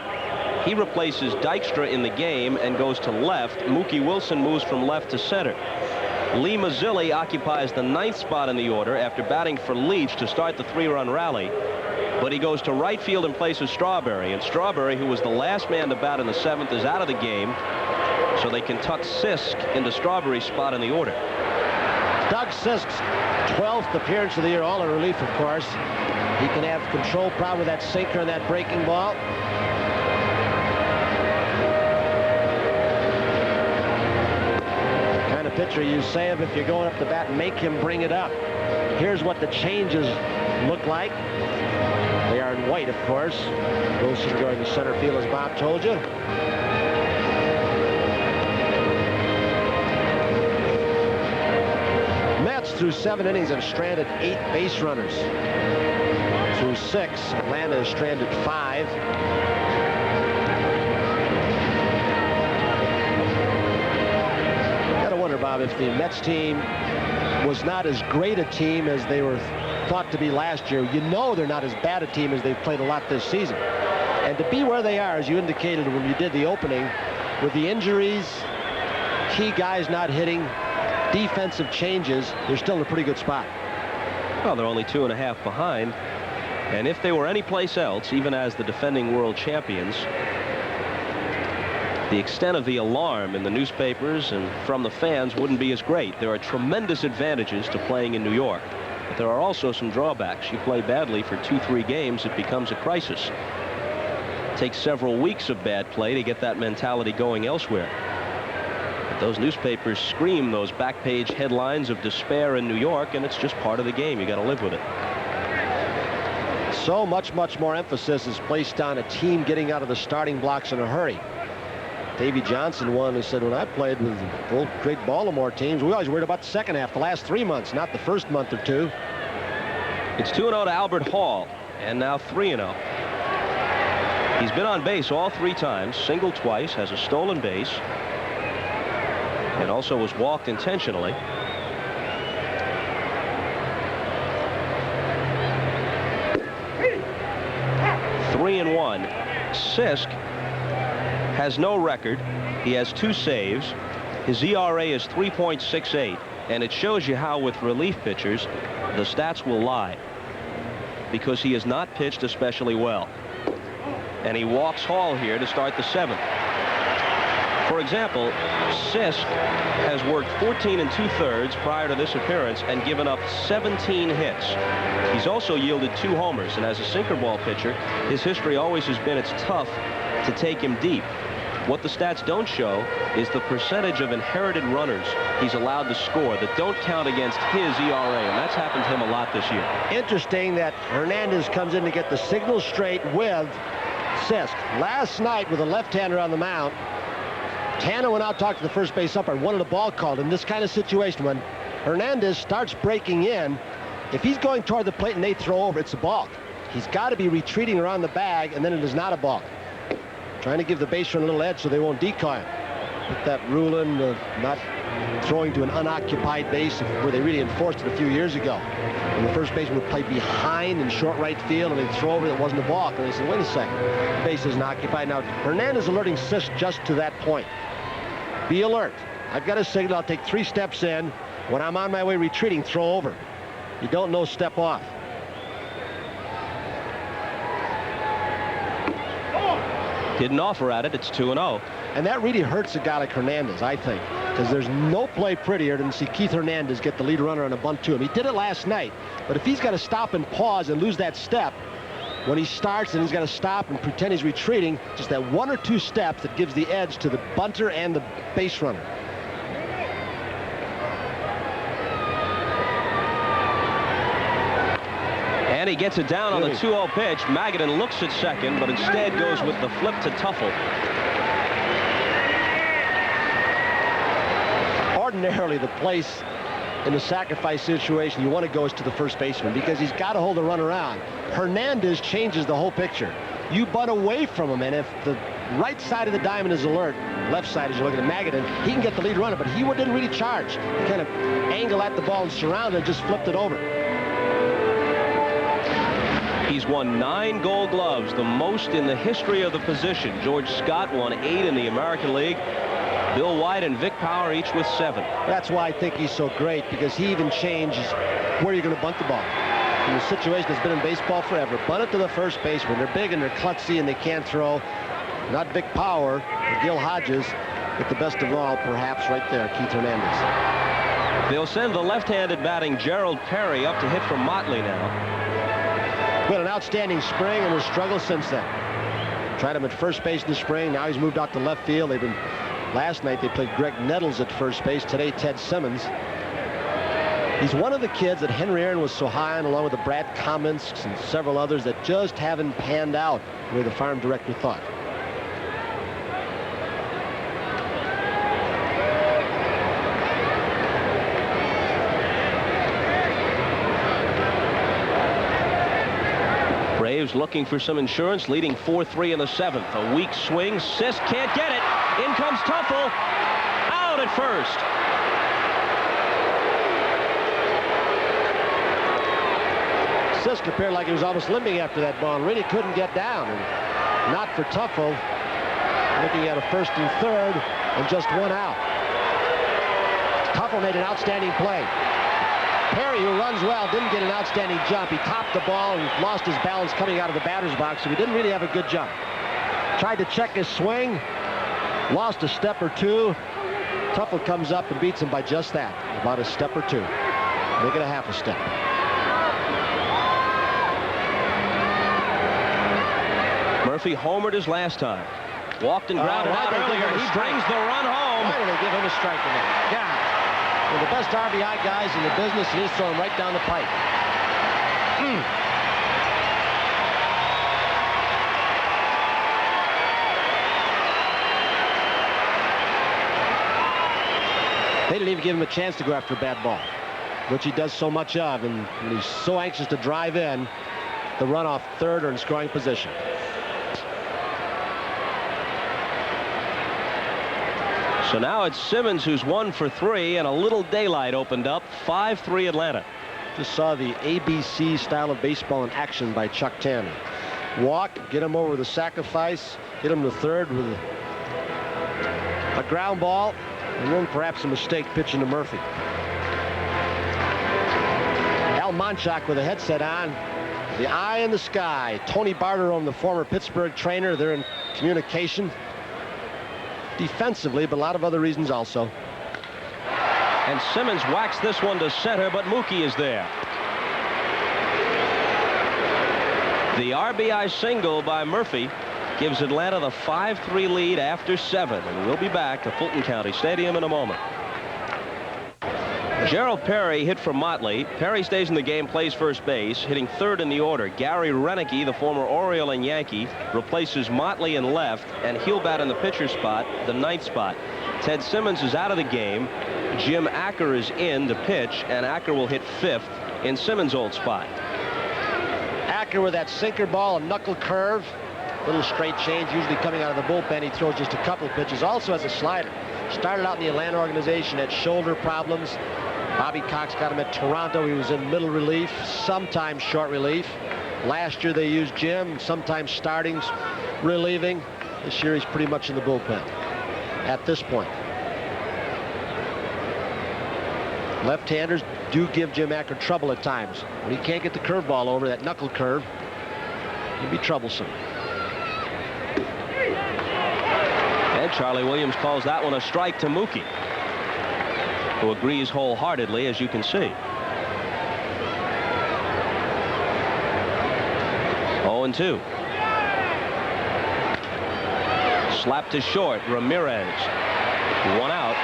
He replaces Dykstra in the game and goes to left. Mookie Wilson moves from left to center. Lee Mazzilli occupies the 9th spot in the order after batting for Leach to start the 3-run rally. But he goes to right field in place of Strawberry. And Strawberry, who was the last man to bat in the 7th, is out of the game. So they can tuck Sisk into Strawberry's spot in the order. Doug Sisk's 12th appearance of the year, all in relief, of course. He can have control problem with that sinker and that breaking ball. Pitcher you save if you're going up the bat and make him bring it up. Here's what the changes look like. They are in white, of course. Wilson going to center field, as Bob told you. Mets through 7 innings have stranded 8 base runners. Through 6, Atlanta has stranded 5. Bob, if the Mets team was not as great a team as they were thought to be last year, you know they're not as bad a team as they've played a lot this season. And to be where they are, as you indicated when you did the opening, with the injuries, key guys not hitting, defensive changes, they're still in a pretty good spot. Well, they're only 2.5 behind. And if they were anyplace else, even as the defending world champions, the extent of the alarm in the newspapers and from the fans wouldn't be as great. There are tremendous advantages to playing in New York, but there are also some drawbacks. You play badly for 2-3 games, it becomes a crisis. It takes several weeks of bad play to get that mentality going elsewhere. But those newspapers scream those back page headlines of despair in New York, and it's just part of the game. You got to live with it. So much more emphasis is placed on a team getting out of the starting blocks in a hurry. Davey Johnson won and said, when I played with the old great Baltimore teams, we always worried about the second half, the last 3 months, not the first month or two. It's 2-0 to Albert Hall, and now 3-0. He's been on base all 3 times, singled twice, has a stolen base, and also was walked intentionally. Three and 1. Sisk has no record. He has 2 saves. His ERA is 3.68, and it shows you how with relief pitchers the stats will lie, because he has not pitched especially well. And he walks Hall here to start the 7th. For example, Sisk has worked 14 2/3 prior to this appearance and given up 17 hits. He's also yielded 2 homers, and as a sinker ball pitcher, his history always has been it's tough to take him deep. What the stats don't show is the percentage of inherited runners he's allowed to score that don't count against his ERA, and that's happened to him a lot this year. Interesting that Hernandez comes in to get the signal straight with Sisk. Last night with a left-hander on the mound, Tanner went out, talked to the first base umpire, wanted a ball called. In this kind of situation, when Hernandez starts breaking in, if he's going toward the plate and they throw over, it's a balk. He's got to be retreating around the bag, and then it is not a balk. Trying to give the base run a little edge so they won't decoy him. Put that rule in, not throwing to an unoccupied base where they really enforced it a few years ago. And the first baseman would play behind in short right field, and they'd throw over that wasn't a balk. And they said, wait a second, the base isn't occupied. Now, Hernandez alerting Sisk just to that point. Be alert. I've got a signal. I'll take 3 steps in. When I'm on my way retreating, throw over. You don't know step off. Didn't offer at it. It's 2-0. And that really hurts a guy like Hernandez, I think, because there's no play prettier than to see Keith Hernandez get the lead runner on a bunt to him. He did it last night, but if he's got to stop and pause and lose that step when he starts, and he's got to stop and pretend he's retreating, just that 1 or 2 steps that gives the edge to the bunter and the base runner. And he gets it down on the 2-0 pitch. Magadan looks at second, but instead goes with the flip to Tuffle. Ordinarily, the place in a sacrifice situation you want to go is to the first baseman, because he's got to hold the runner on. Hernandez changes the whole picture. You bunt away from him, and if the right side of the diamond is alert, left side as you're looking at Magadan, he can get the lead runner, but he didn't really charge. He kind of angled at the ball and surrounded it, just flipped it over. He's won 9 Gold Gloves, the most in the history of the position. George Scott won 8 in the American League. Bill White and Vic Power each with 7. That's why I think he's so great, because he even changes where you're going to bunt the ball. In the situation that's been in baseball forever, bunt it to the first baseman. They're big and they're klutzy and they can't throw. Not Vic Power, or Gil Hodges, but the best of all, perhaps, right there, Keith Hernandez. They'll send the left-handed batting Gerald Perry up to hit for Motley now. Well, an outstanding spring and a struggle since then. Tried him at first base in the spring. Now he's moved out to left field. Last night they played Greg Nettles at first base. Today, Ted Simmons. He's one of the kids that Henry Aaron was so high on, along with the Brad Cummins and several others that just haven't panned out the way the farm director thought. Braves looking for some insurance, leading 4-3 in the 7th. A weak swing. Sisk can't get it. In comes Tuffle. Out at first. Sisk appeared like he was almost limping after that ball and really couldn't get down. And not for Tuffle. Looking at a first and third and just 1 out. Tuffle made an outstanding play. Perry, who runs well, didn't get an outstanding jump. He topped the ball and lost his balance coming out of the batter's box, so he didn't really have a good jump. Tried to check his swing, lost a step or two. Tuffle comes up and beats him by just that, about a step or two. Make it a half a step. Murphy homered his last time. Walked and grounded out earlier. He brings the run home. Why did they give him a strike in there? Yeah. One of the best RBI guys in the business, and he's throwing right down the pipe. They didn't even give him a chance to go after a bad ball, which he does so much of, and when he's so anxious to drive in, the run off third or in scoring position. So now it's Simmons who's 1 for 3, and a little daylight opened up. 5-3 Atlanta. Just saw the ABC style of baseball in action by Chuck Tanner. Walk, get him over with a sacrifice, get him to third with a ground ball, and then perhaps a mistake pitching to Murphy. Al Monchak with a headset on, the eye in the sky. Tony Barterom, the former Pittsburgh trainer, they're in communication defensively, but a lot of other reasons also. And Simmons whacks this one to center, but Mookie is there. The RBI single by Murphy gives Atlanta the 5-3 lead after 7, and we'll be back to Fulton County Stadium in a moment. Gerald Perry hit for Motley. Perry stays in the game, plays first base, hitting third in the order. Gary Renicky, the former Oriole and Yankee, replaces Motley in left, and he'll bat in the pitcher spot, the 9th spot. Ted Simmons is out of the game. Jim Acker is in to pitch, and Acker will hit 5th in Simmons' old spot. Acker with that sinker ball, a knuckle curve, little straight change, usually coming out of the bullpen. He throws just a couple pitches. Also has a slider. Started out in the Atlanta organization, had shoulder problems. Bobby Cox got him at Toronto. He was in middle relief, sometimes short relief. Last year they used Jim, sometimes starting, relieving. This year he's pretty much in the bullpen at this point. Left-handers do give Jim Acker trouble at times. When he can't get the curveball over, that knuckle curve, he'd be troublesome. And Charlie Williams calls that one a strike to Mookie, who agrees wholeheartedly, as you can see. 0-2. Slap to short. Ramirez. 1 out.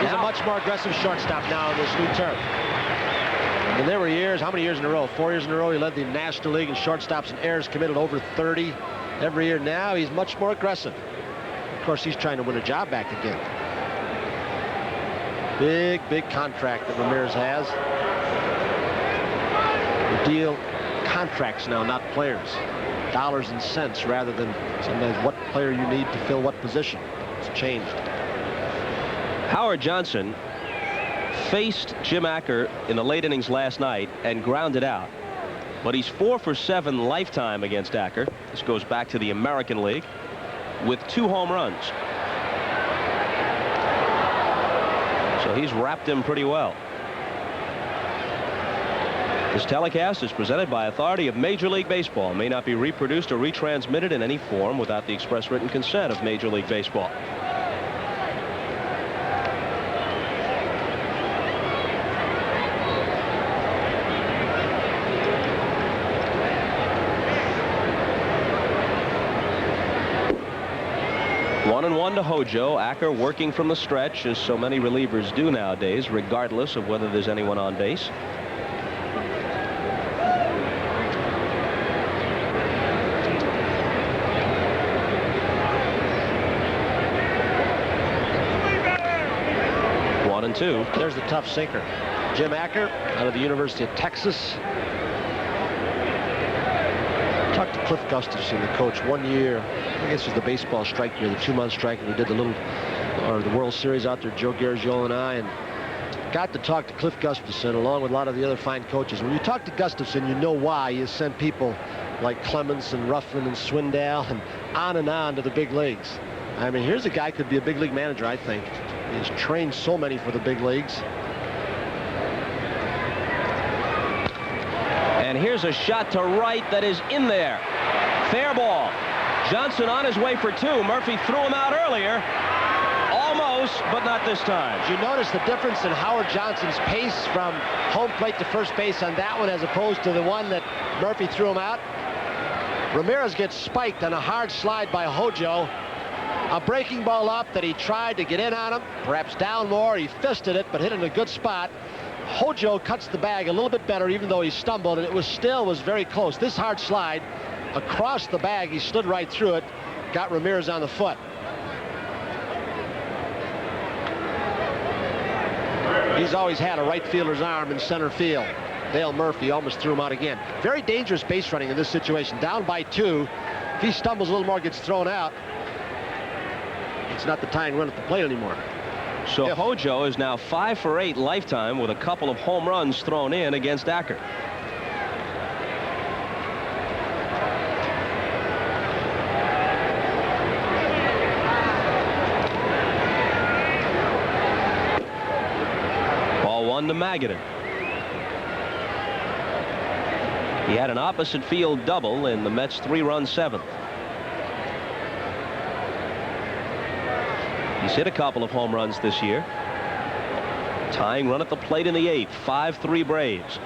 He's a much more aggressive shortstop now in this new turf. And there were years, how many years in a row? 4 years in a row he led the National League in shortstops and errors committed, over 30 every year. Now he's much more aggressive. Of course, he's trying to win a job back again. Big contract that Ramirez has. The deal contracts now, not players. Dollars and cents rather than sometimes what player you need to fill what position. It's changed. Howard Johnson faced Jim Acker in the late innings last night and grounded out. But he's 4 for 7 lifetime against Acker. This goes back to the American League with 2 home runs. So he's wrapped him pretty well. This telecast is presented by authority of Major League Baseball. May not be reproduced or retransmitted in any form without the express written consent of Major League Baseball. One and one to Hojo. Acker working from the stretch, as so many relievers do nowadays, regardless of whether there's anyone on base. One and two. There's the tough sinker. Jim Acker out of the University of Texas. Talked to Cliff Gustafson, the coach, 1 year. I guess it was the baseball strike year, the 2-month strike, and we did the World Series out there, Joe Garagiola and I, and got to talk to Cliff Gustafson along with a lot of the other fine coaches. When you talk to Gustafson, you know why you send people like Clemens and Ruffin and Swindell and on to the big leagues. I mean, here's a guy could be a big league manager, I think. He's trained so many for the big leagues. And here's a shot to right that is in there. Fair ball. Johnson on his way for two. Murphy threw him out earlier. Almost, but not this time. Did you notice the difference in Howard Johnson's pace from home plate to first base on that one as opposed to the one that Murphy threw him out? Ramirez gets spiked on a hard slide by Hojo. A breaking ball up that he tried to get in on him, perhaps down more. He fisted it, but hit it in a good spot. Hojo cuts the bag a little bit better, even though he stumbled, and it was very close. This hard slide across the bag, he stood right through it, got Ramirez on the foot. He's always had a right fielder's arm in center field. Dale Murphy almost threw him out again. Very dangerous base running in this situation. Down by 2. If he stumbles a little more, gets thrown out, it's not the tying run at the plate anymore. So Hojo is now 5 for 8 lifetime with a couple of home runs thrown in against Acker. Ball 1 to Magadan. He had an opposite field double in the Mets' 3-run 7th. He's hit a couple of home runs this year. Tying run at the plate in the 8th. 5-3 Braves.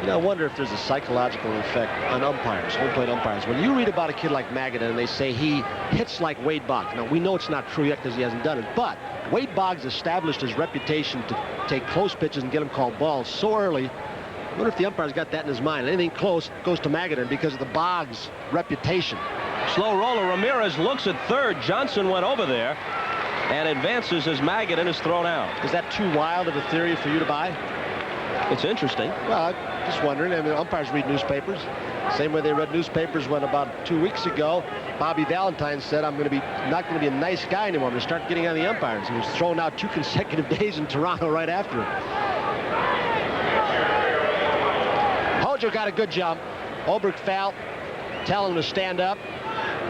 You know, I wonder if there's a psychological effect on umpires, home plate umpires. When you read about a kid like Magadan and they say he hits like Wade Boggs. Now, we know it's not true yet because he hasn't done it, but Wade Boggs established his reputation to take close pitches and get them called balls so early. I wonder if the umpire's got that in his mind. Anything close goes to Magadan because of the Boggs reputation. Slow roller. Ramirez looks at third. Johnson went over there and advances as Magadan is thrown out. Is that too wild of a theory for you to buy? It's interesting. Well, I'm just wondering. I mean, umpires read newspapers. Same way they read newspapers when about 2 weeks ago, Bobby Valentine said, I'm not going to be a nice guy anymore. I'm going to start getting on the umpires. He was thrown out 2 consecutive days in Toronto right after it. Hojo got a good jump. Olbrich foul, telling him to stand up.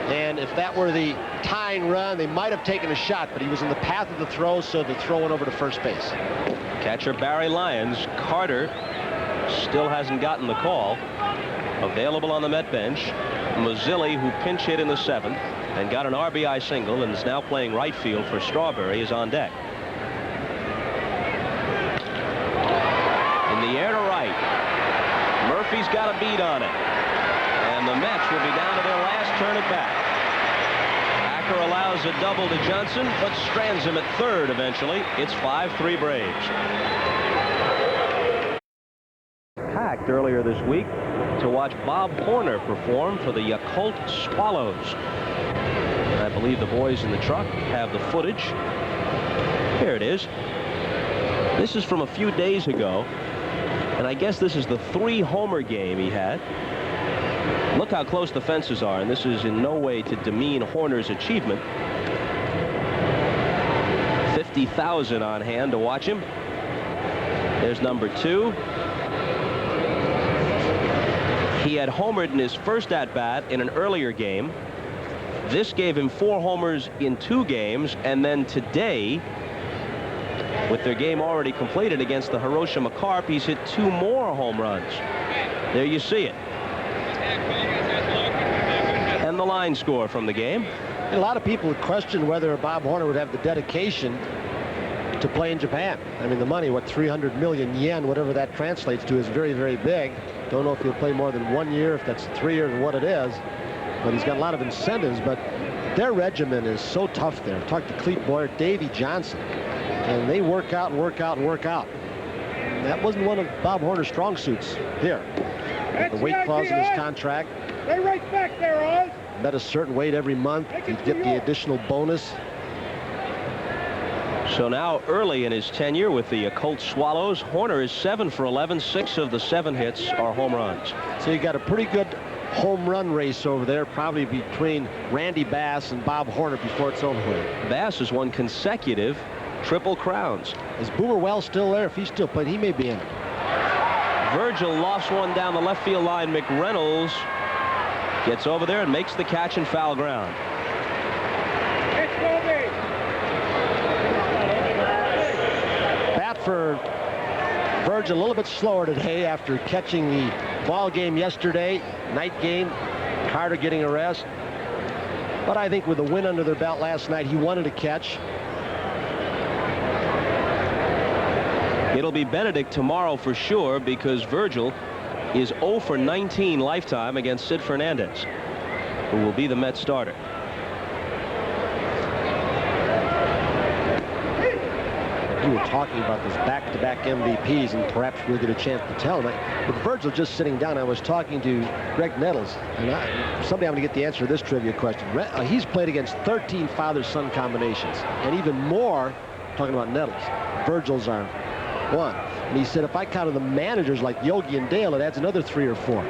And if that were the tying run, they might have taken a shot, but he was in the path of the throw, so the throw went over to first base. Catcher Barry Lyons. Carter still hasn't gotten the call. Available on the Met bench. Mazzilli, who pinch hit in the 7th and got an RBI single and is now playing right field for Strawberry, is on deck. In the air to right. Murphy's got a beat on it. And the Mets will be down to their last turn at bat. Acker allows a double to Johnson, but strands him at third eventually. It's 5-3 Braves. Packed earlier this week to watch Bob Horner perform for the Yakult Swallows. And I believe the boys in the truck have the footage. Here it is. This is from a few days ago. And I guess this is the 3-homer game he had. Look how close the fences are, and this is in no way to demean Horner's achievement. 50,000 on hand to watch him. There's number 2. He had homered in his first at-bat in an earlier game. This gave him 4 homers in 2 games, and then today, with their game already completed against the Hiroshima Carp, he's hit 2 more home runs. There you see it. And the line score from the game. A lot of people would question whether Bob Horner would have the dedication to play in Japan. I mean, the money, what, 300 million yen, whatever that translates to, is very, very big. Don't know if he'll play more than 1 year, if that's 3 years or what it is. But he's got a lot of incentives. But their regimen is so tough there. I've talked to Clete Boyer, Davey Johnson. And they work out and work out and work out. That wasn't one of Bob Horner's strong suits here. The weight clause in his contract. Stay right back there, Oz. Bet a certain weight every month. He'd get the additional bonus. So now early in his tenure with the Yakult Swallows, Horner is 7 for 11. 6 of the 7 hits are home runs. So you got a pretty good home run race over there, probably between Randy Bass and Bob Horner before it's over with. Bass has won consecutive Triple Crowns. Is Boomer Wells still there? If he's still playing, he may be in it. Virgil lofts one down the left field line. McReynolds gets over there and makes the catch and foul ground. Bat for Virgil a little bit slower today after catching the ball game yesterday. Night game. Carter getting a rest. But I think with the win under their belt last night, he wanted to catch. It'll be Benedict tomorrow for sure, because Virgil is 0 for 19 lifetime against Sid Fernandez, who will be the Mets starter. We were talking about this back-to-back MVPs, and perhaps we'll get a chance to tell them. With Virgil just sitting down, I was talking to Greg Nettles, and someday I'm going to get the answer to this trivia question. He's played against 13 father-son combinations, and even more, talking about Nettles, Virgil's are 1. And he said if I counted the managers like Yogi and Dale, it adds another 3 or 4.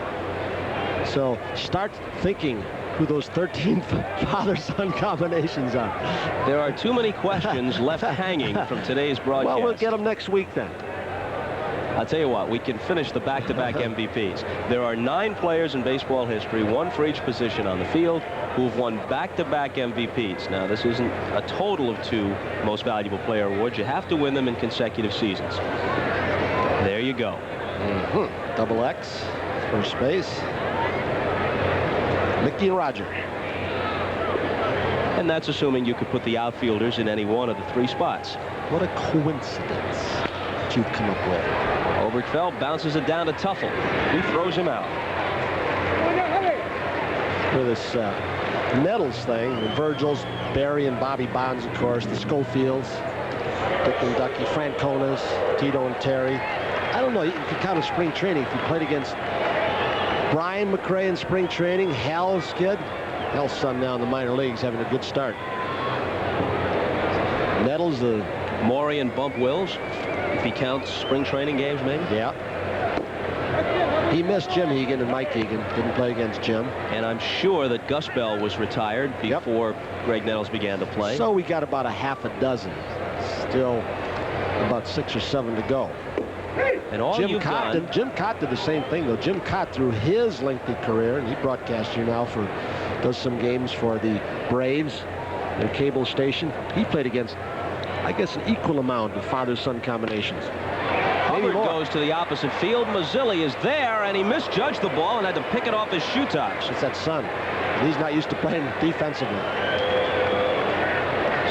So start thinking who those 13 father-son combinations are. There are too many questions left hanging from today's broadcast. Well, we'll get them next week then. I'll tell you what, we can finish the back-to-back MVPs. There are 9 players in baseball history, 1 for each position on the field, who've won back-to-back MVPs. Now, this isn't a total of 2 most valuable player awards. You have to win them in consecutive seasons. There you go. Double X, first base. Mickey and Roger. And that's assuming you could put the outfielders in any one of the 3 spots. What a coincidence that you've come up with. Oberkfell bounces it down to Tuffle. He throws him out. With this Nettles thing, the Virgils, Barry and Bobby Bonds, of course, the Schofields, Dick and Ducky, Franconas, Tito and Terry. I don't know, if you count a spring training, if you played against Brian McRae in spring training, Hal's kid, Hal's son now in the minor leagues, having a good start. Nettles, the Maury and Bump Wills, if he counts spring training games, maybe. Yeah. He missed Jim Egan and Mike Egan. Didn't play against Jim. And I'm sure that Gus Bell was retired before Greg Nettles began to play. So we got about a half a dozen. Still about 6 or 7 to go. And all Jim Cott did the same thing, though. Jim Cott, through his lengthy career, and he broadcasts here now does some games for the Braves, their cable station. He played against, I guess, an equal amount of father-son combinations. Hubbard goes to the opposite field. Mazzilli is there, and he misjudged the ball and had to pick it off his shoe tops. It's that son. He's not used to playing defensively.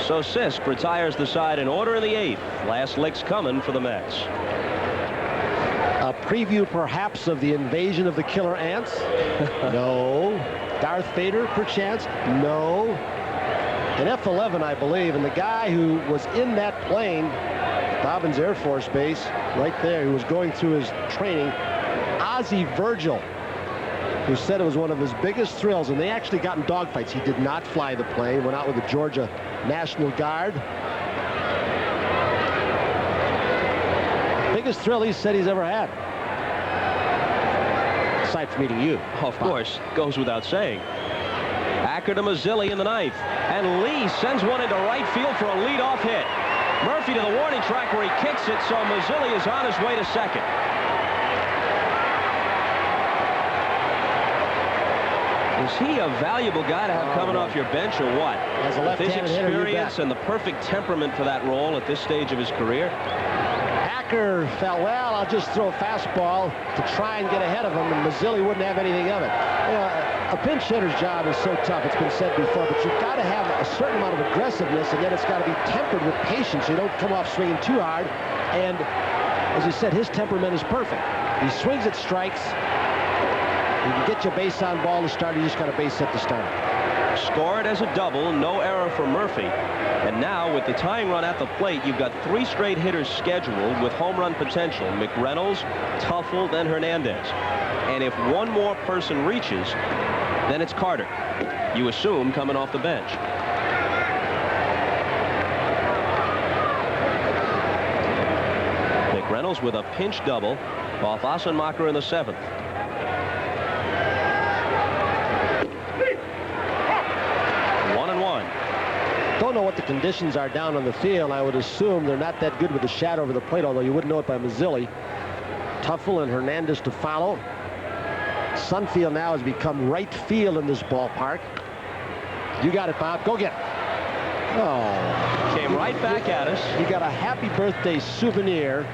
So Sisk retires the side in order in the 8th. Last lick's coming for the Mets. A preview, perhaps, of the invasion of the killer ants? No. Darth Vader, perchance? No. An F-11, I believe, and the guy who was in that plane, Dobbins Air Force Base, right there, who was going through his training, Ozzie Virgil, who said it was one of his biggest thrills, and they actually got in dogfights. He did not fly the plane, went out with the Georgia National Guard. Biggest thrill he said he's ever had. Aside from meeting you. Of course, goes without saying. Acker to Mazzilli in the 9th. And Lee sends one into right field for a leadoff hit. Murphy to the warning track where he kicks it, so Mazzilli is on his way to second. Is he a valuable guy to have coming off your bench or what? As a With his left-handed hitter, you experience bet. and the perfect temperament for that role at this stage of his career. Acker felt, well, I'll just throw a fastball to try and get ahead of him, and Mazzilli wouldn't have anything of it. You know, a pinch hitter's job is so tough, it's been said before, but you've got to have a certain amount of aggressiveness, and yet it's got to be tempered with patience. You don't come off swinging too hard, and as you said, his temperament is perfect. He swings at strikes. You can get your base on ball to start, you just got a base hit to start. Scored as a double, no error for Murphy. And now, with the tying run at the plate, you've got 3 straight hitters scheduled with home run potential. McReynolds, Tuffle, then Hernandez. And if one more person reaches, then it's Carter, you assume, coming off the bench. McReynolds with a pinch double off Assenmacher in the 7th. Don't know what the conditions are down on the field. I would assume they're not that good with the shadow over the plate, although you wouldn't know it by Mazzilli. Tuffle and Hernandez to follow. Sunfield now has become right field in this ballpark. You got it, Bob. Go get it. Oh. Came right back at us. You got a happy birthday souvenir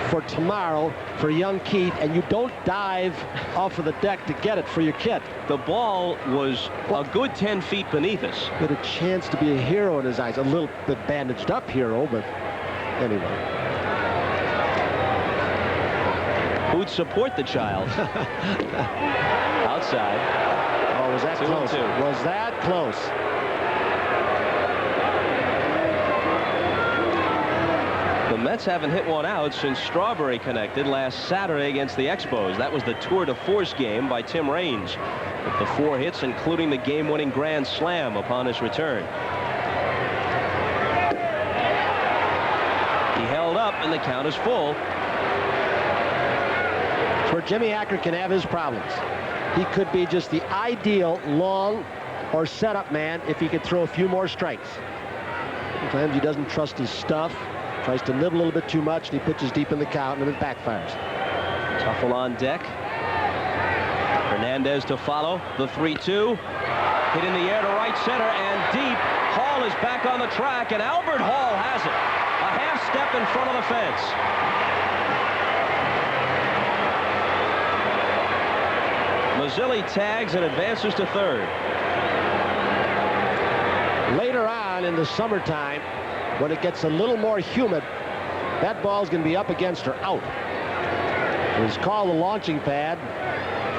for tomorrow for young Keith, and you don't dive off of the deck to get it for your kid. The ball was a good 10 feet beneath us. Had a chance to be a hero in his eyes. A little bit bandaged up hero, but anyway. Who'd support the child? Outside. Oh, was that close? Was that close? The Mets haven't hit one out since Strawberry connected last Saturday against the Expos. That was the tour de force game by Tim Raines, with the 4 hits, including the game-winning grand slam upon his return. He held up, and the count is full. It's where Jimmy Acker can have his problems. He could be just the ideal long or setup man if he could throw a few more strikes. Sometimes he doesn't trust his stuff. Tries to nibble a little bit too much, and he pitches deep in the count, and it backfires. Tuffle on deck. Hernandez to follow. The 3-2. Hit in the air to right center and deep. Hall is back on the track, and Albert Hall has it. A half step in front of the fence. Mazzilli tags and advances to third. Later on in the summertime, when it gets a little more humid, that ball's going to be up against or out. It's called the launching pad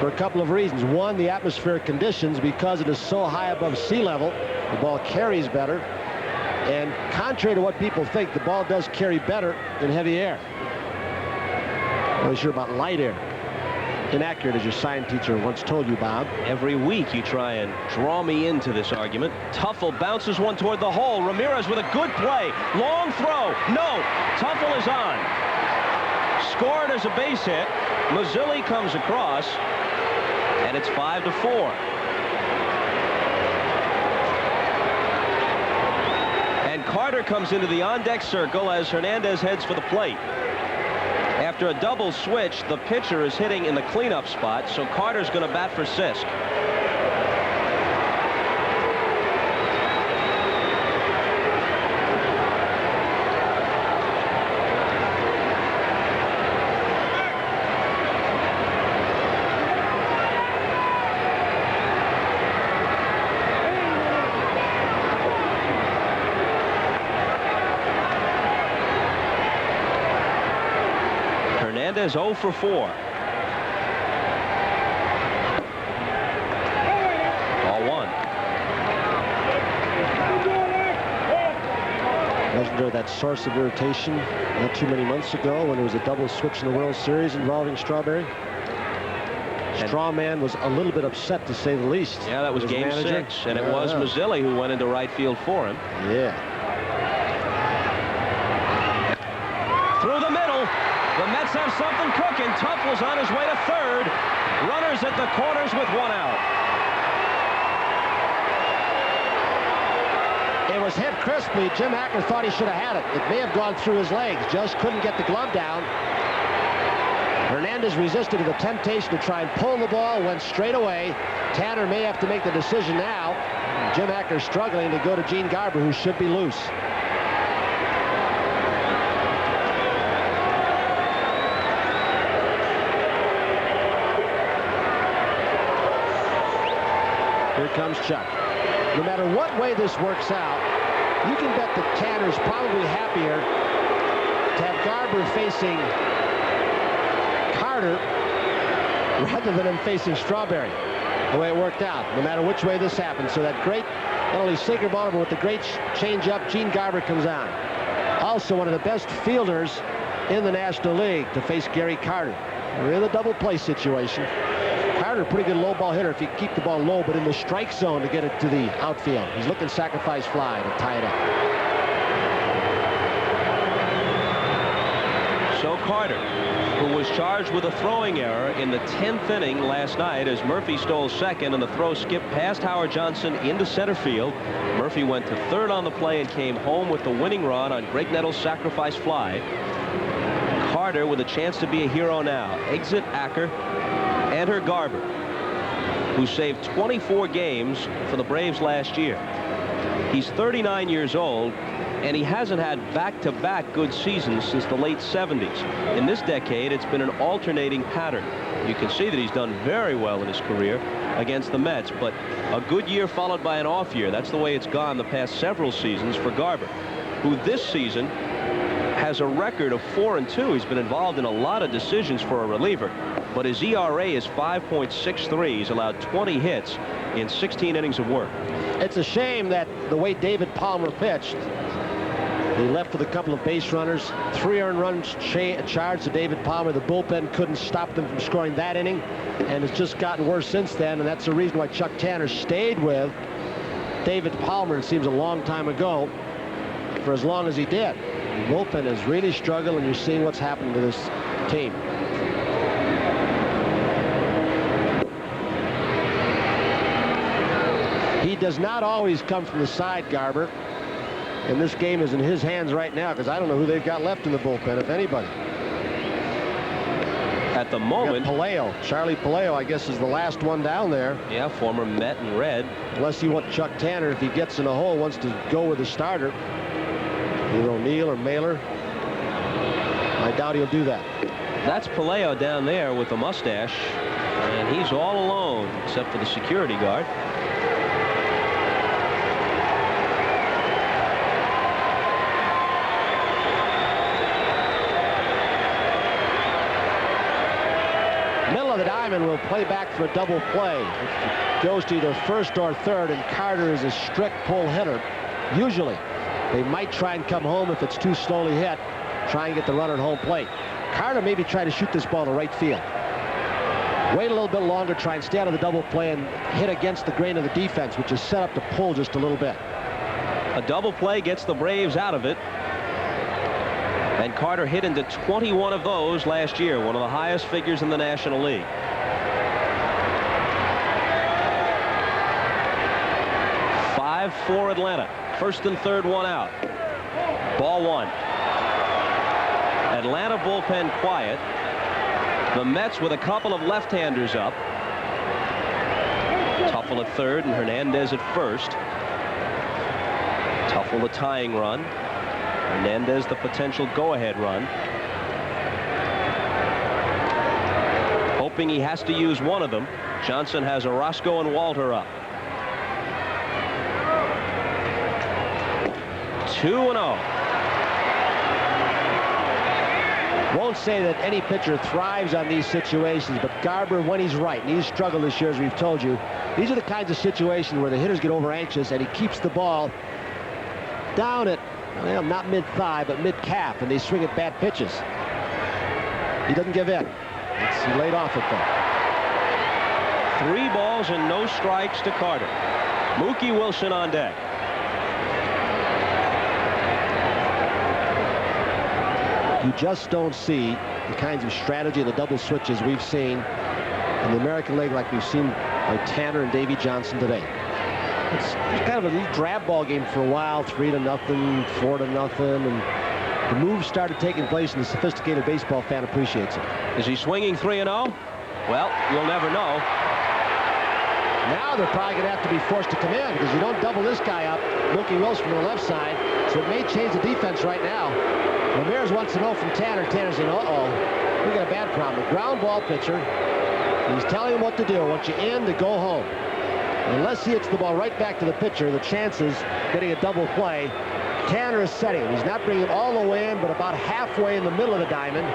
for a couple of reasons. One, the atmospheric conditions, because it is so high above sea level, the ball carries better. And contrary to what people think, the ball does carry better in heavy air. I'm not sure about light air. Inaccurate, as your science teacher once told you, Bob. Every week you try and draw me into this argument. Tuffle bounces one toward the hole. Ramirez with a good play. Long throw. No. Tuffle is on. Scored as a base hit. Mazzilli comes across, and it's 5-4. And Carter comes into the on-deck circle as Hernandez heads for the plate. After a double switch, the pitcher is hitting in the cleanup spot, so Carter's going to bat for Sisk. Hernandez 0 for 4. Ball 1. Legendary, that source of irritation not too many months ago when there was a double switch in the World Series involving Strawberry. Strawman was a little bit upset, to say the least. Yeah, that was game 6, and it was Mazzilli who went into right field for him. Yeah. Through the middle. The Mets have something cooking. Tuffle's on his way to third. Runners at the corners with 1 out. It was hit crisply. Jim Acker thought he should have had it. It may have gone through his legs. Just couldn't get the glove down. Hernandez resisted to the temptation to try and pull the ball, went straight away. Tanner may have to make the decision now. Jim Acker struggling to go to Gene Garber, who should be loose. Here comes Chuck. No matter what way this works out, you can bet that Tanner's probably happier to have Garber facing Carter rather than him facing Strawberry, the way it worked out, no matter which way this happens. So that great, not only sinker ball, but with the great change-up, Gene Garber comes on. Also one of the best fielders in the National League to face Gary Carter. We're in a double play situation. Carter, pretty good low ball hitter if you keep the ball low, but in the strike zone to get it to the outfield. He's looking sacrifice fly to tie it up. So Carter, who was charged with a throwing error in the 10th inning last night as Murphy stole second and the throw skipped past Howard Johnson into center field. Murphy went to third on the play and came home with the winning run on Greg Nettles' sacrifice fly. Carter with a chance to be a hero now. Exit Acker and her Garber, who saved 24 games for the Braves last year. He's 39 years old, And he hasn't had back-to-back good seasons since the late 70s. In this decade, it's been an alternating pattern. You can see that he's done very well in his career against the Mets, but a good year followed by an off year. That's the way it's gone the past several seasons for Garber, who this season has a record of 4-2. He's been involved in a lot of decisions for a reliever, but his ERA is 5.63. He's allowed 20 hits in 16 innings of work. It's a shame that the way David Palmer pitched, he left with a couple of base runners, 3 earned runs charged to David Palmer. The bullpen couldn't stop them from scoring that inning, and it's just gotten worse since then, and that's the reason why Chuck Tanner stayed with David Palmer, it seems a long time ago, for as long as he did. The bullpen has really struggled, and you're seeing what's happening to this team. He does not always come from the side, Garber. And this game is in his hands right now, because I don't know who they've got left in the bullpen, if anybody. At the moment, Palaio. Charlie Palaio, I guess, is the last one down there. Yeah, former Met and Red. Unless you want Chuck Tanner, if he gets in a hole, wants to go with a starter. Either O'Neill or Mailer. I doubt he'll do that. That's Palaio down there with the mustache, and he's all alone except for the security guard. Middle of the diamond will play back for a double play. It goes to either first or third, and Carter is a strict pull hitter. Usually, they might try and come home if it's too slowly hit, try and get the runner at home plate. Carter maybe try to shoot this ball to right field. Wait a little bit longer, try and stay out of the double play and hit against the grain of the defense, which is set up to pull just a little bit. A double play gets the Braves out of it. And Carter hit into 21 of those last year, one of the highest figures in the National League. For Atlanta. First and third, one out. Ball one. Atlanta bullpen quiet. The Mets with a couple of left-handers up. Tuffle at third and Hernandez at first. Tuffle the tying run. Hernandez the potential go-ahead run. Hoping he has to use one of them. Johnson has Orozco and Walter up. 2-0. Won't say that any pitcher thrives on these situations, but Garber, when he's right, and he's struggled this year, as we've told you, these are the kinds of situations where the hitters get over anxious, and he keeps the ball down at, well, not mid-thigh, but mid-calf, and they swing at bad pitches. He doesn't give in. He laid off it, though. 3 balls and no strikes to Carter. Mookie Wilson on deck. You just don't see the kinds of strategy and the double switches we've seen in the American League like we've seen by Tanner and Davey Johnson today. It's kind of a little drab ball game for a while, 3-0, 4-0, and the moves started taking place, and the sophisticated baseball fan appreciates it. Is he swinging 3-0? Well, you'll never know. Now they're probably going to have to be forced to come in, because you don't double this guy up, Mookie Wilson from the left side, so it may change the defense right now. Ramirez wants to know from Tanner. Tanner's saying, uh-oh, we got a bad problem. The ground ball pitcher, he's telling him what to do. I want you in to go home. Unless he hits the ball right back to the pitcher, the chances getting a double play. Tanner is setting him. He's not bringing it all the way in, but about halfway in the middle of the diamond.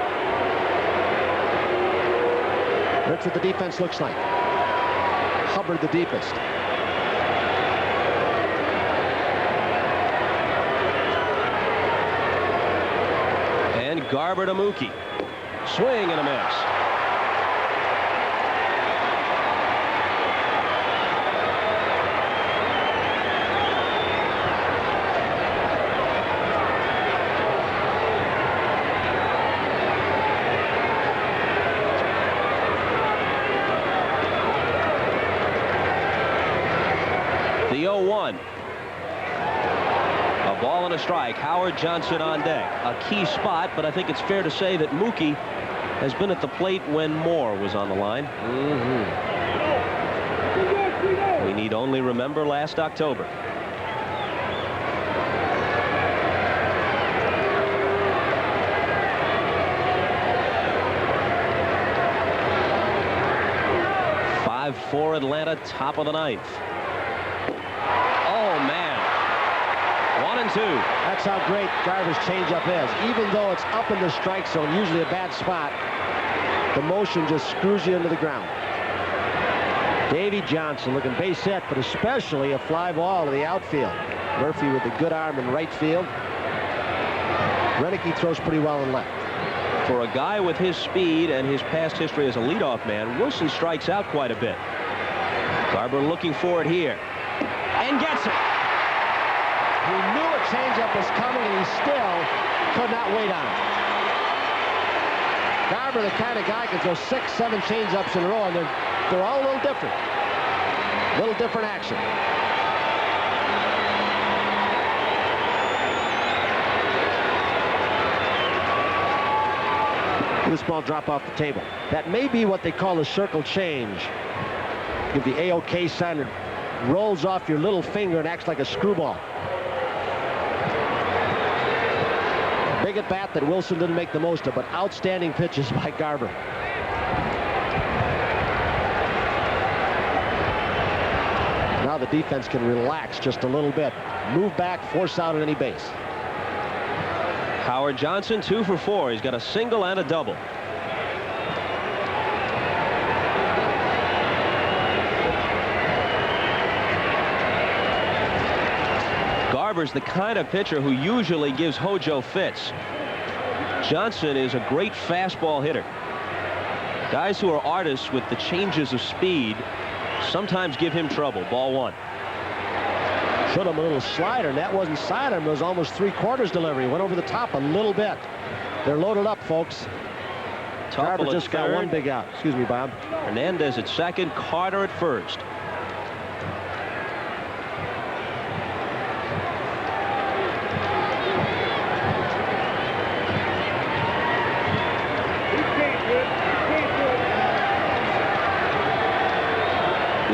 That's what the defense looks like. Hubbard the deepest. And Garber to Mookie. Swing and a miss. The 0-1. A ball and a strike. Howard Johnson on deck. A key spot, but I think it's fair to say that Mookie has been at the plate when Moore was on the line. We need only remember last October. for Atlanta, top of the ninth. Oh, man. 1-2. That's how great Garver's changeup is. Even though it's up in the strike zone, usually a bad spot, the motion just screws you into the ground. Davy Johnson looking base hit, but especially a fly ball to the outfield. Murphy with a good arm in right field. Renicky throws pretty well in left. For a guy with his speed and his past history as a leadoff man, Wilson strikes out quite a bit. Garber looking for it here. And gets it. He knew a changeup was coming, and he still could not wait on it. Garber, the kind of guy, can throw 6, 7 changeups in a row, and they're all a little different. Little different action. This ball drop off the table. That may be what they call a circle change. Give the A-OK sign, it rolls off your little finger and acts like a screwball. Big at bat that Wilson didn't make the most of, but outstanding pitches by Garber. Now the defense can relax just a little bit. Move back, force out at any base. Howard Johnson 2 for 4. He's got a single and a double. Garber's the kind of pitcher who usually gives Hojo fits. Johnson is a great fastball hitter. Guys who are artists with the changes of speed sometimes give him trouble. Ball 1. Showed him a little slider, and that wasn't sidearm. It was almost 3/4 delivery. Went over the top a little bit. They're loaded up, folks. Garber just got one big out. Excuse me, Bob. Hernandez at second, Carter at first.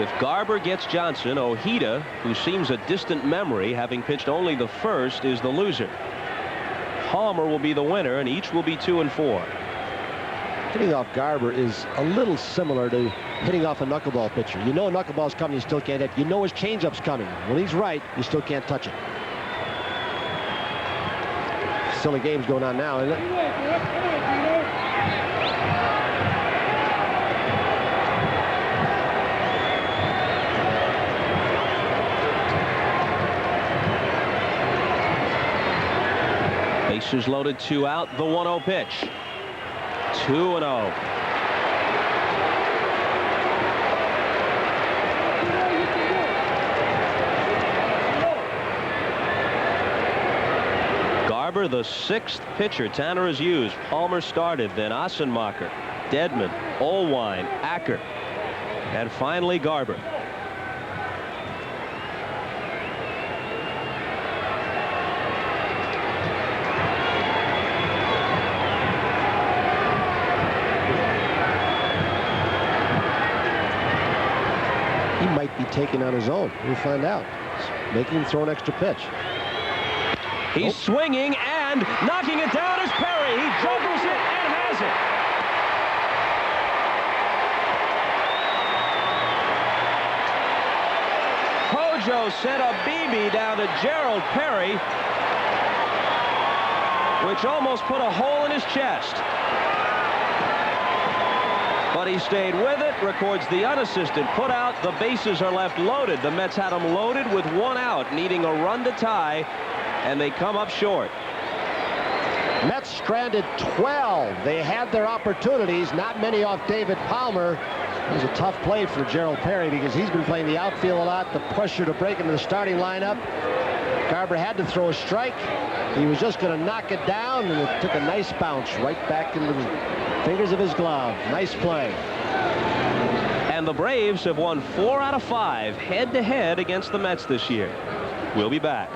If Garber gets Johnson, Ojeda, who seems a distant memory, having pitched only the first, is the loser. Palmer will be the winner, and each will be 2 and 4. Hitting off Garber is a little similar to hitting off a knuckleball pitcher. You know a knuckleball's coming, you still can't hit. You know his changeup's coming. When he's right, you still can't touch it. Silly game's going on now, isn't it? Bases loaded, 2 out, the 1-0 pitch. 2-0. Garber, the 6th pitcher Tanner has used. Palmer started, then Assenmacher, Dedman, Olwine, Acker, and finally Garber. Be taken on his own. We'll find out. Making him throw an extra pitch. He's swinging and knocking it down is Perry. He juggles it and has it. Hojo sent a BB down to Gerald Perry, which almost put a hole in his chest. But he stayed with it, records the unassisted put out. The bases are left loaded. The Mets had them loaded with 1 out, needing a run to tie, and they come up short. Mets stranded 12. They had their opportunities, not many off David Palmer. It was a tough play for Gerald Perry because he's been playing the outfield a lot. The pressure to break into the starting lineup. Garber had to throw a strike. He was just going to knock it down, and it took a nice bounce right back into the fingers of his glove. Nice play. And the Braves have won 4 out of 5 head-to-head against the Mets this year. We'll be back.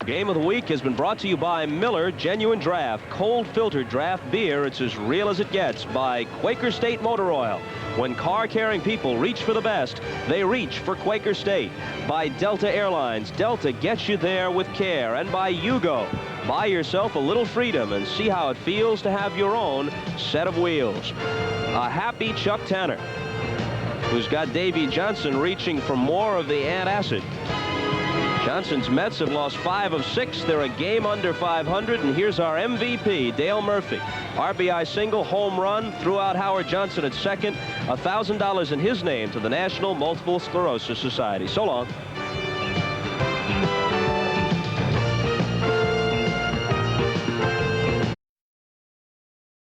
Game of the Week has been brought to you by Miller Genuine Draft, cold filtered draft beer. It's as real as it gets. By Quaker State Motor Oil. When car-carrying people reach for the best, they reach for Quaker State. By Delta Airlines. Delta gets you there with care. And by Yugo. Buy yourself a little freedom and see how it feels to have your own set of wheels. A happy Chuck Tanner, who's got Davey Johnson reaching for more of the antacid. Johnson's Mets have lost 5 of 6. They're a game under 500. And here's our MVP, Dale Murphy. RBI single, home run, threw out Howard Johnson at second. $1,000 in his name to the National Multiple Sclerosis Society. So long.